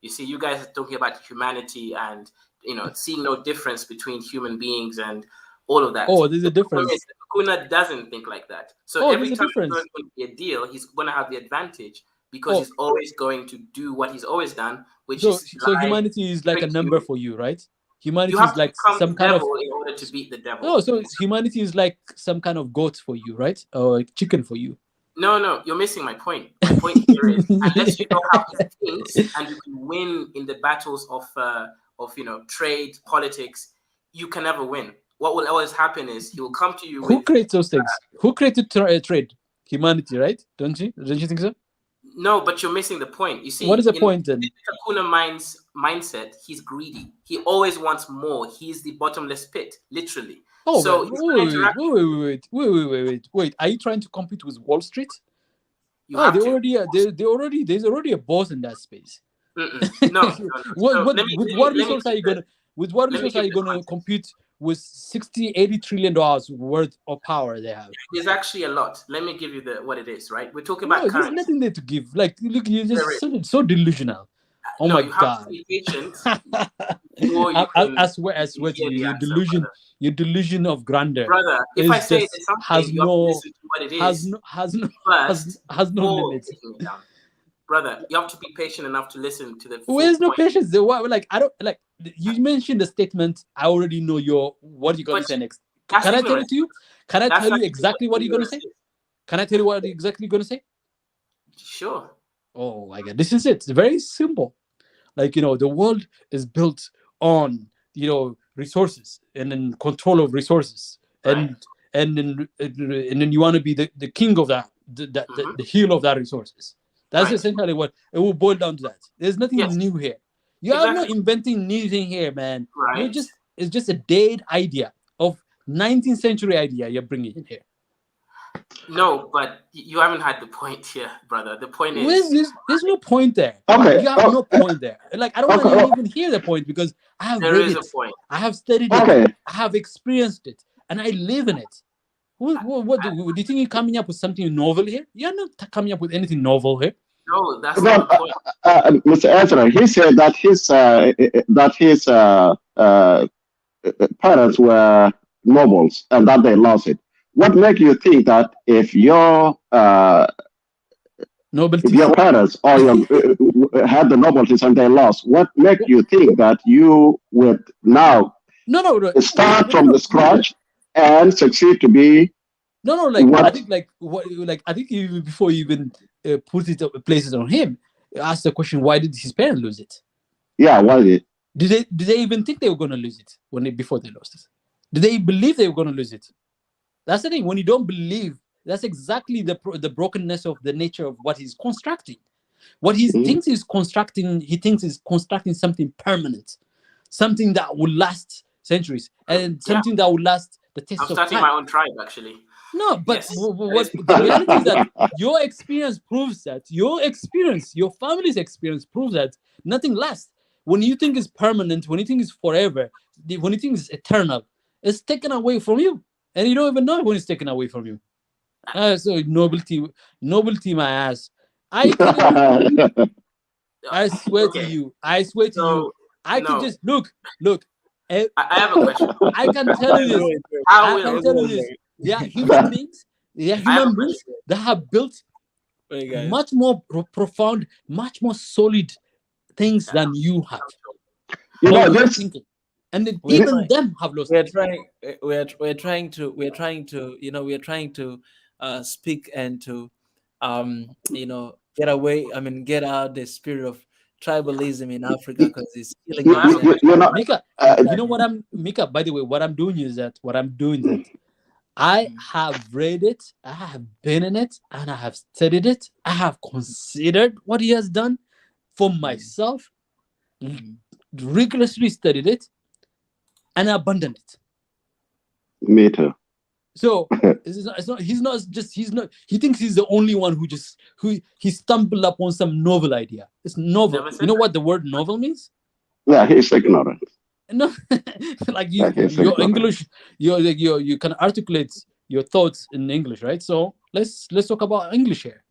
You see, you guys are talking about humanity and seeing no difference between human beings and all of that. Oh, there's a difference. Kakuna doesn't think like that. So every time there's going to be a deal, he's going to have the advantage because he's always going to do what he's always done, which is so humanity is like a number for you, right? Humanity is like some kind of in order to beat the devil. No, so humanity is like some kind of goat for you, right? Or chicken for you. No, you're missing my point. My point here is unless you know how he thinks and you can win in the battles of trade, politics, you can never win. What will always happen is he will come to you. Who creates those things? Who created trade? Humanity, right? Don't you think so? No, but you're missing the point. You see, what is the point then? Kakuna mindset, he's greedy. He always wants more. He's the bottomless pit, literally. Oh, so wait! Are you trying to compete with Wall Street? There's already a boss in that space. No. With what resource are you gonna compete with 60-80 trillion dollars worth of power they have? There's actually a lot. Let me give you what it is, right? We're talking about currency. There's nothing there to give. Like, look, you're just so delusional. Oh my God! Have to be patient. I swear to your delusion of grandeur, brother. If I say something, has no limits. Brother, you have to be patient enough to listen to the. Where's no patience? Like, I don't like. You mentioned the statement. I already know what you're gonna say next. Can I tell it to you? Can I tell you exactly what you're gonna say? Can I tell you what exactly you're gonna say? Sure. Oh my God, this is it. It's very simple. Like, the world is built on, resources and then control of resources. Right. And then you want to be the king of that, the heel of that resources. That's essentially what it will boil down to. That there's nothing new here. You are not inventing anything here, man. Right. It's just a dead idea of 19th century idea you're bringing in here. No, but you haven't had the point here, brother. The point is there's no point there. Okay. You have no point there. Like, I don't want to even hear the point because I have read it. Point. I have studied it. I have experienced it, and I live in it. What do you think you're coming up with something novel here? You're not coming up with anything novel here. No, that's No, not the point. Mr. Ezra, he said that his parents were nobles and that they lost it. What makes you think that if your parents or your had the novelties and they lost, what make you think that you would now No. start from the scratch and succeed to be No. Like I what? think, I think even before you even put it places on him, ask the question: why did his parents lose it? Yeah, what is it? Did they even think they were going to lose it before they lost it? Did they believe they were going to lose it? That's the thing. When you don't believe, that's exactly the brokenness of the nature of what he's constructing. What he thinks he's constructing, he thinks he's constructing something permanent, something that will last centuries, and something that will last the test I'm of starting time. my own tribe, actually. No, but Yes. what the reality is that your experience proves that your family's experience proves that nothing lasts. When you think it's permanent, when you think it's forever, when you think it's eternal, it's taken away from you, and you don't even know when it's taken away from you. So novelty, my ass. I swear to Okay. you, I So, could no. just look. I have a question. I can tell you this. How I can will tell you this. They are human beings. They are I have a human beings that have built Hey, guys. much more profound, much more solid things than you have. You know, Or you're this thinking. And then We're even trying- them have lost we're it. trying we're trying to we're trying to speak and to get out the spirit of tribalism in Africa, because it's killing you, I have a us. you, you know, Mika, uh, you know what I'm Mika, by the way, what I'm doing is that I have read it, I have been in it, and I have studied it. I have considered what he has done for myself, rigorously studied it, and abandoned it. me too. So he thinks he's the only one who he stumbled upon some novel idea. It's novel. Never said You know what the word novel means? Yeah, he's ignorant. No, like Yeah, he's your ignorant. English, you can articulate your thoughts in English, right? So let's talk about English here.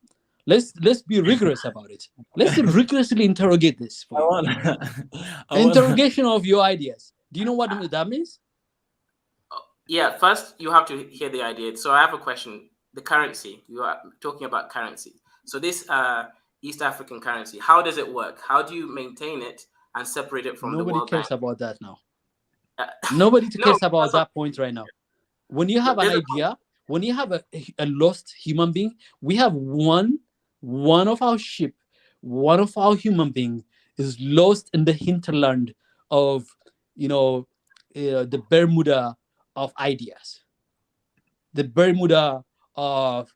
Let's be rigorous about it. Let's rigorously interrogate this for I you. want Interrogation of your ideas. Do you know what that means? Yeah, first you have to hear the idea. So I have a question. The currency, you are talking about currency. So this East African currency, how does it work? How do you maintain it and separate it from the Nobody World cares Bank? about that now. Nobody No, cares about that's not- that point right now. When you have an There's a- idea, when you have a lost human being, we have one of our ship, one of our human being is lost in the hinterland of the Bermuda of ideas, the Bermuda of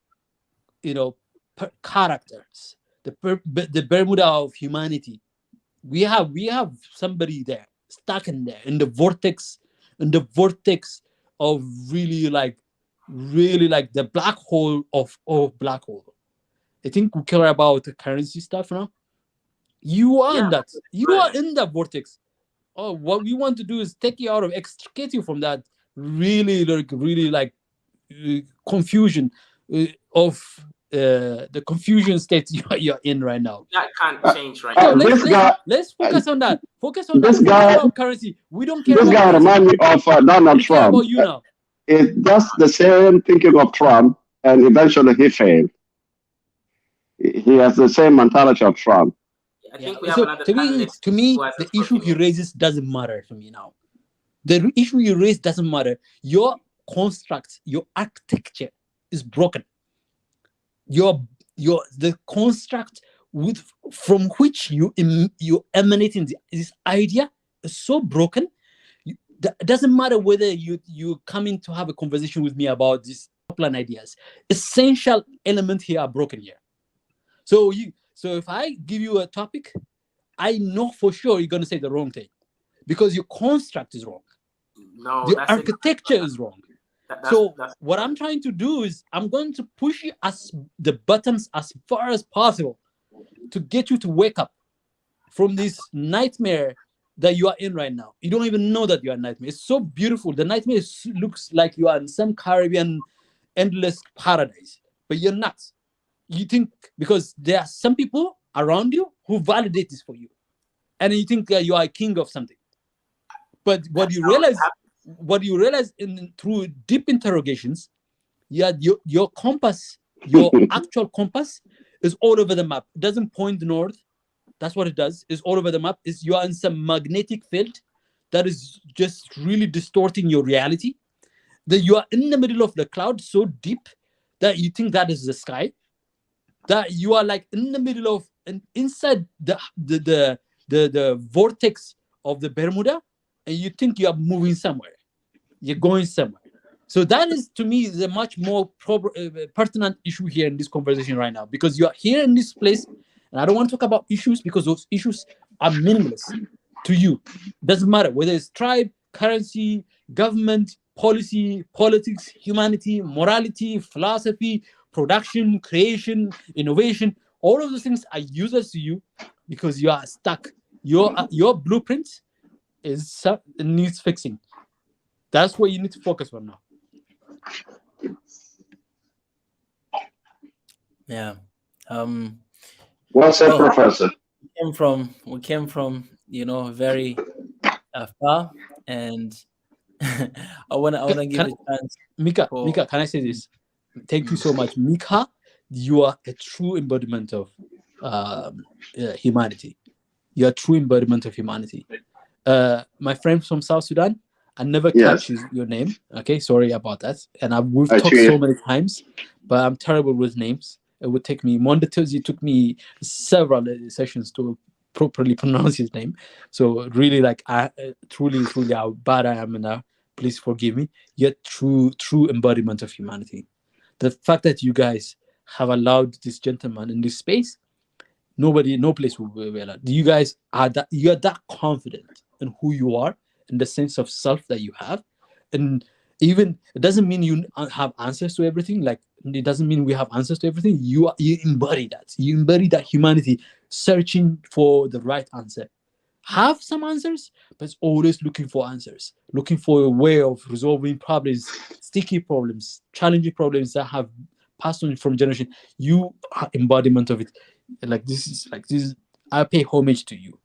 characters, the Bermuda of humanity. We have somebody there stuck in there in the vortex of really like the black hole of black hole. I think we care about the currency stuff now. You are in that. You are in that vortex. Oh, what we want to do is take you out of, extricate you from that really confusion of the confusion state you're in right now. That can't change right So now. let's focus on that. Focus on that. this Forget guy- about currency. We don't care This about guy currency. reminds me of Donald We care Trump. about you now. It's just the same thinking of Trump, and eventually he failed. He has the same mentality of Trump. I think we have So another to me, panelist who has the a issue he opinion. raises doesn't matter to me now. The issue you raise doesn't matter. Your construct, your architecture is broken. The construct from which you emanating this idea is so broken. It doesn't matter whether you come in to have a conversation with me about these plan ideas. Essential elements here are broken here. So if I give you a topic, I know for sure you're gonna say the wrong thing because your construct is wrong. No, The that's architecture is wrong. What I'm trying to do is I'm going to push you the buttons as far as possible to get you to wake up from this nightmare that you are in right now. You don't even know that you are in a nightmare. It's so beautiful. The nightmare looks like you are in some Caribbean endless paradise, but you're not. You think because there are some people around you who validate this for you, and you think that you are a king of something. But what you realize in through deep interrogations, your compass, your actual compass, is all over the map. It doesn't point north. That's what it does. It's all over the map. Is you are in some magnetic field that is just really distorting your reality. That you are in the middle of the cloud so deep that you think that is the sky. That you are like in the middle of and inside the vortex of the Bermuda, and you think you are moving somewhere. You're going somewhere. So that is, to me, the much more pertinent issue here in this conversation right now, because you are here in this place, and I don't want to talk about issues because those issues are meaningless to you. Doesn't matter whether it's tribe, currency, government, policy, politics, humanity, morality, philosophy, production, creation, innovation. All of those things are useless to you because you are stuck. Your blueprint needs fixing. That's what you need to focus on now. Yeah. Well said, Professor. We came from very far, and I wanna give a chance. Mika, can I say this? Thank you so much, Mika. You are a true embodiment of humanity. You are a true embodiment of humanity. My friend from South Sudan, I never catch your name. Okay, sorry about that. And we've talked so many times, but I'm terrible with names. It would take me Monday, Tuesday. It took me several sessions to properly pronounce his name. So really, I truly how bad I am now. Please forgive me. You're true embodiment of humanity. The fact that you guys have allowed this gentleman in this space, no place will be allowed. You guys are that confident in who you are, in the sense of self that you have, and even it doesn't mean you have answers to everything. Like, it doesn't mean we have answers to everything. You embody that. You embody that humanity, searching for the right answer. Have some answers, but it's always looking for answers, looking for a way of resolving problems, sticky problems, challenging problems that have passed on from generation. You are embodiment of it. This is. I pay homage to you.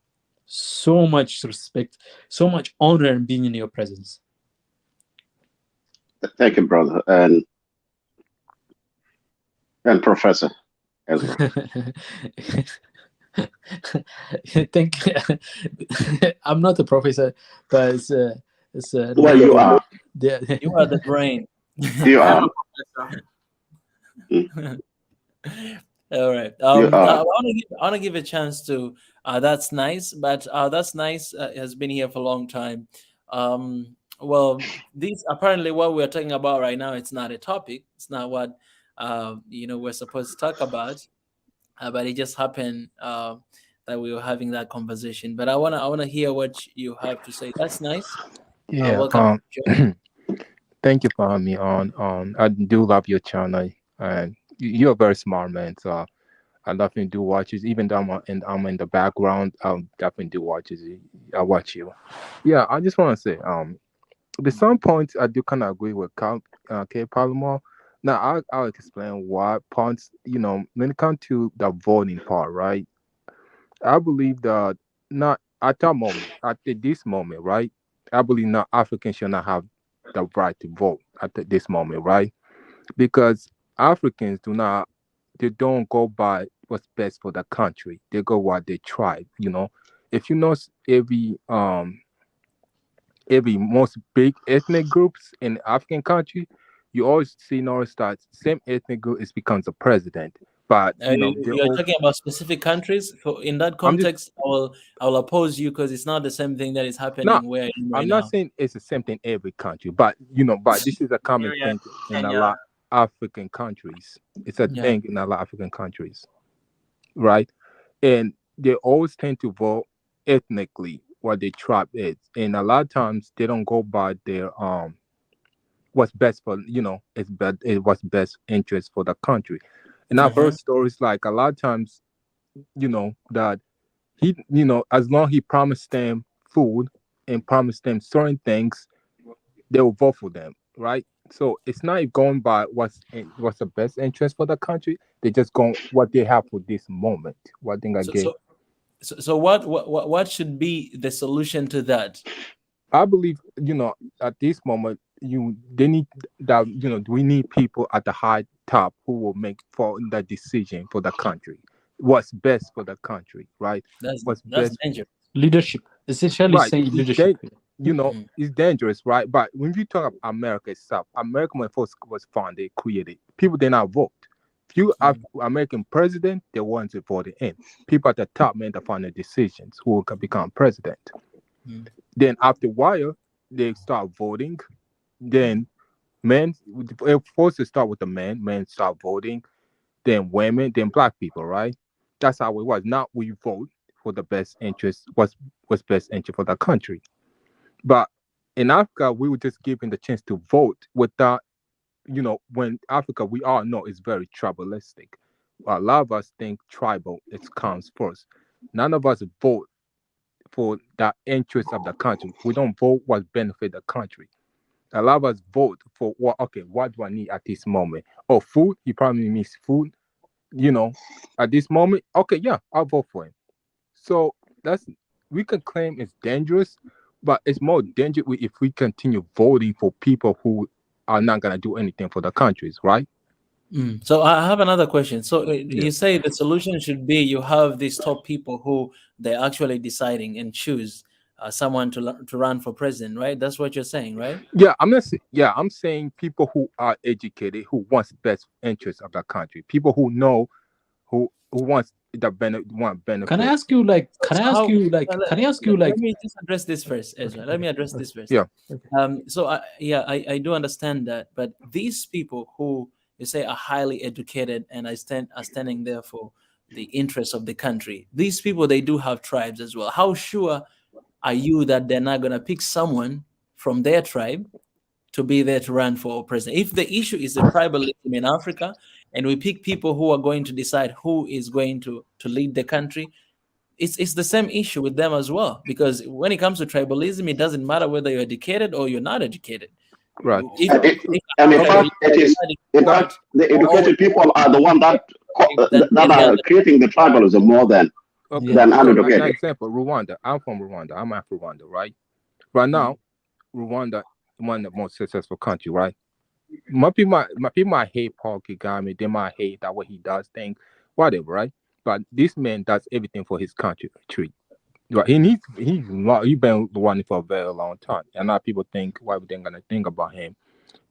So much respect, so much honor in being in your presence. Thank you, brother, and Professor as well. Thank you. I'm not a professor, but it's well, you are. You are the brain. You are. All right. I want to give a chance to. That's nice, but that's nice. Has been here for a long time. Well, this apparently what we're talking about right now. It's not a topic. It's not what we're supposed to talk about. But it just happened that we were having that conversation. But I wanna hear what you have to say. That's nice. Yeah. Welcome. Thank you for having me on. I do love your channel, and you're a very smart man. So I definitely do watch it. Even though I'm in the background, I'll definitely do watch it. I watch you. Yeah, I just want to say, there's some points I do kind of agree with K. Palomar. Now I'll explain why points. When it comes to the voting part, right? I believe that not at that moment, this moment, right? I believe not Africans should not have the right to vote at this moment, right? Because Africans they don't go by what's best for the country. They go by their tribe. If you know every most big ethnic groups in the African country, you always see notice that same ethnic group becomes a president. But you're talking about specific countries. So in that context, I will oppose you because it's not the same thing that is happening where I'm not saying it's the same thing in every country, but this is a common thing in a lot of African countries. It's a thing in a lot of African countries, right? And they always tend to vote ethnically what their tribe is, and a lot of times they don't go by their what's best for what's best interest for the country. And I've heard stories like a lot of times, that he, as long as he promised them food and promised them certain things, they will vote for them, right? So it's not going by what's the best interest for the country. They just go what they have for this moment. What thing I So, get. so, so what should be the solution to that? I believe at this moment they need that we need people at the high top who will make for the decision for the country. What's best for the country, right? What's That's best, dangerous. Leadership, essentially right? saying leadership. It's dangerous, right? But when you talk about America itself, America when it first was founded, created, people did not vote. Few American president, they want to vote in. People at the top made the final decisions who can become president. Then after a while, they start voting. Then men, first they start with the men start voting. Then women, then black people, right? That's how it was. Now we vote for the best interest, what's best interest for the country. But in Africa, we were just given the chance to vote without, when Africa, we all know is very tribalistic. A lot of us think tribal, it comes first. None of us vote for the interest of the country. We don't vote what benefit the country. A lot of us vote for what do I need at this moment? Oh, food, he probably needs food, at this moment. Okay, yeah, I'll vote for him. So we can claim it's dangerous, but it's more dangerous if we continue voting for people who are not gonna do anything for the countries, right? So I have another question. So you say the solution should be you have these top people who they're actually deciding and choose someone to run for president, right? That's what you're saying, right? Yeah, I'm saying people who are educated, who wants best interest of the country, people who know who wants want benefit. Can I ask you like? Can I ask you like? Let me just address this first, Ezra. Let me address this first. Yeah. So I do understand that, but these people who you say are highly educated and are standing there for the interests of the country. These people, they do have tribes as well. How sure are you that they're not gonna pick someone from their tribe to be there to run for president? If the issue is the tribalism in Africa, and we pick people who are going to decide who is going to lead the country, it's the same issue with them as well. Because when it comes to tribalism, it doesn't matter whether you're educated or you're not educated. Right. And in fact, the educated people are the one that are creating the tribalism more than uneducated. For example, Rwanda. I'm from Rwanda. I'm Afro Rwanda, right? Right now, Rwanda one of the most successful country, right? My people might hate Paul Kagame. They might hate that what he does, things, whatever, right? But this man does everything for his country. Right? He's been running for a very long time. And a lot of people think why would they gonna think about him,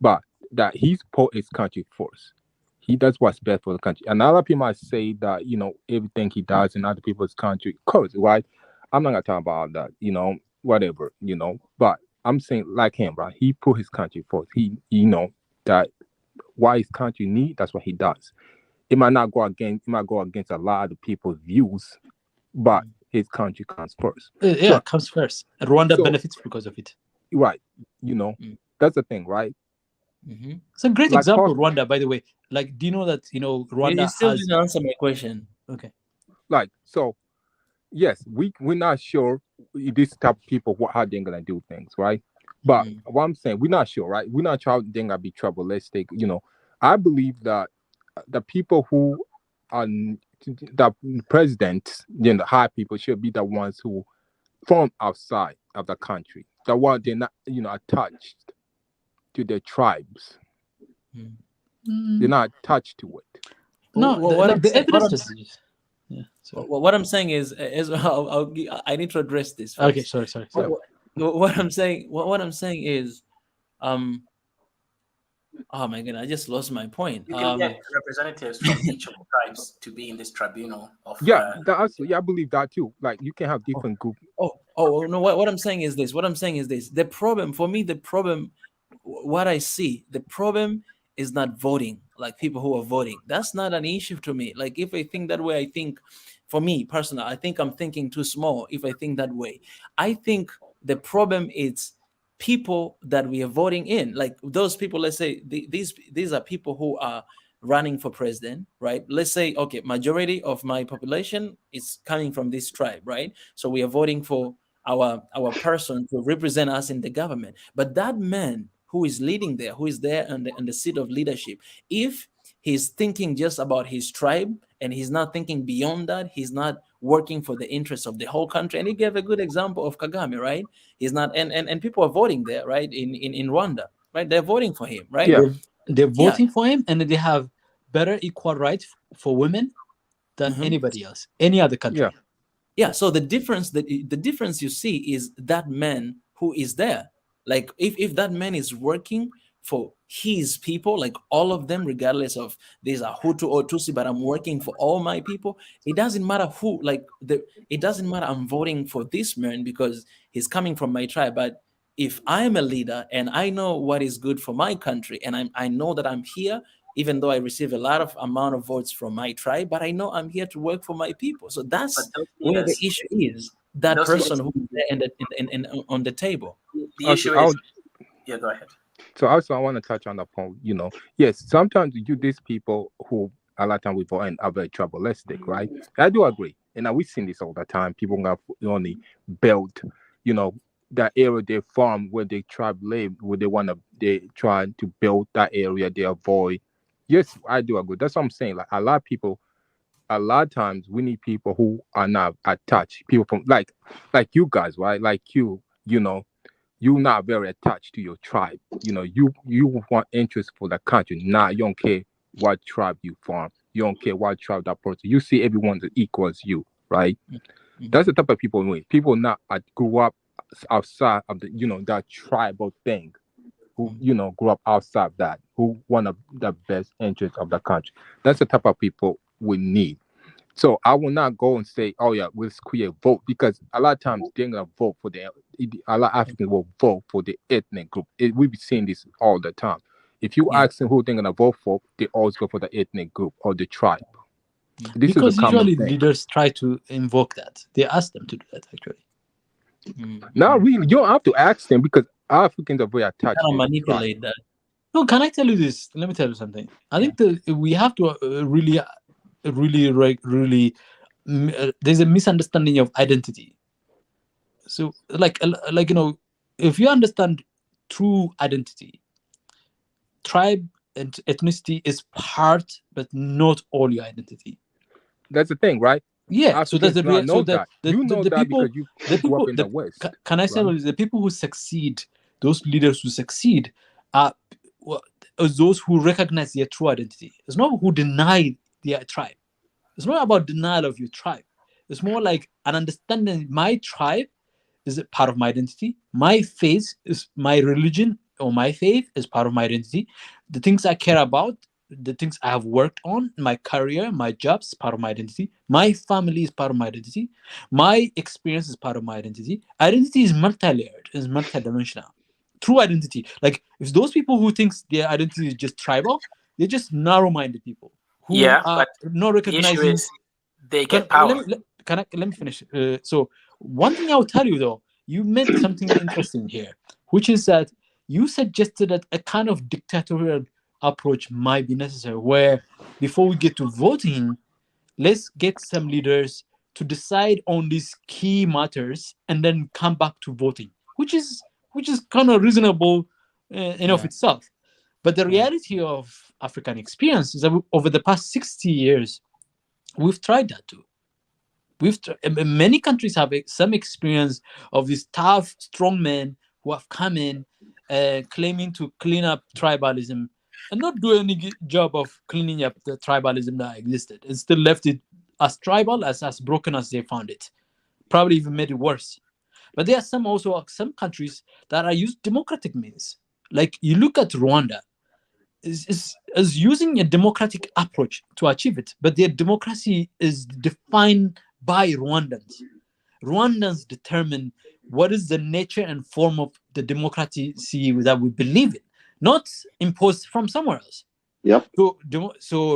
but that he's put his country first. He does what's best for the country. And a lot of people might say that everything he does in other people's country, of course, right? I'm not gonna talk about that, whatever, but I'm saying like him, right? He put his country first. He that why his country need, that's what he does. It might go against a lot of the people's views, but his country comes first. It comes first. Rwanda benefits because of it. Right. That's the thing, right? It's a great example, Rwanda, by the way. Like, do you know that Rwanda you still didn't answer my question. Okay. So yes, we're not sure this type of people how they're gonna do things, right? But what I'm saying, we're not sure, right? We're not sure they're gonna be tribalistic. I believe that the people who are the presidents, the high people should be the ones who from outside of the country. The one they're not, attached to their tribes. They're not attached to it. No, the evidence is. Yeah. What I'm saying is I need to address this first. Okay, sorry. What I'm saying is, oh my god, I just lost my point. You can get representatives from each of the tribes to be in this tribunal of. I believe that too. Like you can have different groups. No. What I'm saying is this. The problem for me, what I see, the problem is not voting. Like people who are voting, that's not an issue to me. Like if I think that way, I think, for me personally, I think I'm thinking too small. If I think that way, I think the problem is people that we are voting in. Like those people, let's say these are people who are running for president, right? Let's say, okay, majority of my population is coming from this tribe, right? So we are voting for our person to represent us in the government. But that man who is leading there, who is there on the seat of leadership. If he's thinking just about his tribe and he's not thinking beyond that, he's not working for the interests of the whole country. And he gave a good example of Kagame, right? He's not, and people are voting there, right? In Rwanda, right? They're voting for him, right? Yeah. They're Yeah. voting for him, and they have better equal rights for women than anybody else, any other country. Yeah. Yeah, so the difference you see is that man who is there. Like if that man is working for his people, like all of them, regardless of these are Hutu or Tutsi, but I'm working for all my people. It doesn't matter who, it doesn't matter. I'm voting for this man because he's coming from my tribe. But if I'm a leader and I know what is good for my country, and I know that I'm here, even though I receive a lot of amount of votes from my tribe, but I know I'm here to work for my people. So that's But those where the leaders, issue is. That those person leaders, who is there on the table. the issue is, yeah, go ahead. So also I want to touch on the point, yes, sometimes these people who a lot of time we vote are very tribalistic, right? I do agree. And we've seen this all the time. People got only build, that area they farm where they tribe live, where they try to build that area, they avoid. Yes, I do agree. That's what I'm saying. Like a lot of times we need people who are not attached. People from like you guys, right? Like you're not very attached to your tribe. You want interest for the country. You don't care what tribe you farm. You don't care what tribe that person. You see everyone's equal as you, right? That's the type of people we need. People not grew up outside of the that tribal thing, who grew up outside that, who want the best interest of the country. That's the type of people we need. So I will not go and say, oh yeah, we'll create vote, because a lot of times they're gonna vote for a lot of Africans will vote for the ethnic group. We be seeing this all the time. If you ask them who they're gonna vote for, they always go for the ethnic group or the tribe. This Because is a common usually thing. leaders try to invoke that. They ask them to do that, actually. Not really. You don't have to ask them, because Africans are very attached Kind to of the tribe. manipulate that. No, can I tell you this? Let me tell you something. I think that we have to really there's a misunderstanding of identity. So if you understand true identity, tribe and ethnicity is part but not all your identity. That's the thing, right? Yeah, so that's the Africans real. know that. You know that people, because you grew up in the West. Can I say right? the people who succeed, those leaders who succeed, are those who recognize their true identity. It's not who deny their tribe. It's not about denial of your tribe. It's more like an understanding. My tribe is a part of my identity. My faith is my religion, or my faith is part of my identity. The things I care about, the things I have worked on, my career, my jobs is part of my identity. My family is part of my identity. My experience is part of my identity. Identity is multi-layered, is multi-dimensional. True identity. Like if those people who think their identity is just tribal, they're just narrow-minded people who are but not the issue recognizing. is they get power. Let me finish. So one thing I will tell you though, you meant something interesting here, which is that you suggested that a kind of dictatorial approach might be necessary, where before we get to voting, let's get some leaders to decide on these key matters and then come back to voting, which is kind of reasonable in of itself. But the reality of African experience is that over the past 60 years, we've tried that too. Many countries have some experience of these tough, strong men who have come in claiming to clean up tribalism and not do any job of cleaning up the tribalism that existed, and still left it as tribal, as broken as they found it. Probably even made it worse. But there are some countries that are used democratic means. Like you look at Rwanda, is using a democratic approach to achieve it, but their democracy is defined by Rwandans. Rwandans determine what is the nature and form of the democracy that we believe in, not imposed from somewhere else. Yep. So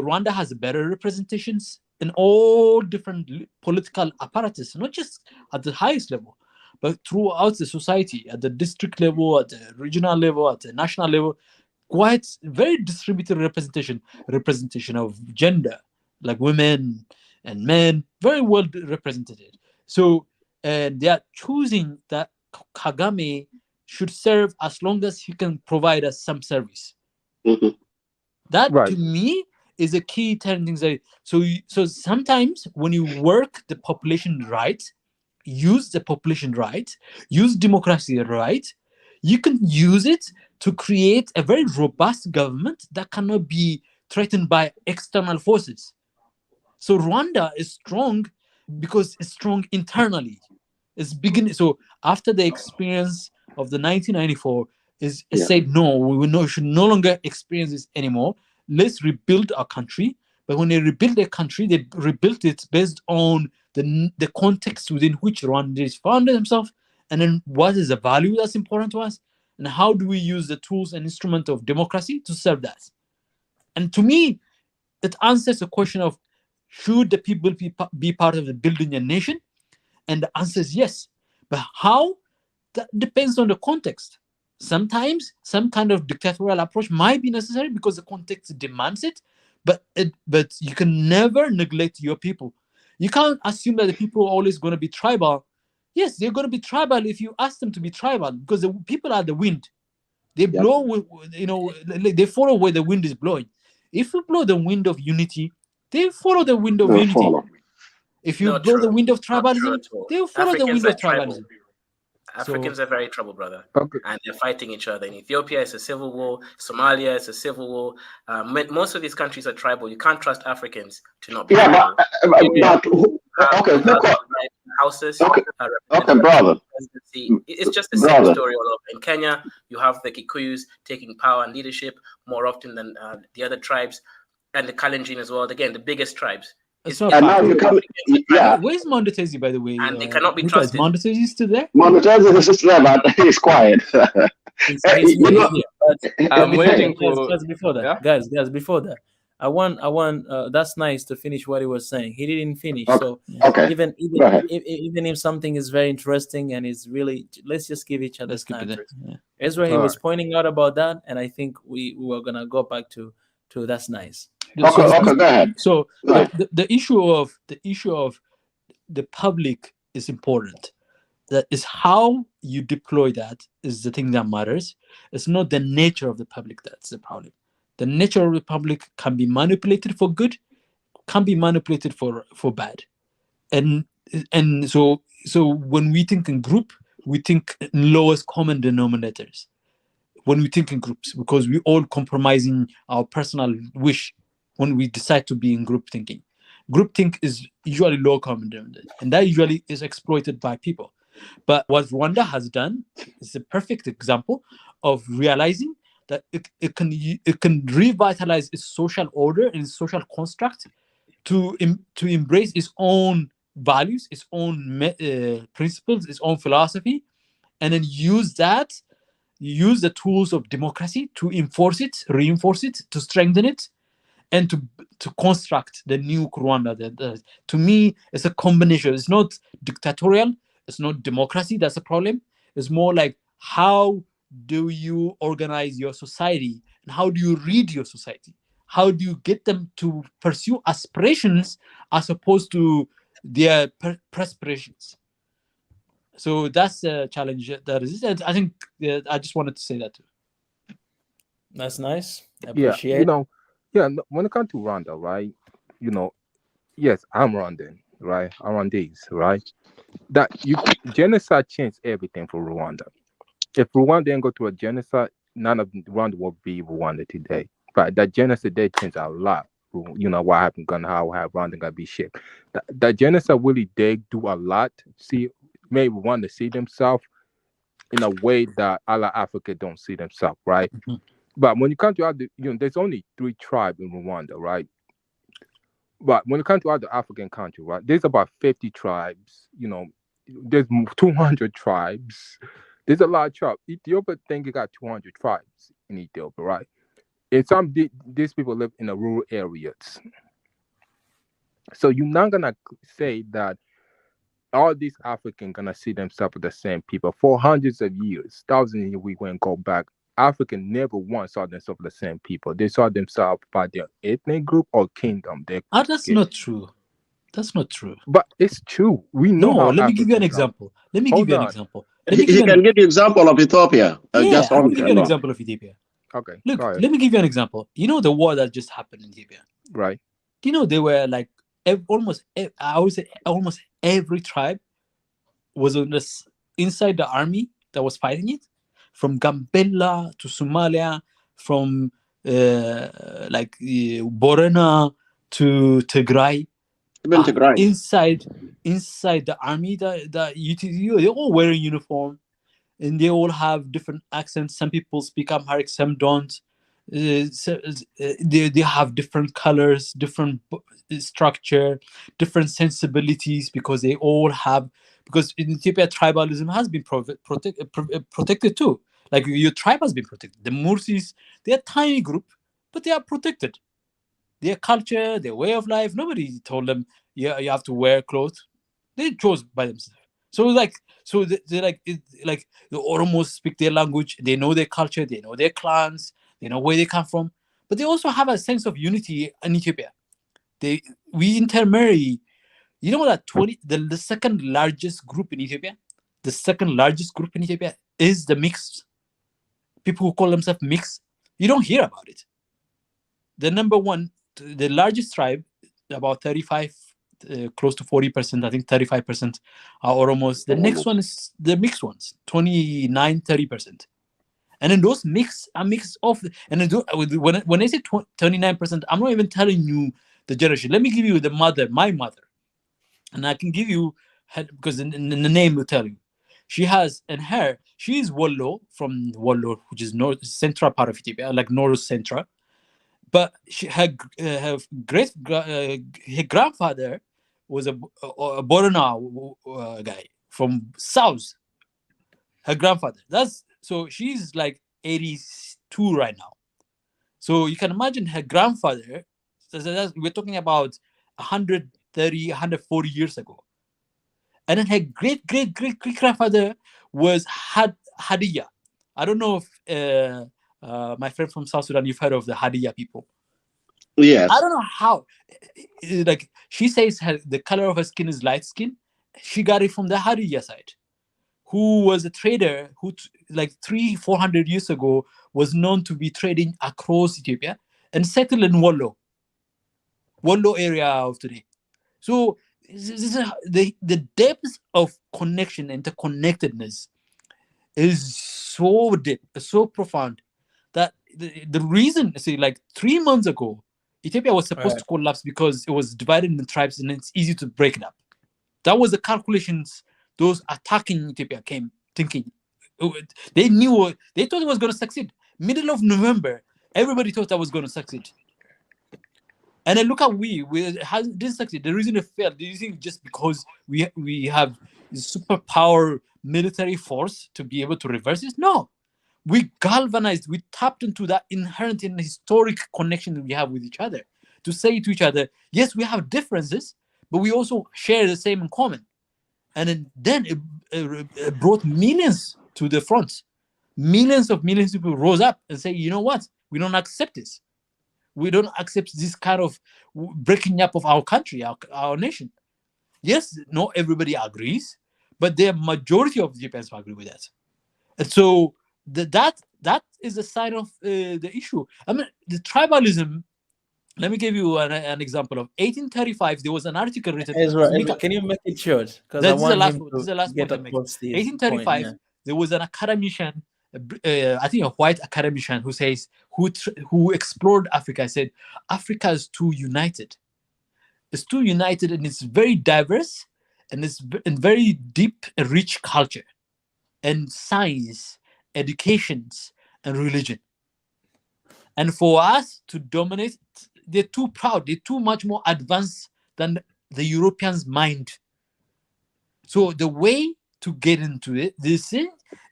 Rwanda has better representations in all different political apparatus, not just at the highest level, but throughout the society, at the district level, at the regional level, at the national level. Quite very distributed representation of gender, like women and men, very well represented. So they are choosing that Kagame should serve as long as he can provide us some service. Mhm. That Right. to me is a key turning thing. So sometimes when you work the population right, use the population right, use democracy right, you can use it to create a very robust government that cannot be threatened by external forces. So Rwanda is strong because it's strong internally. It's beginning. So after the experience of the 1994, it Yeah. said no, we should no longer experience this anymore. Let's rebuild our country. But when they rebuilt their country, they rebuilt it based on the context within which Rwandans found themselves, and then what is the value that's important to us, and how do we use the tools and instrument of democracy to serve that. And to me, it answers the question of should the people be part of the building a nation? And the answer is yes. But how? That depends on the context. Sometimes some kind of dictatorial approach might be necessary because the context demands it, but you can never neglect your people. You can't assume that the people are always going to be tribal. Yes, they're going to be tribal if you ask them to be tribal, because the people are the wind. They blow, they follow where the wind is blowing. If you blow the wind of unity, they follow the wind of They'll unity. follow. If you Not blow the true. wind of Not true tribalism, at all. they will follow the wind of tribalism. Africans are very trouble, brother. Okay. And they're fighting each other. In Ethiopia, it's a civil war. Somalia, it's a civil war. Most of these countries are tribal. You can't trust Africans to not be Yeah, tribal. okay, Houses, okay, brother. It's just the same story all over. In Kenya, you have the Kikuyus taking power and leadership more often than the other tribes, and the Kalenjin as well. Again, the biggest tribes. It's not And now you come, yeah. Where's Mondotezi, by the way? And they cannot be Is trusted. Mondotezi still there? Monetizing is just there, but he's quiet. He's You know- here, but I'm waiting for. guys, before that, Yeah? guys, before that, I want. That's nice to finish what he was saying. He didn't finish, Okay. so Okay. even Go ahead. even if something is very interesting and is really, let's just give each other Let's keep time. it there. Yeah. Ezra, he All was right. pointing out about that, and I think we were gonna go back to that's nice. Okay, okay, go ahead. So Go ahead. the issue of the public is important. That is how you deploy that is the thing that matters. It's not the nature of the public that's the problem. The nature of the public can be manipulated for good, can be manipulated for bad. And so when we think in group, we think in lowest common denominators. When we think in groups, because we all compromising our personal wish when we decide to be in group thinking. Group think is usually low common denominator, and that usually is exploited by people. But what Rwanda has done is a perfect example of realizing that it can revitalize its social order and its social construct to embrace its own values, its own principles, its own philosophy, and then use the tools of democracy to enforce it, reinforce it, to strengthen it, and to construct the new Rwanda. To me, it's a combination. It's not dictatorial. It's not democracy. That's a problem. It's more like, how do you organize your society, and how do you read your society? How do you get them to pursue aspirations as opposed to their perspirations? So that's a challenge that is. I think I just wanted to say that too. That's nice. I Yeah, appreciate. when it comes to Rwanda, right? Yes, I'm Rwandan, right? I'm Rwandese, right? That genocide changed everything for Rwanda. If Rwanda didn't go through a genocide, none of Rwanda would be Rwanda today. But that genocide did change a lot. What happened, how Rwanda got be shaped. That genocide really did do a lot. Made Rwanda see themselves in a way that other Africa don't see themselves, right? Mhm. But when you come to other, there's only 3 tribes in Rwanda, right? But when it comes to other African countries, right, there's about 50 tribes. There's 200 tribes. There's a lot of tribes. Ethiopia think it got 200 tribes in Ethiopia, right? And these people live in the rural areas. So you're not gonna say that all these Africans gonna see themselves as the same people for hundreds of years, thousands of years. We went go back. African never once saw themselves as the same people. They saw themselves by their ethnic group or kingdom. That's not true. That's not true. But it's true. We know No, how. let me give you an Africans are. example. Let me give Hold you an on. example. He can give you example of Ethiopia. Yeah, Just I on can give you an example of Ethiopia. Okay. Look, Go ahead. let me give you an example. You know the war that just happened in Ethiopia. Right. You know they were like I would say almost every tribe was on this inside the army that was fighting it, from Gambella to Somalia, from Borana to Tigray, even Tigray. inside the army that they're all wearing uniform, and they all have different accents. Some people speak Amharic, some don't. They have different colors, different structure, different sensibilities, because they all have, because in Ethiopia tribalism has been protected too. Like your tribe has been protected. The Mursis, they're a tiny group, but they are protected. Their culture, their way of life, nobody told them, yeah, you have to wear clothes. They chose by themselves. So they're like the Oromos speak their language, they know their culture, they know their clans, they know where they come from, but they also have a sense of unity in Ethiopia. We intermarry. You know that the second largest group in Ethiopia, is the mixed people who call themselves mixed. You don't hear about it. The number one, the largest tribe, about 35, close to 40%, I think 35% are Oromos. The next one is the mixed ones, 29, 30%. And then those mix of, and then when I say 29%, I'm not even telling you the generation. Let me give you my mother, and I can give you her, because the name will tell you. She is Wollo, from Wollo, which is north central part of Ethiopia, like north central. But her grandfather was a Borona guy from south. Her grandfather. So she's like 82 right now. So you can imagine her grandfather. We're talking about 130, 140 years ago. And then her great grandfather was Hadiya. I don't know if my friend from South Sudan, you've heard of the Hadiya people. Yes. I don't know how. Like she says, the color of her skin is light skin. She got it from the Hadiya side, who was a trader who, like 300-400 years ago, was known to be trading across Ethiopia and settled in Wollo area of today. So the depth of connection, interconnectedness, is so deep, so profound, that the reason, see, like 3 months ago, Ethiopia was supposed to collapse because it was divided into tribes and it's easy to break it up. That was the calculations those attacking Ethiopia came thinking. They thought it was going to succeed. Middle of November, everybody thought that was going to succeed. And then look how it didn't succeed. The reason it failed, do you think just because we have superpower military force to be able to reverse it? No. We galvanized, we tapped into that inherent and historic connection that we have with each other to say to each other, yes, we have differences, but we also share the same in common. And then it brought millions to the front. Millions of people rose up and say, you know what? We don't accept this. We don't accept this kind of breaking up of our country, our nation. Yes, not everybody agrees, but the majority of Ethiopians agree with that. And so that is a sign of the issue. I mean, the tribalism. Let me give you an example of 1835. There was an article written. Ezra, can you make it short? Because I want him to get across the 1835. point, yeah. There was an academician, I think a white academician, who says who explored Africa. Said Africa is too united. It's too united, and it's very diverse, and it's very deep and rich culture, and science, educations, and religion. And for us to dominate, they're too proud. They're too much more advanced than the Europeans' mind. So the way to get into it, this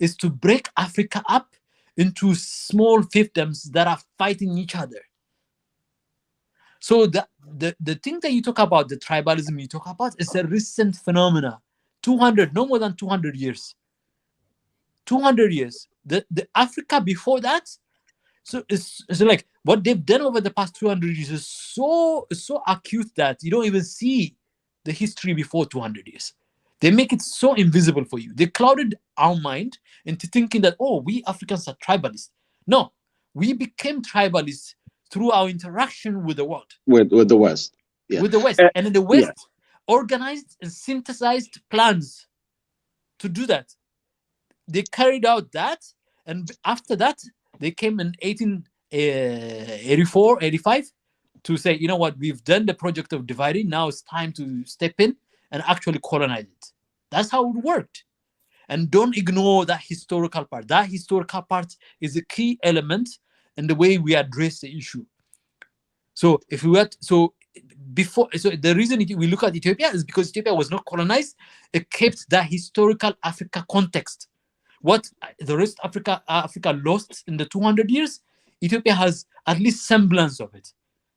is to break Africa up into small fiefdoms that are fighting each other. So the thing that you talk about, the tribalism you talk about, is a recent phenomena. No more than 200 years. 200 years. The Africa before that, so it's like what they've done over the past 200 years is so acute that you don't even see the history before 200 years. They make it so invisible for you. They clouded our mind into thinking that, oh, we Africans are tribalists. No, we became tribalists through our interaction with the world, with the West. Yeah. with the West. And then the Yeah. West organized and synthesized plans to do that. They carried out that, and after that, they came in 1884, 85 to say, you know what, we've done the project of dividing. Now it's time to step in and actually colonize it. That's how it worked. And don't ignore that historical part. That historical part is a key element in the way we address the issue. So if we were the reason we look at Ethiopia is because Ethiopia was not colonized. It kept that historical Africa context. What the rest of Africa lost in the 200 years, Ethiopia has at least semblance of it,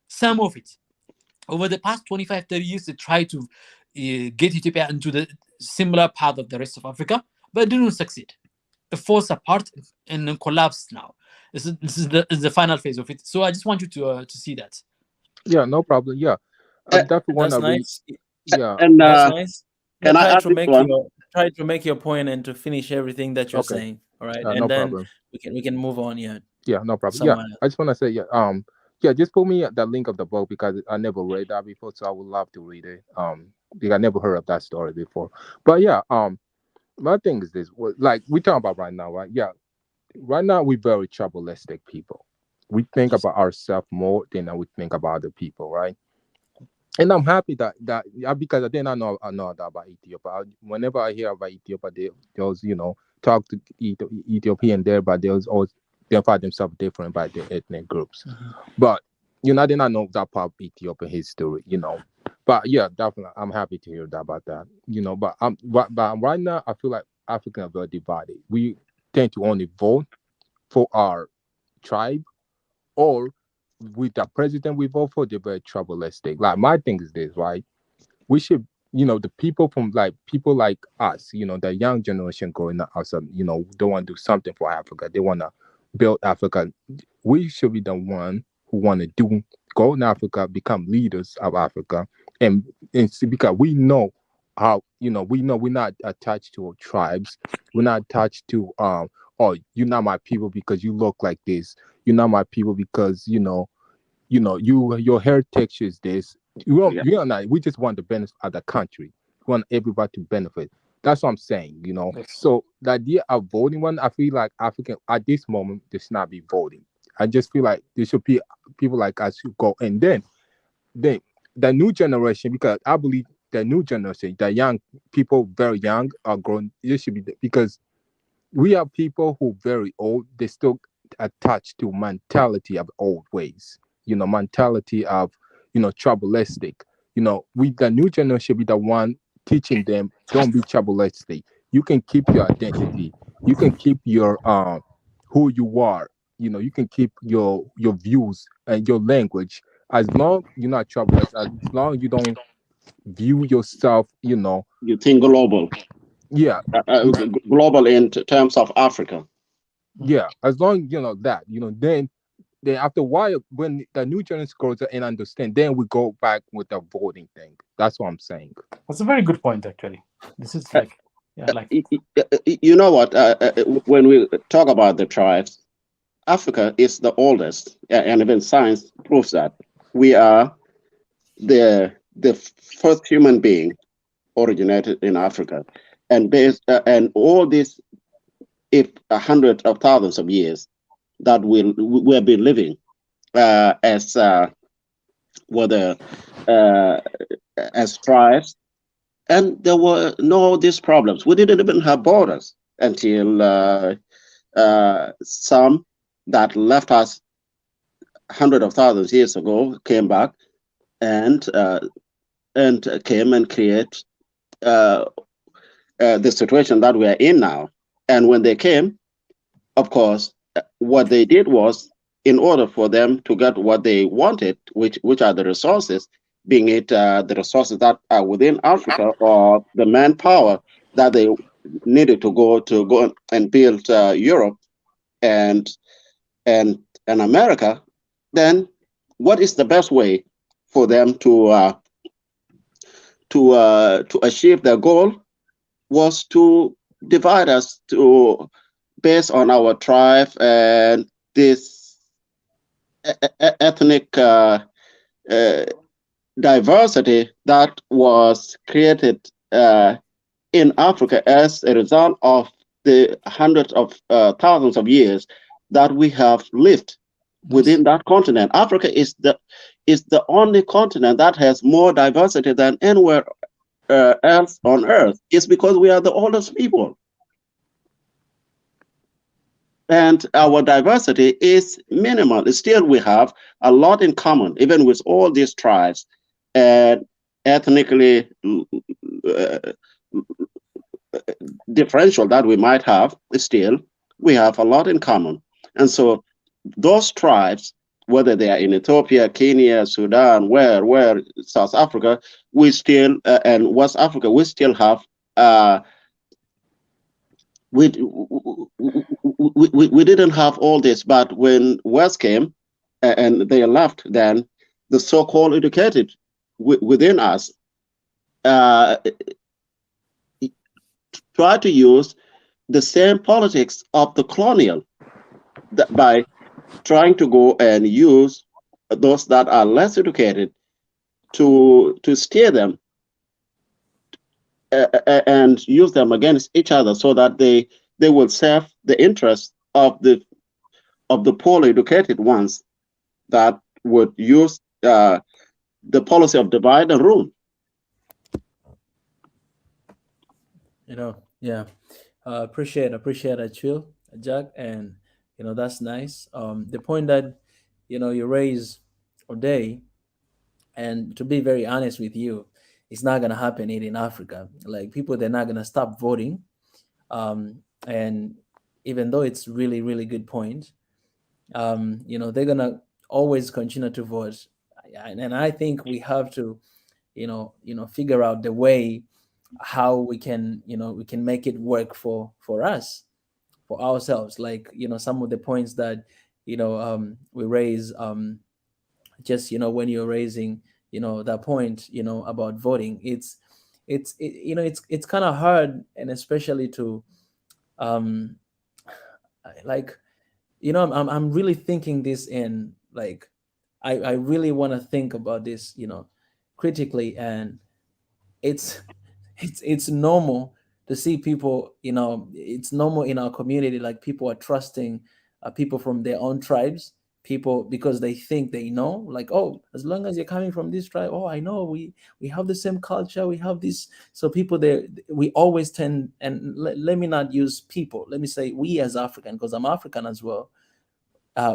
some of it. Over the past 25, 30 years, they tried to get Ethiopia into the similar path of the rest of Africa, but it didn't succeed. It falls apart and then collapsed now. This is the final phase of it. So I just want you to see that. Yeah, no problem. Yeah, I definitely want That's to read. nice. Yeah, And That's nice. can I add this one? Try to make your point and to finish everything that you're Okay. saying. All right, no and then problem. we can move on. Yeah. Yeah, no problem. Yeah, Someone else. I just want to say, yeah, just put me the link of the book because I never read that before, so I would love to read it. Because I never heard of that story before. But yeah, my thing is this: like we talking about right now, right? Yeah, right now we're very tribalistic people. We think about ourselves more than we think about other people, right? And I'm happy that because then I know that about Ethiopia. Whenever I hear about Ethiopia, those talk to Ethiopian there, but they'll always find themselves different by their ethnic groups. Mm-hmm. But I did not know that part of Ethiopian history, But yeah, definitely, I'm happy to hear about that, But right now, I feel like Africans are very divided. We tend to only vote for our tribe, or with the president we vote for, they're very tribalistic. Like my thing is this, right? We should, the people people like us, the young generation growing up, don't want to do something for Africa. They want to build Africa. We should be the one who want to go in Africa, become leaders of Africa, and see, because we know how, we know we're not attached to tribes. We're not attached to oh, you're not my people because you look like this. You're not my people because your heritage is this. We are not. We just want the benefit of the country. We want everybody to benefit. That's what I'm saying. Yes. So the idea of voting, one, I feel like African at this moment they should not be voting. I just feel like there should be people like us who go, and then the new generation, because I believe the new generation, the young people, very young, are grown. It should be because we have people who very old. They still attached to mentality of old ways. Mentality of tribalistic. The new generation should be the one teaching them, don't be tribalistic. You can keep your identity. You can keep your who you are. You can keep your views and your language, as long you're not tribalistic, as long you don't view yourself, You think global. Yeah. Global in terms of Africa. Yeah, as long that, then after a while, when the new generation grows up and understand, then we go back with the voting thing. That's what I'm saying. That's a very good point, actually. This is like, you know what? When we talk about the tribes, Africa is the oldest, and even science proves that we are the first human being originated in Africa, and and all this, if hundreds of thousands of years, that we have been living as tribes, and there were no these problems. We didn't even have borders until some that left us hundreds of thousands of years ago came back and came and create the situation that we are in now. And when they came, of course, what they did was, in order for them to get what they wanted, which are the resources, being it the resources that are within Africa or the manpower that they needed to go and build Europe and America, then what is the best way for them to achieve their goal? was to divide us to based on our tribe and this ethnic diversity that was created in Africa as a result of the hundreds of thousands of years that we have lived within that continent. Africa is the only continent that has more diversity than anywhere else on earth. It's because we are the oldest people. And our diversity is minimal. Still, we have a lot in common, even with all these tribes and ethnically differential that we might have. Still, we have a lot in common. And so those tribes, whether they are in Ethiopia, Kenya, Sudan, where South Africa, we still and West Africa, we still have we didn't have all this, but when West came and they left, then the so-called educated within us try to use the same politics of the colonial by trying to go and use those that are less educated to steer them and use them against each other, so that they will serve the interests of the poorly educated ones that would use the policy of divide and rule. Yeah. Appreciate that, Chill, Jack, and that's nice. The point that you raise today, and to be very honest with you, it's not gonna happen here in Africa. Like, people, they're not gonna stop voting, and even though it's really, really good point, they're gonna always continue to vote, and I think we have to, figure out the way how we can make it work for us, for ourselves. Like, some of the points that we raise, just when you're raising that point about voting, it's kind of hard, and especially to like, I'm really thinking this in, like, I really want to think about this critically, and it's it's normal to see people, it's normal in our community, like, people are trusting people from their own tribes, people, because they think they know, like, oh, as long as you're coming from this tribe, oh, I know we have the same culture, we have this. So people there, we always tend, and let me not use people, let me say we as African, because I'm African as well.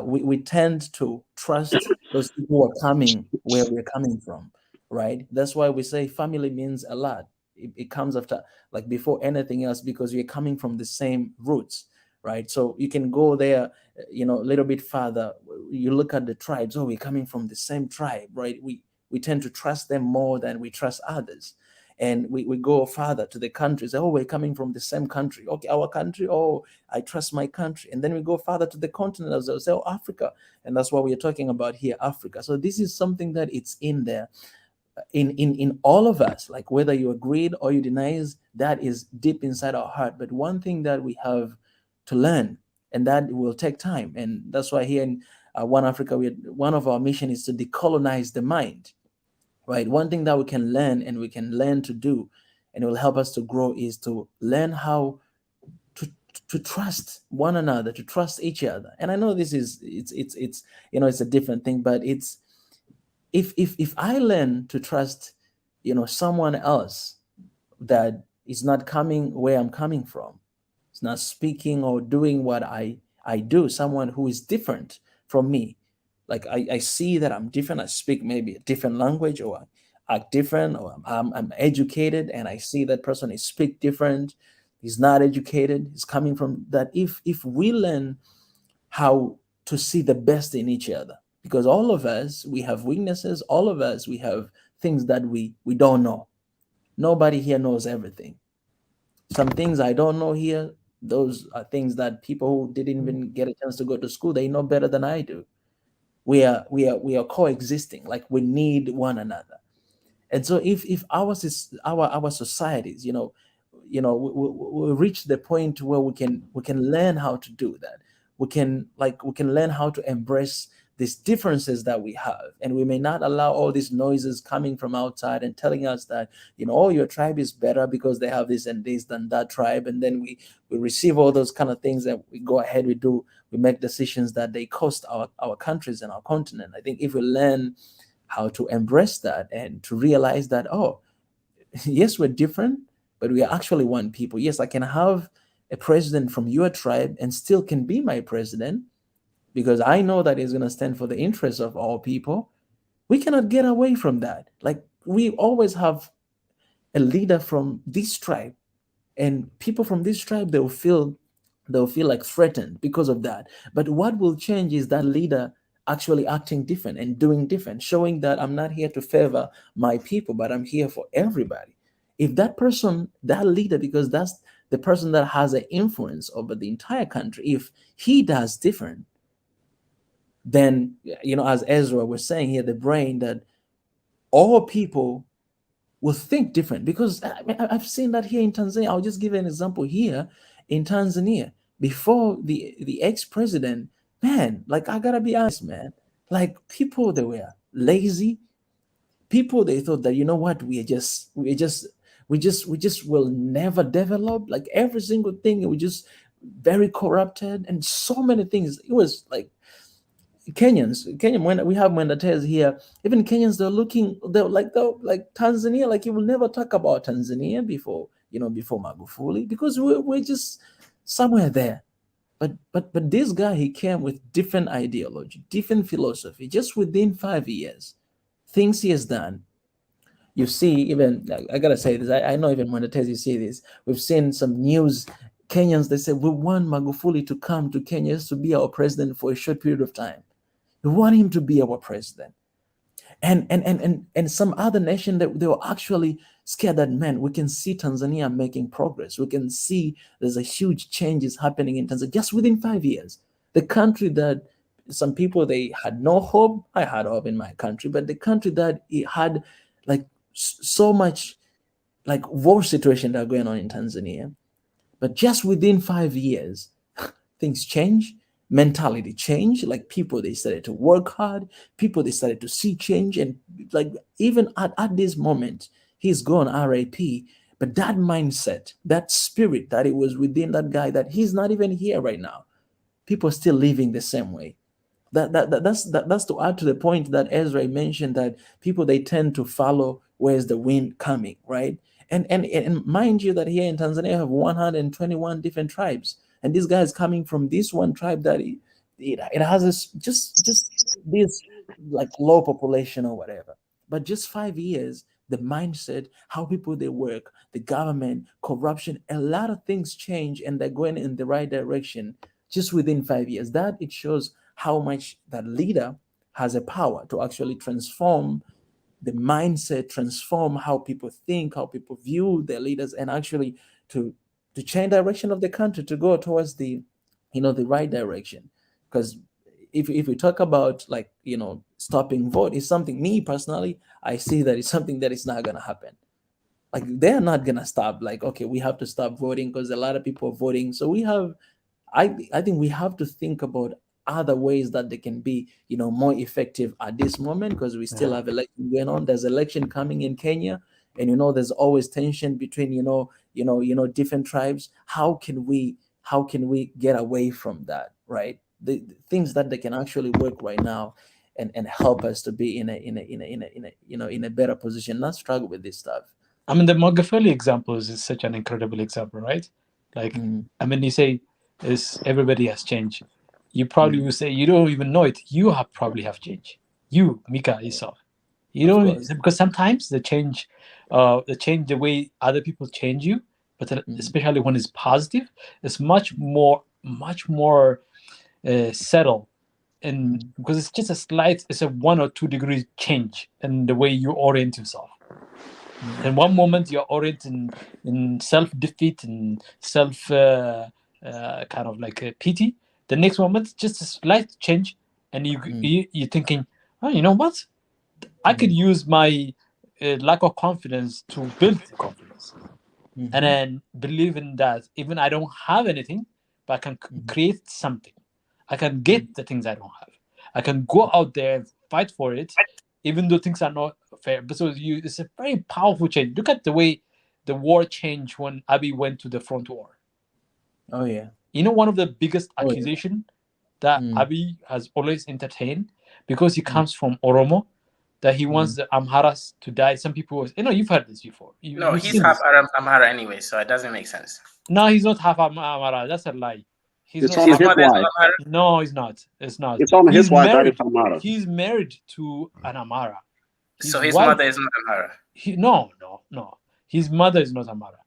We tend to trust those people who are coming where we're coming from, right? That's why we say family means a lot. It comes after, like, before anything else, because we're coming from the same roots, right? So you can go there, a little bit further. You look at the tribes. Oh, we're coming from the same tribe, right? We tend to trust them more than we trust others. And we go further to the countries. Oh, we're coming from the same country. Okay, our country. Oh, I trust my country. And then we go further to the continent as well. Say, oh, Africa. And that's what we are talking about here, Africa. So this is something that it's in there, in all of us, like, whether you agreed or you denies, that is deep inside our heart. But one thing that we have to learn, and that will take time, and that's why here in One Africa, one of our mission is to decolonize the mind, right? One thing that we can learn, and we can learn to do, and it will help us to grow, is to learn how to trust one another, to trust each other. And I know this is it's a different thing, but it's, if I learn to trust someone else that is not coming where I'm coming from, it's not speaking or doing what I do, someone who is different from me, like, I see that I'm different, I speak maybe a different language, or I act different, or I'm educated, and I see that person is speak different, he's not educated, he's coming from that. If we learn how to see the best in each other, because all of us, we have weaknesses, all of us, we have things that we don't know. Nobody here knows everything. Some things I don't know here, those are things that people who didn't even get a chance to go to school, they know better than I do. We are coexisting, like, we need one another. And so if our societies, we reach the point where we can learn how to do that. We can learn how to embrace these differences that we have, and we may not allow all these noises coming from outside and telling us that, oh, your tribe is better because they have this and this than that tribe, and then we receive all those kind of things, and we go ahead, we make decisions that they cost our countries and our continent. I think if we learn how to embrace that and to realize that, oh, yes, we're different, but we are actually one people. Yes, I can have a president from your tribe and still can be my president, because I know that he's going to stand for the interests of all people. We cannot get away from that. Like, we always have a leader from this tribe, and people from this tribe, they'll feel like threatened because of that. But what will change is that leader actually acting different and doing different, showing that I'm not here to favor my people, but I'm here for everybody. If that person, that leader, because that's the person that has an influence over the entire country, if he does different, then, as Ezra was saying here, the brain, that all people will think different. Because I've seen that here in Tanzania. I'll just give an example here in Tanzania. Before the ex-president, man, like, I gotta be honest, man, like, people, they were lazy. People, they thought that, what, we just will never develop. Like, every single thing, it was just very corrupted, and so many things. It was like, Kenyan, when we have Mwendates here, even Kenyans, they're like Tanzania, like, you will never talk about Tanzania before Magufuli, because we're just somewhere there. But this guy, he came with different ideology, different philosophy. Just within 5 years, things he has done. You see, even, I gotta say this, I know even Mwendates, you see this. We've seen some news. Kenyans, they say, we want Magufuli to come to Kenya just to be our president for a short period of time. We want him to be our president. And some other nation, that they were actually scared that, man, we can see Tanzania making progress. We can see there's a huge changes happening in Tanzania just within 5 years. The country that some people, they had no hope. I had hope in my country, but the country that it had, like, so much, like, war situation that are going on in Tanzania. But just within 5 years, things change. Mentality change. Like, people, they started to work hard. People, they started to see change. And, like, even at this moment, he's gone, RAP. But that mindset, that spirit that it was within that guy, that he's not even here right now, people are still living the same way. That's to add to the point that Ezra mentioned, that people, they tend to follow where's the wind coming, right? And mind you that here in Tanzania, have 121 different tribes. And this guy is coming from this one tribe that it has this, just this, like, low population or whatever. But just 5 years, the mindset, how people, they work, the government, corruption, a lot of things change, and they're going in the right direction just within 5 years. That it shows how much that leader has a power to actually transform the mindset, transform how people think, how people view their leaders, and actually to change direction of the country, to go towards the right direction. Because if we talk about, like, stopping vote, is something, me personally, I see that it's something that is not gonna happen. Like, they're not gonna stop, like, okay, we have to stop voting because a lot of people are voting. So I think we have to think about other ways that they can be, more effective at this moment, because we still have election going on. There's election coming in Kenya, and there's always tension between different tribes. How can we get away from that, right? The things that they can actually work right now and help us to be in a better position, not struggle with this stuff. I mean, the Magufuli example is such an incredible example, right? Like, I mean, you say everybody has changed. You probably will say you don't even know it. You probably have changed. You, Mika, yourself. You don't, because sometimes the change the way other people change you, but especially when it's positive, it's much more settled, and because it's just it's a 1 or 2 degree change in the way you orient yourself. In one moment you're oriented in self-defeat and self kind of like a pity. The next moment, just a slight change, and you're thinking, oh, you know what? I could use my lack of confidence to build confidence. and then believe in that even I don't have anything, but I can create something. I can get the things I don't have. I can go out there and fight for it, even though things are not fair. But so it's a very powerful change. Look at the way the war changed when Abiy went to the front war. Oh yeah. You know, one of the biggest Oh, yeah. accusation that Mm. Abiy has always entertained, because he comes from Oromo, that he wants the Amharas to die. Some people, you've heard this before. No, You've he's seen half this. Amhara anyway, so it doesn't make sense. No, he's not half Amhara. That's a lie. He's It's not. on His his mother is wife. Amhara. No, he's not. It's not. It's on his He's wife that is married. Amara. He's married to an Amhara. So his wife- mother is not Amhara. No. His mother is not Amhara.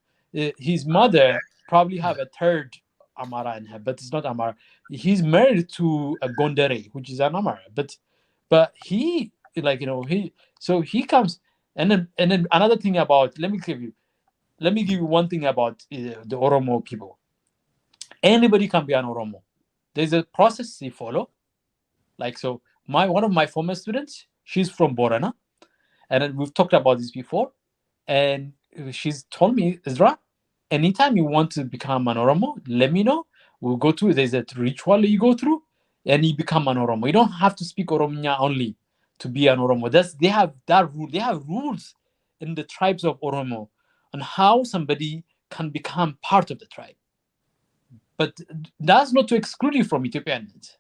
His mother probably have a third Amhara in her, but it's not Amhara. He's married to a Gondare, which is an Amhara. But he, he comes, and then another thing about, let me give you one thing about the Oromo people. Anybody can be an Oromo. There's a process they follow. Like, so one of my former students, she's from Borana, and then we've talked about this before, and she's told me, Ezra, anytime you want to become an Oromo, let me know. We'll go through. There's a ritual you go through, and you become an Oromo. You don't have to speak Oromia only to be an Oromo. They have that rule. They have rules in the tribes of Oromo on how somebody can become part of the tribe. But that's not to exclude you from Ethiopians.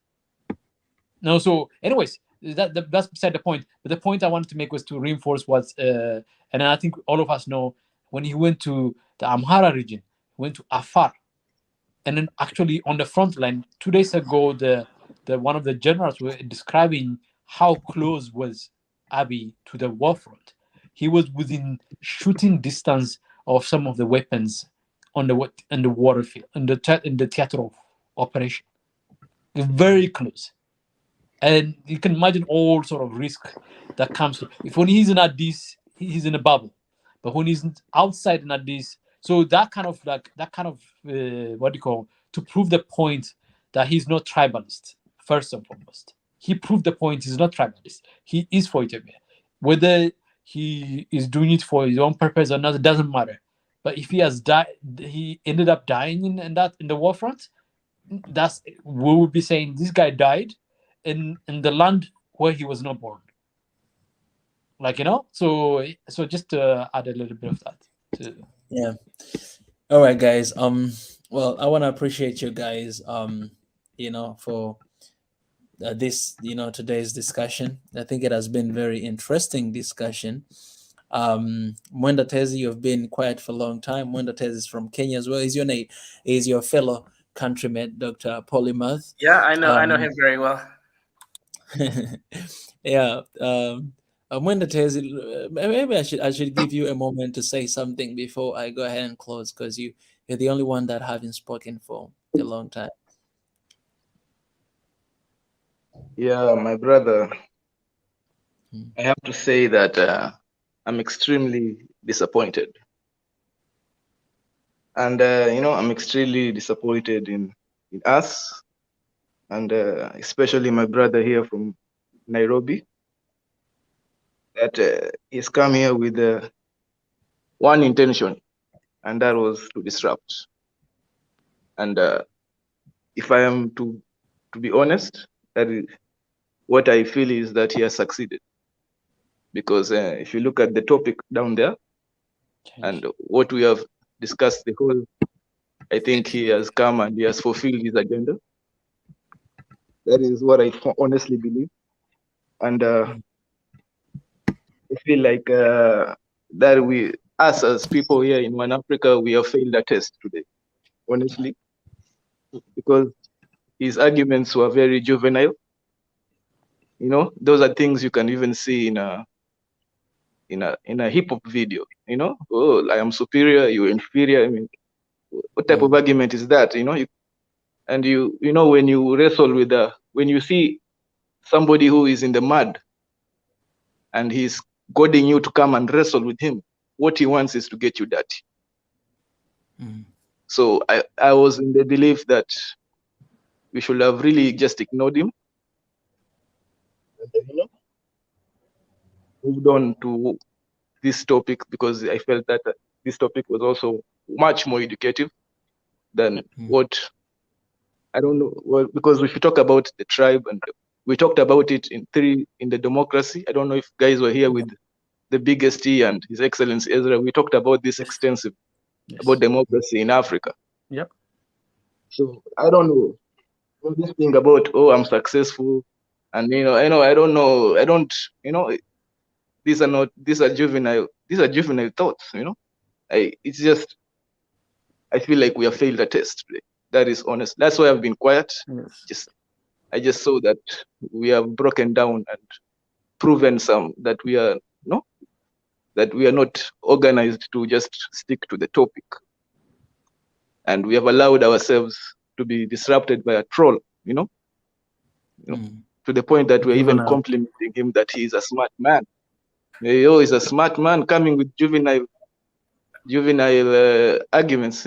No, so anyways, that's beside the point. But the point I wanted to make was to reinforce what, and I think all of us know, when he went to the Amhara region, he went to Afar, and then actually on the front line 2 days ago, the one of the generals were describing how close was Abiy to the war front. He was within shooting distance of some of the weapons on the war field, in the theater of operation. Very close. And you can imagine all sort of risk that comes to, if when he's in Addis, he's in a bubble, but when he's outside in Addis, so that kind of what do you call, to prove the point that he's not tribalist. First and foremost, he proved the point he's not tribalist. He is for Ethiopia. Whether he is doing it for his own purpose or not, it doesn't matter. But if he has died, he ended up dying in the war front. We would be saying this guy died in the land where he was not born. So just to add a little bit of that. Yeah. All right, guys. Well, I want to appreciate you guys. For this, today's discussion. I think it has been very interesting discussion. Mwenda Tezi, you've been quiet for a long time. Mwenda Tezi is from Kenya as well. Is your fellow countryman, Dr. Polymath. Yeah, I know him very well. Yeah. Mwenda Tezi, maybe I should give you a moment to say something before I go ahead and close, because you're the only one that haven't spoken for a long time. Yeah, my brother, I have to say that I'm extremely disappointed. And, I'm extremely disappointed in us, and especially my brother here from Nairobi, that he's come here with one intention, and that was to disrupt. And if I am to be honest, that is what I feel is that he has succeeded. Because if you look at the topic down there and what we have discussed, I think he has come and he has fulfilled his agenda. That is what I honestly believe. And I feel like that us as people here in One Africa, we have failed a test today, honestly, because his arguments were very juvenile. Those are things you can even see in a hip hop video. Oh, I am superior, you're inferior. I mean, what type of argument is that? And when you wrestle with when you see somebody who is in the mud and he's goading you to come and wrestle with him, what he wants is to get you dirty. So I was in the belief that we should have really just ignored him, and, moved on to this topic, because I felt that this topic was also much more educative than what, I don't know, well, because if you talk about the tribe, and we talked about it in the democracy. I don't know if guys were here with the biggest E and His Excellency Ezra. We talked about this extensive about democracy in Africa. Yep. So I don't know. This thing about, oh, I'm successful, and I don't know, these are juvenile thoughts. It's just, I feel like we have failed a test today. That is honest. That's why I've been quiet. Yes. I just saw that we have broken down and proven that we are not organized to just stick to the topic, and we have allowed ourselves to be disrupted by a troll. To the point that we're even complimenting him that he is a smart man. He's a smart man coming with juvenile arguments.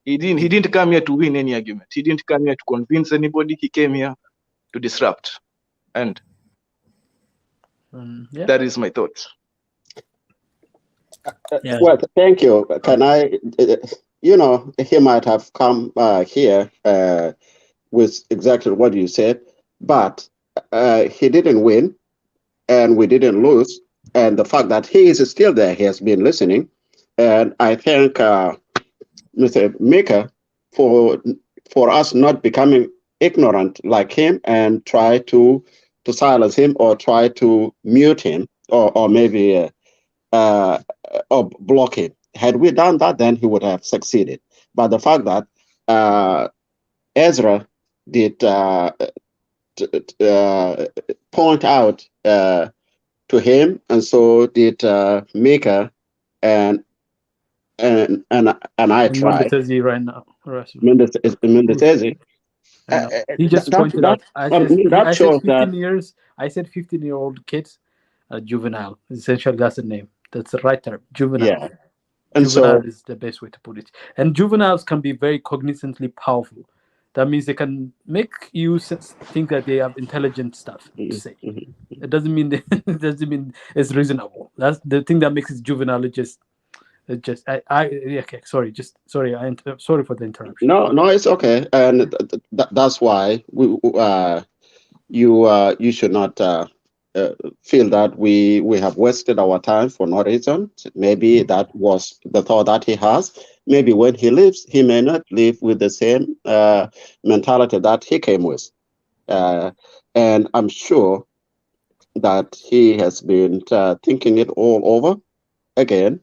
He didn't come here to win any argument. He didn't come here to convince anybody. He came here to disrupt, and that is my thoughts. Well, thank you. Can I? He might have come here with exactly what you said, but he didn't win, and we didn't lose. And the fact that he is still there, he has been listening, and I thank Mr. Maker for us not becoming ignorant like him and try to silence him or try to mute him or maybe or block him. Had we done that, then he would have succeeded. But the fact that Ezra did point out to him, and so did Maker, and I tried. Mendetezi right now. Mendetezi. He just pointed out. I said 15 that years. I said 15-year-old kids, juvenile. Essentially, that's the name. That's the right term. Juvenile. Yeah. And juvenile so is the best way to put it. And juveniles can be very cognizantly powerful. That means they can make you think that they have intelligent stuff to say. It doesn't mean it's reasonable. That's the thing that makes it juvenile. Okay. Sorry. Sorry for the interruption. No, it's okay, and that's why you should not feel that we have wasted our time for no reason. Maybe that was the thought that he has. Maybe when he leaves, he may not leave with the same mentality that he came with, and I'm sure that he has been thinking it all over again.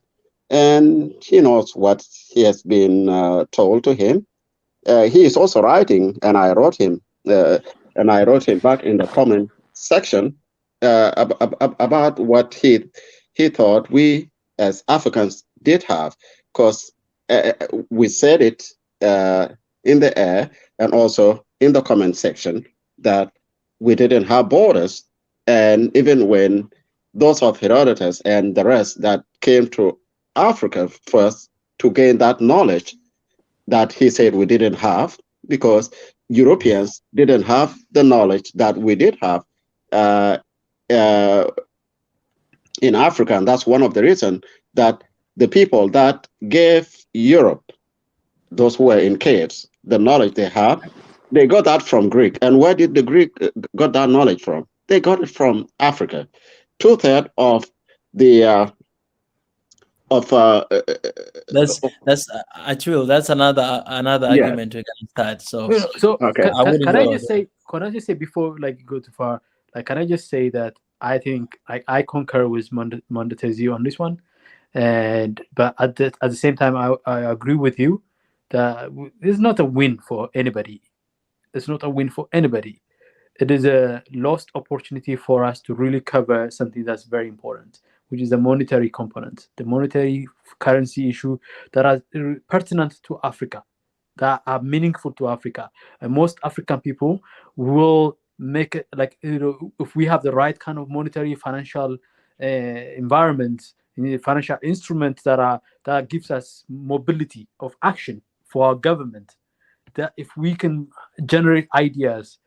And he knows what he has been told to him. He is also writing, and I wrote him back in the comment section about what he thought we as Africans did have, because we said it in the air and also in the comment section that we didn't have borders, and even when those of Herodotus and the rest that came to Africa first to gain that knowledge that he said we didn't have, because Europeans didn't have the knowledge that we did have in Africa. And that's one of the reasons that the people that gave Europe, those who were in caves, the knowledge they had, they got that from Greek. And where did the Greek got that knowledge from? They got it from Africa. 2/3 of the that's actually that's another argument we can start. So okay. Can I just say before you go too far, can I just say that I think I concur with Mondetezi on this one, but at the same time I agree with you that it's not a win for anybody. It's not a win for anybody. It is a lost opportunity for us to really cover something that's very important, which is the monetary component, the monetary currency issue that are pertinent to Africa, that are meaningful to Africa. And most African people will make it if we have the right kind of monetary financial environment, financial instruments that gives us mobility of action for our government, that if we can generate ideas,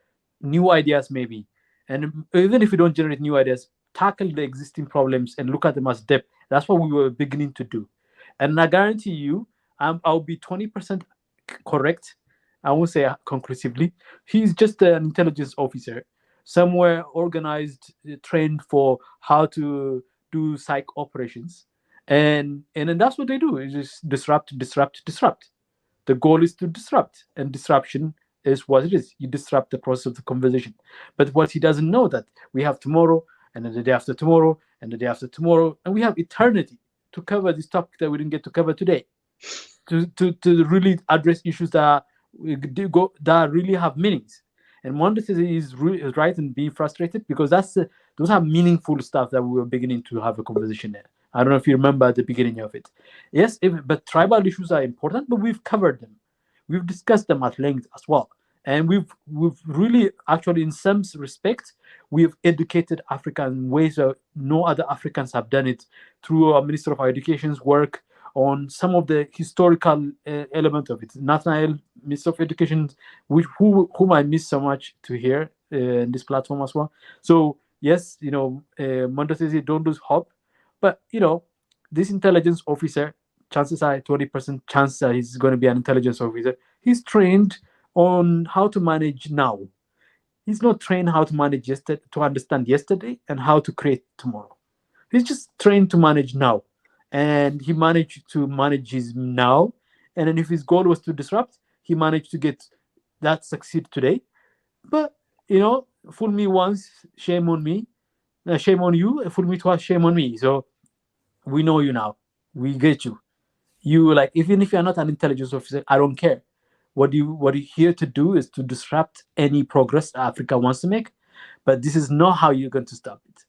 new ideas maybe, and even if we don't generate new ideas, tackle the existing problems and look at them as depth. That's what we were beginning to do. And I guarantee you, I'll be 20% correct. I won't say conclusively. He's just an intelligence officer, somewhere organized, trained for how to do psych operations, and then that's what they do. Is just disrupt, disrupt, disrupt. The goal is to disrupt, and disruption is what it is. You disrupt the process of the conversation. But what he doesn't know that we have tomorrow, and then the day after tomorrow, and the day after tomorrow, and we have eternity to cover this topic that we didn't get to cover today. To really address issues that that really have meanings. And one thing is right in being frustrated, because those are meaningful stuff that we were beginning to have a conversation there. I don't know if you remember at the beginning of it. Yes, but tribal issues are important, but we've covered them. We've discussed them at length as well. And we've really, actually, in some respect, we've educated Africa in ways that no other Africans have done it, through our Minister of Education's work on some of the historical element of it. Nathaniel, Minister of Education, whom I miss so much to hear in this platform as well. So yes, Mondotezi, don't lose hope. But this intelligence officer, chances are 20% chance that he's going to be an intelligence officer. He's trained on how to manage now. He's not trained how to manage yesterday, to understand yesterday, and how to create tomorrow. He's just trained to manage now, and he managed to manage his now. And then if his goal was to disrupt, he managed to get that succeed today. But fool me once, shame on me. Shame on you. Fool me twice, shame on me. So we know you now. We get you. You, like, even if you're not an intelligence officer, I don't care. What you're here to do is to disrupt any progress Africa wants to make. But this is not how you're going to stop it.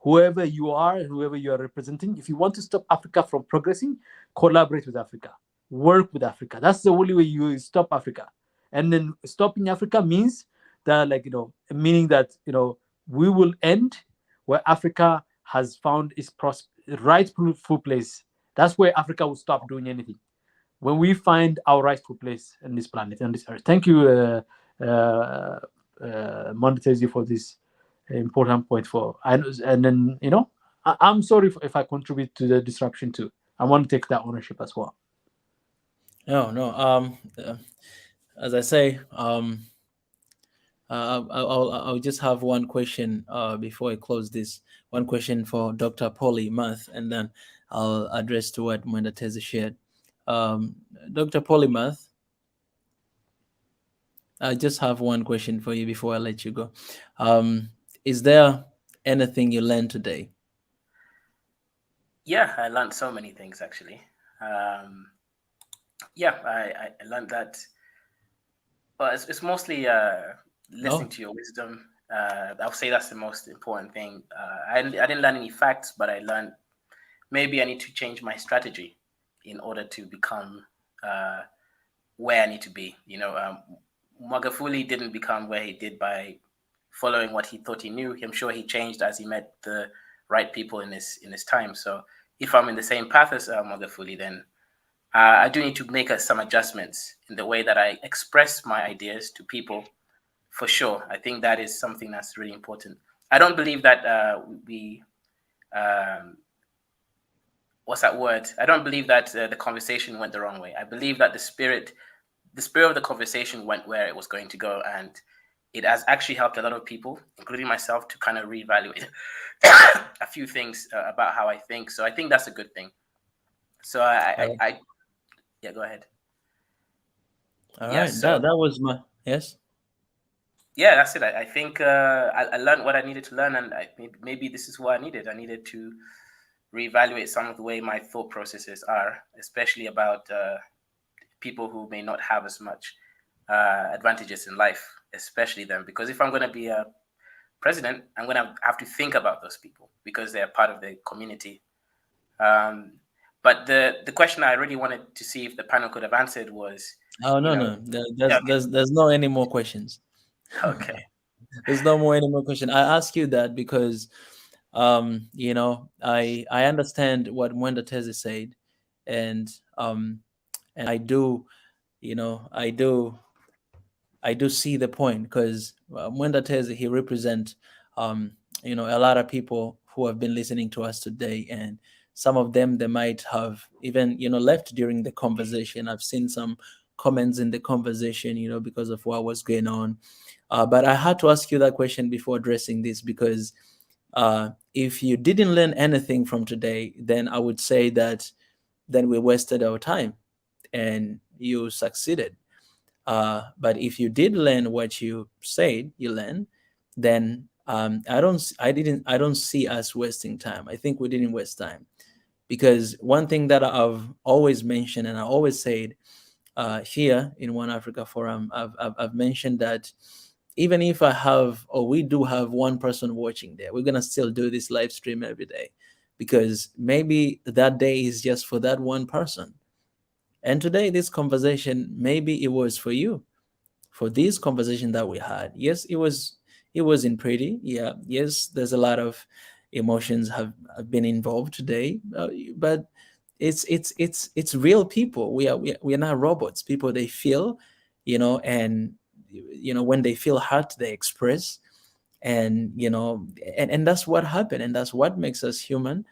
Whoever you are, whoever you are representing, if you want to stop Africa from progressing, collaborate with Africa. Work with Africa. That's the only way you stop Africa. And then stopping Africa means that, meaning that, we will end where Africa has found its rightful place. That's where Africa will stop doing anything. When we find our rightful place in this planet, on this earth. Thank you, Monetezi, for this important point. And then, I'm sorry if I contribute to the disruption too. I want to take that ownership as well. No. As I say, I'll just have one question before I close this. One question for Dr. Polly Math, and then I'll address to what Monetezi shared. Dr. Polymath, I just have one question for you before I let you go. Is there anything you learned today? Yeah, I learned so many things, actually. I learned that. Well, it's mostly listening to your wisdom. I'll say that's the most important thing. I didn't learn any facts, but I learned maybe I need to change my strategy in order to become where I need to be. Magufuli didn't become where he did by following what he thought he knew. I'm sure he changed as he met the right people in his time. So if I'm in the same path as Magufuli, then I do need to make some adjustments in the way that I express my ideas to people. For sure, I think that is something that's really important. I don't believe that what's that word? I don't believe that the conversation went the wrong way. I believe that the spirit of the conversation went where it was going to go, and it has actually helped a lot of people, including myself, to kind of reevaluate a few things about how I think. So I think that's a good thing. So I go ahead. All right, that was my yes. Yeah, that's it. I think I learned what I needed to learn, and maybe this is what I needed. I needed to reevaluate some of the way my thought processes are, especially about people who may not have as much advantages in life, especially them. Because if I'm going to be a president, I'm going to have to think about those people because they're part of the community. But the question I really wanted to see if the panel could have answered was... no. There's no any more questions. Okay. There's no more any more question. I ask you that because I understand what Mwenda Tezi said, and I do see the point, because Mwenda Tezi, he represents a lot of people who have been listening to us today, and some of them, they might have even, left during the conversation. I've seen some comments in the conversation, because of what was going on. But I had to ask you that question before addressing this, because if you didn't learn anything from today, then I would say that then we wasted our time and you succeeded. But if you did learn what you said you learned, then I don't see us wasting time. I think we didn't waste time, because one thing that I've always mentioned, and I always said here in One Africa Forum, I've mentioned that even if I have, or we do have one person watching there, we're gonna still do this live stream every day, because maybe that day is just for that one person. And today, this conversation, maybe it was for you, for this conversation that we had. Yes, it wasn't pretty. Yeah, yes, there's a lot of emotions have been involved today, but it's real people. We are not robots. People, they feel, and when they feel hurt, they express, and and that's what happened, and that's what makes us human.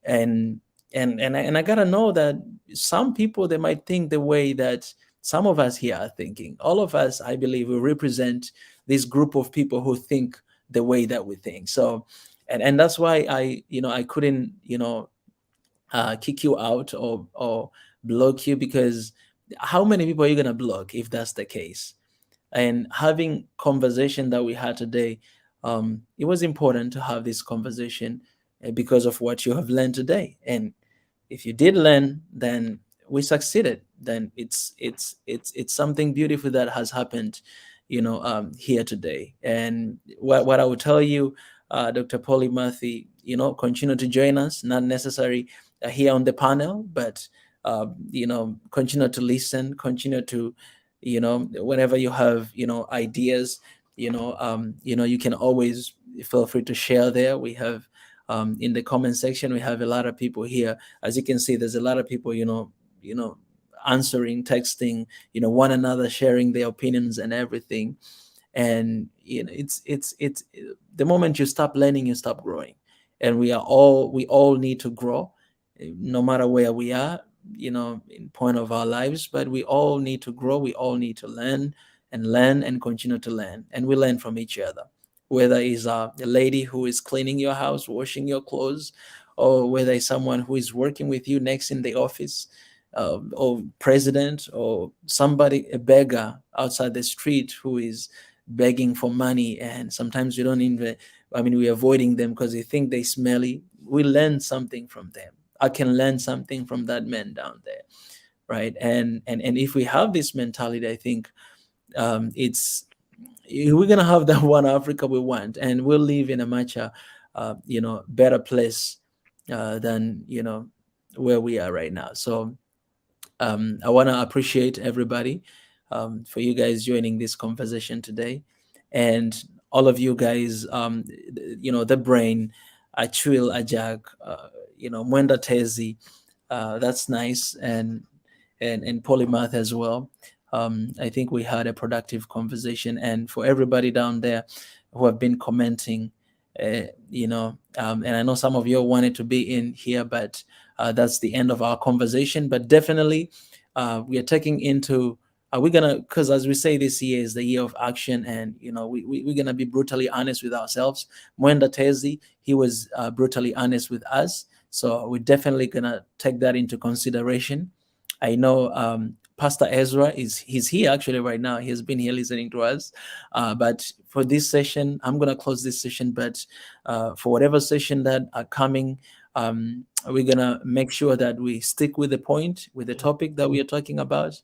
And I gotta know that some people, they might think the way that some of us here are thinking. All of us, I believe, we represent this group of people who think the way that we think. So, and that's why I couldn't kick you out or block you, because how many people are you gonna block if that's the case? And having conversation that we had today, it was important to have this conversation because of what you have learned today. And if you did learn, then we succeeded. Then it's something beautiful that has happened, here today. And what I would tell you, Dr. Polymathy, continue to join us. Not necessary here on the panel, but continue to listen, continue to, whenever you have, ideas, you can always feel free to share there. We have in the comment section, we have a lot of people here. As you can see, there's a lot of people, answering, texting, one another, sharing their opinions and everything. And it's the moment you stop learning, you stop growing. And we all need to grow, no matter where we are, in point of our lives. But we all need to grow. We all need to learn and continue to learn. And we learn from each other, whether it's a lady who is cleaning your house, washing your clothes, or whether it's someone who is working with you next in the office, or president, or somebody, a beggar outside the street who is begging for money. And sometimes we don't even, we're avoiding them because we think they smelly. We learn something from them. I can learn something from that man down there, right? And if we have this mentality, I think we're gonna have that one Africa we want, and we'll live in a much better place than where we are right now. So I want to appreciate everybody for you guys joining this conversation today, and all of you guys, the brain, Achwil, Ajak, Mwenda Tezi, that's nice, and Polymath as well. I think we had a productive conversation, and for everybody down there who have been commenting, and I know some of you wanted to be in here, but that's the end of our conversation. But definitely, we are taking into. We're gonna, because as we say, this year is the year of action, and we're gonna be brutally honest with ourselves. Mwenda Tezi, he was brutally honest with us, so we're definitely gonna take that into consideration. I know Pastor Ezra he's here actually right now. He has been here listening to us. But for this session, I'm gonna close this session. But for whatever session that are coming, we're gonna make sure that we stick with the point, with the topic that we are talking about,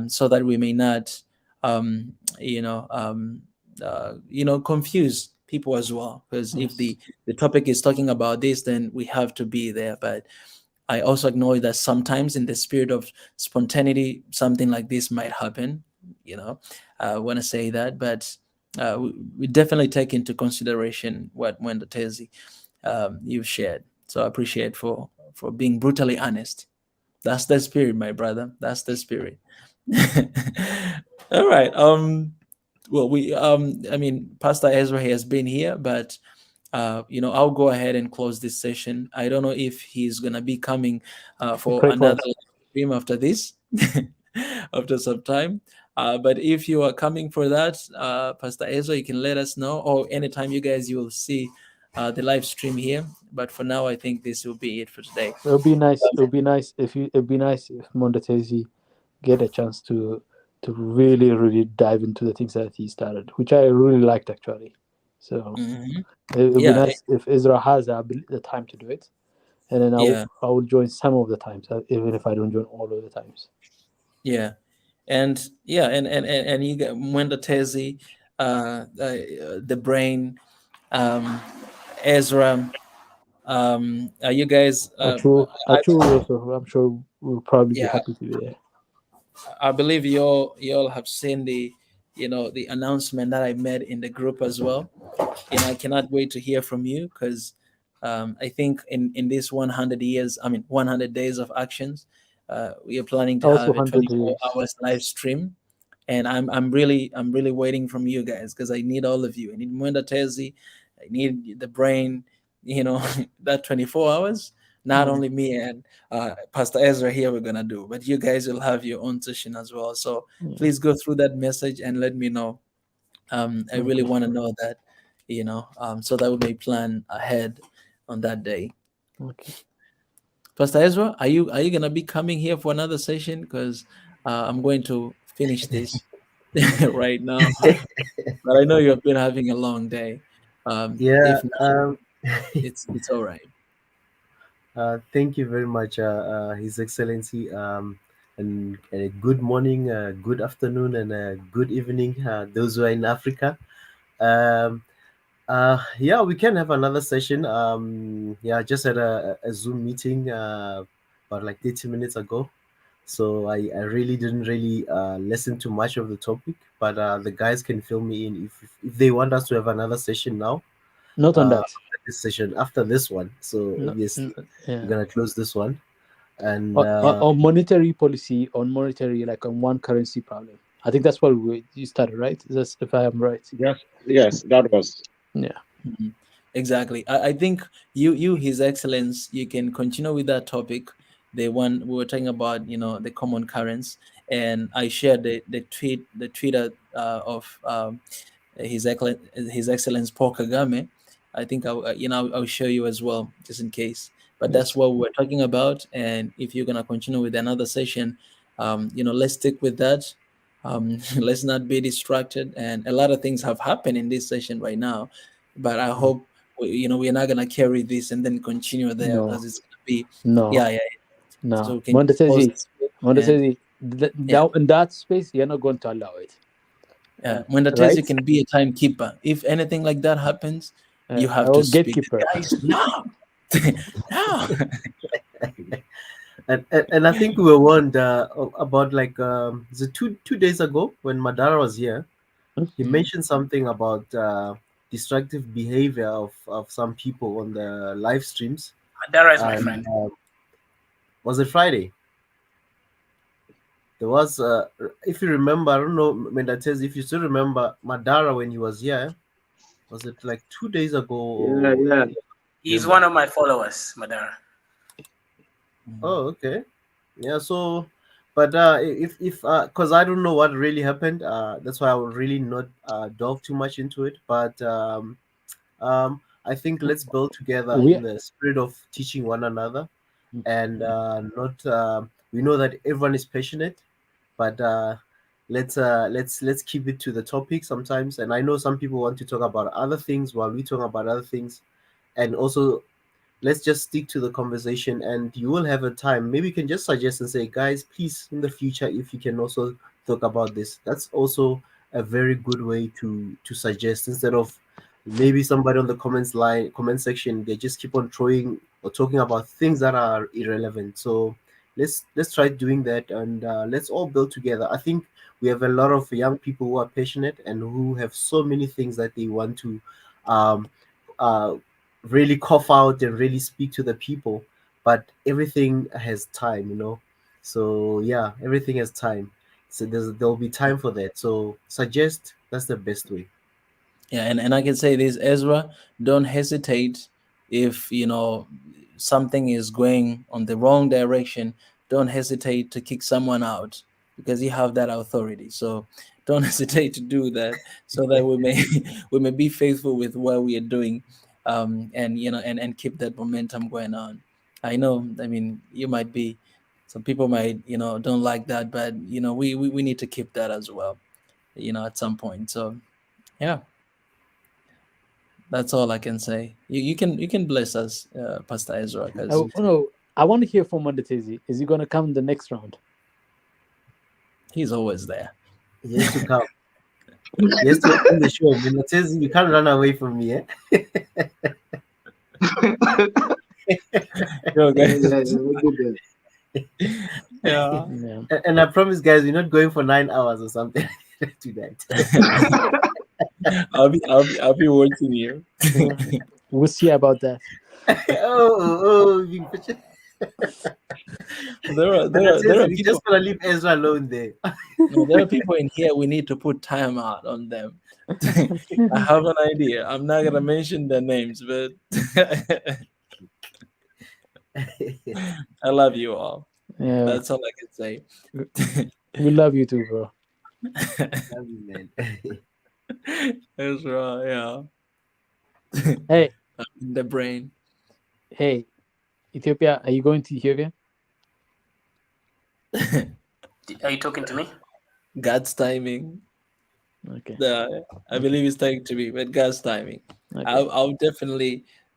so that we may not, confuse people as well. Because if the topic is talking about this, then we have to be there. But I also acknowledge that sometimes in the spirit of spontaneity, something like this might happen. I want to say that, but we definitely take into consideration what Mwenda Tezi you've shared. So I appreciate for being brutally honest. That's the spirit, my brother. That's the spirit. All right. Well, Pastor Ezra has been here, but I'll go ahead and close this session. I don't know if he's gonna be coming for Pray for another us. stream after this, after some time. But if you are coming for that, Pastor Ezra, you can let us know, or anytime you guys you will see the live stream here. But for now, I think this will be it for today. It would be nice. It would be nice if you. It'd be nice if Mondatezi get a chance to really dive into the things that he started, which I really liked actually. So Mhm. it would be Yeah, nice if Ezra has the time to do it, and then yeah, I will join some of the times, even if I don't join all of the times. yeah. And yeah, and you get Mwenda Tezi, the brain, Ezra. You guys, Achu also, I'm sure will probably be yeah, happy to be there. I believe you all have seen the announcement that I made in the group as well. I cannot wait to hear from you because I think in this 100 years, 100 days of actions, we are planning to Also, have a 100 24 days. hours live stream, and I'm really waiting from you guys because I need all of you. I need Mwenda Tezi, I need the brain, that 24 hours. Not only me and Pastor Ezra here we're gonna do, but you guys will have your own session as well. So please go through that message and let me know. I really Okay. want to know that, so that we may plan ahead on that day. Okay. Pastor Ezra, are you gonna be coming here for another session? Because I'm going to finish this right now, but I know you have been having a long day. Yeah. If not, it's all right. Thank you very much, His Excellency. And a good morning, good afternoon, and good evening, those who are in Africa. Um, yeah, we can have another session. Yeah, I just had a Zoom meeting about like 30 minutes ago. So I really didn't really listen to much of the topic, but the guys can fill me in if they want us to have another session now. Not on that. This session after this one. So No, obviously we're yeah. gonna close this one. And On monetary policy, on monetary, like on one currency problem. I think that's what you started, right? That's if I am right. Yes, that was. Yeah. Mhm. Exactly. I think His Excellence, you can continue with that topic, the one we were talking about, the common currents. And I shared the Twitter of His Excellence Paul Kagame. I think I'll show you as well, just in case. But that's Yes. what we're talking about. And if you're gonna continue with another session, let's stick with that. Let's not be distracted. And a lot of things have happened in this session right now, but I hope we're not gonna carry this and then continue there No. because it's gonna be No. yeah, yeah. So No. we can just pause this bit and yeah. Now in that space, you're not going to allow it. When the Right? Tezi can be a timekeeper. If anything like that happens, you have to Or speak. gatekeeper. Guys, no, no. and I think we were warned about like is it two days ago when Madara was here. He mentioned something about destructive behavior of some people on the live streams. Dara is my And friend. was it Friday? There was, if you remember, I don't know, Mendatez, if you still remember Madara when he was here, was it like 2 days ago? Yeah. He's one of my followers, Madara. Oh, okay. Yeah, so, but if because I don't know what really happened, that's why I will really not delve too much into it. But I think let's build together We in the spirit of teaching one another, and not. We know that everyone is passionate, but let's keep it to the topic sometimes. And I know some people want to talk about other things while we talk about other things, and also let's just stick to the conversation, and you will have a time. Maybe you can just suggest and say, guys, please in the future, if you can also talk about this. That's also a very good way to suggest, instead of maybe somebody on the comment section, they just keep on throwing or talking about things that are irrelevant. So let's try doing that, and let's all build together. I think we have a lot of young people who are passionate and who have so many things that they want to um, uh, really cough out and really speak to the people, but everything has time. So yeah, everything has time. So there'll be time for that. So suggest, that's the best way. Yeah, and I can say this, Ezra, don't hesitate if something is going on the wrong direction. Don't hesitate to kick someone out because you have that authority. So don't hesitate to do that so that we may we may be faithful with what we are doing, and and keep that momentum going on. I know, I mean, you might be, some people might don't like that, but we need to keep that as well, at some point. So yeah, that's all I can say. You can bless us, Pastor Ezra, because Oh no, I want to hear from Mondetezi. Is he gonna come in the next round? he's always there. He has to come. He has to open the show. When it says you can't run away from me, eh? Yo, Yeah, guys. yeah, yeah, we did that. Yeah. Yeah. And I promise, guys, we're not going for 9 hours or something tonight. I'll be watching you. We'll see about that. You put your- There are When it says there are we people. just gonna leave Ezra alone there. No, there are people in here. We need to put time out on them. I have an idea. I'm not gonna mention their names, but I love you all. Yeah, That's all I can say. we love you too, bro. Love you, man. That's right. Yeah. Hey, In the brain. hey, Ethiopia, are you going to Ethiopia? Are you talking to me? God's timing. Okay. I believe it's time to be, but God's timing. Okay.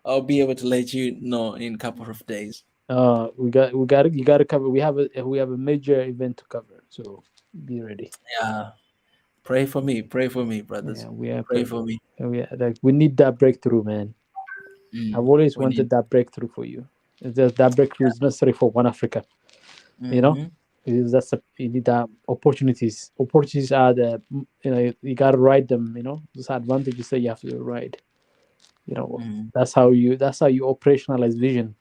I'll be able to let you know in a couple of days. You got to cover. We have a major event to cover, so be ready. Yeah. Pray for me, brothers. Yeah, we are Pray for me. we need that breakthrough, man. I've always We wanted need. that breakthrough for you. That breakthrough is necessary for one Africa. You know, Mhm. you need that opportunities. Opportunities are you got to ride them. Those advantages that you have to ride. Mhm. That's how you operationalize vision.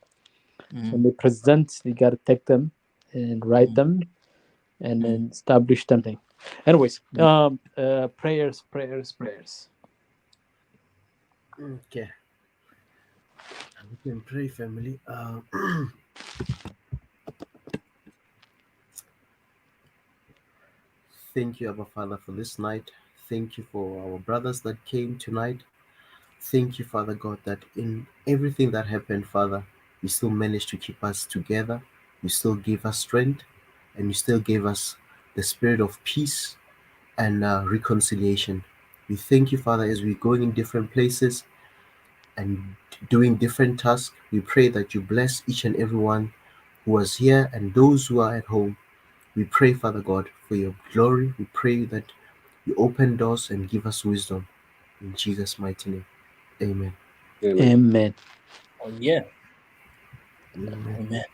When they present, you got to take them and write them and then establish something. Anyways, prayers. Okay. We can pray, family. Thank you, Abba Father, for this night. Thank you for our brothers that came tonight. Thank you, Father God, that in everything that happened, Father, you still managed to keep us together. You still gave us strength, and you still gave us the spirit of peace and reconciliation. We thank you, Father, as we're going in different places and doing different tasks. We pray that you bless each and everyone who was here and those who are at home. We pray, Father God, for your glory. We pray that you open doors and give us wisdom. In Jesus' mighty name. Amen. Amen. Amen. Oh yeah. Amen. Amen.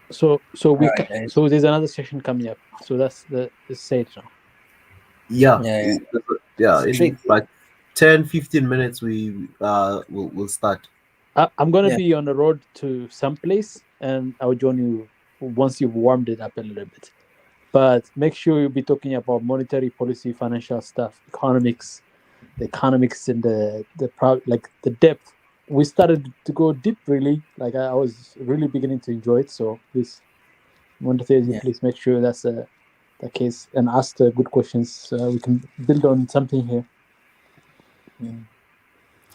So All right, guys. so there's another session coming up. So that's the say it now. Yeah. Yeah. Yeah. In Strict. like 10-15 minutes, we'll start. I'm gonna Yeah. be on the road to some place, and I'll join you once you've warmed it up a little bit. But make sure you'll be talking about monetary policy, financial stuff, economics, the economics, and like the depth. We started to go deep, really. Like I was really beginning to enjoy it. So please, monetary, Yeah. please make sure that's the case and ask the good questions. So we can build on something here.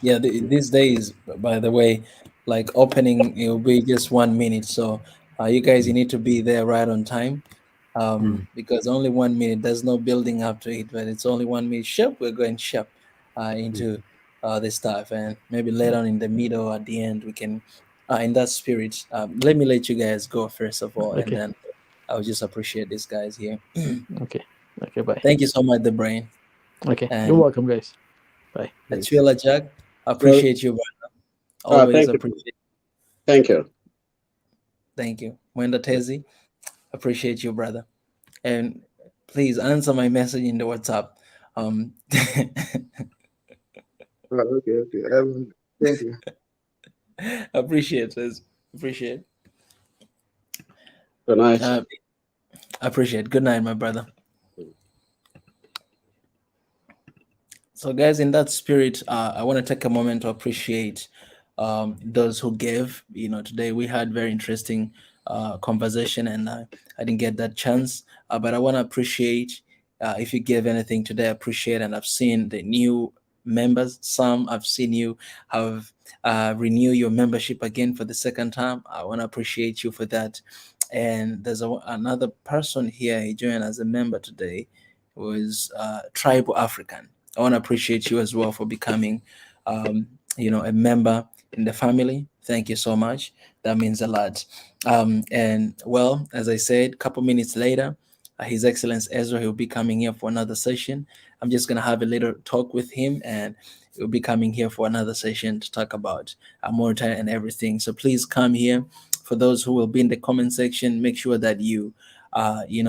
Yeah. These days, by the way, like opening, it will be just 1 minute. So you guys, you need to be there right on time. Because only 1 minute, there's no building up to it, but it's only 1 minute. Ship, we're going ship into this stuff, and maybe later on in the middle, at the end, we can, in that spirit. Let me let you guys go first of all, and Okay. then I'll just appreciate these guys here. Okay. Bye. Thank you so much, the brain, Okay. and You're welcome, guys. Bye. Achula Jack. Well, Appreciate you, brother. Always thank you. appreciate. Thank you. Thank you, Mwenda Tezi. Appreciate you, brother. And please answer my message in the WhatsApp. Oh, okay. Thank you. Appreciate this. Appreciate. Good night. Appreciate. Good night, my brother. So, guys, in that spirit, I want to take a moment to appreciate those who gave. Today we had very interesting conversation, and I didn't get that chance. But I want to appreciate if you gave anything today. I appreciate, and I've seen the new members. Some I've seen you have renew your membership again for the second time. I want to appreciate you for that. And there's another person here. He joined as a member today. Who is Tribal African. I want to appreciate you as well for becoming, a member in the family. Thank you so much. That means a lot. And well, as I said, a couple minutes later, His Excellence Ezra, he'll be coming here for another session. I'm just going to have a little talk with him, and he'll be coming here for another session to talk about mortar and everything. So please come here. For those who will be in the comment section, make sure that you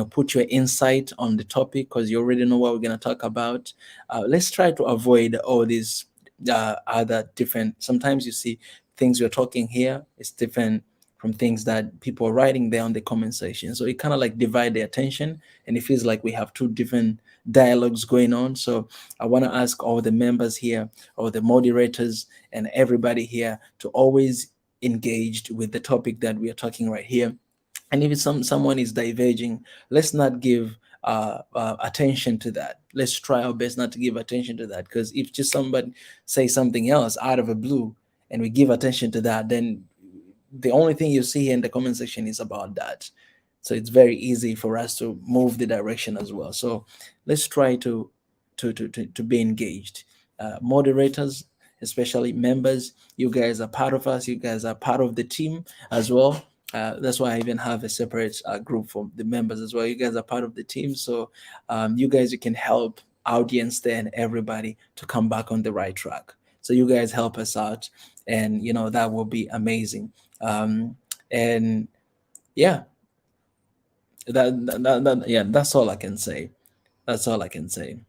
put your insight on the topic, because you already know what we're going to talk about. Let's try to avoid all these other different, sometimes you see things we're talking here is different from things that people are writing there on the comment section. So it kind of like divide the attention, and it feels like we have two different dialogues going on. So I want to ask all the members here, or the moderators and everybody here, to always engaged with the topic that we are talking right here. And if someone is diverging, let's not give attention to that. Let's try our best not to give attention to that, because if just somebody say something else out of a blue and we give attention to that, then the only thing you see here in the comment section is about that. So it's very easy for us to move the direction as well. So let's try to be engaged. Moderators, especially members, you guys are part of us. You guys are part of the team as well. That's why I even have a separate group for the members as well. You guys are part of the team, so you can help audience there and everybody to come back on the right track. So you guys help us out, and that will be amazing. And yeah, that's all I can say. That's all I can say.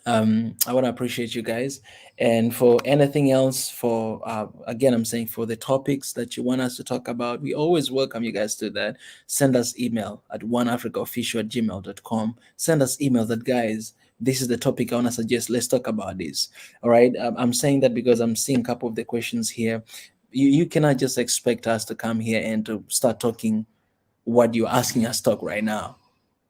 I want to appreciate you guys, and for anything else, for again, I'm saying for the topics that you want us to talk about, we always welcome you guys to that. Send us email at oneafricaofficial@gmail.com. Send us email that, guys, this is the topic I want to suggest, let's talk about this. All right, I'm saying that because I'm seeing a couple of the questions here. You cannot just expect us to come here and to start talking what you're asking us to talk right now.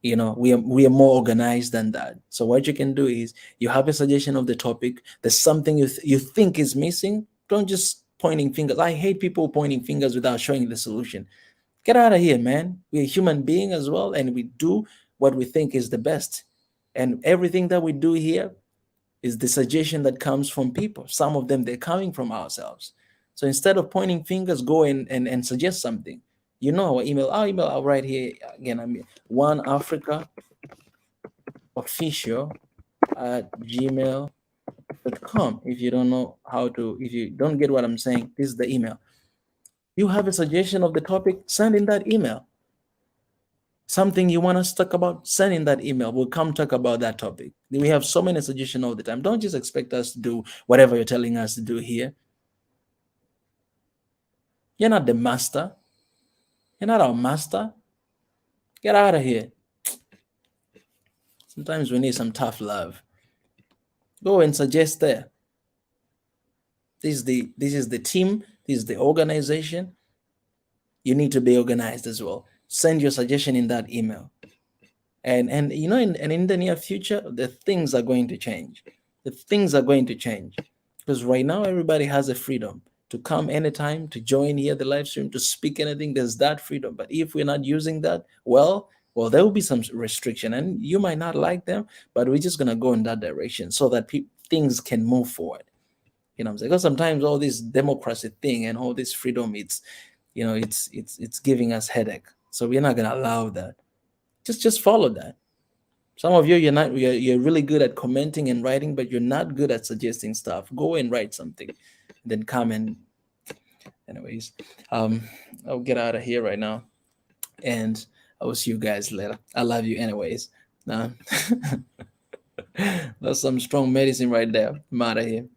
We are more organized than that. So what you can do is, you have a suggestion of the topic, there's something you think is missing, don't just pointing fingers. I hate people pointing fingers without showing the solution. Get out of here, man. We're a human being as well, and we do what we think is the best. And everything that we do here is the suggestion that comes from people. Some of them, they're coming from ourselves. So instead of pointing fingers, go and suggest something. Our email. Our email, I'll write here again. oneafricaofficial@gmail.com. If you don't know if you don't get what I'm saying, this is the email. You have a suggestion of the topic, send in that email. Something you want us to talk about, send in that email. We'll come talk about that topic. We have so many suggestions all the time. Don't just expect us to do whatever you're telling us to do here. You're not the master. You're not our master. Get out of here. Sometimes we need some tough love. Go and suggest there. This is the team. This is the organization. You need to be organized as well. Send your suggestion in that email. And in the near future, the things are going to change. The things are going to change. Because right now, everybody has a freedom to come anytime, to join here, the live stream, to speak anything. There's that freedom. But if we're not using that, well, there will be some restriction, and you might not like them, but we're just going to go in that direction so that things can move forward. You know what I'm saying? Because sometimes all this democracy thing and all this freedom, it's giving us headache. So we're not going to allow that. Just follow that. Some of you, you're really good at commenting and writing, but you're not good at suggesting stuff. Go and write something, then come and, anyways, I'll get out of here right now, and I will see you guys later. I love you anyways. That's some strong medicine right there. I'm out of here.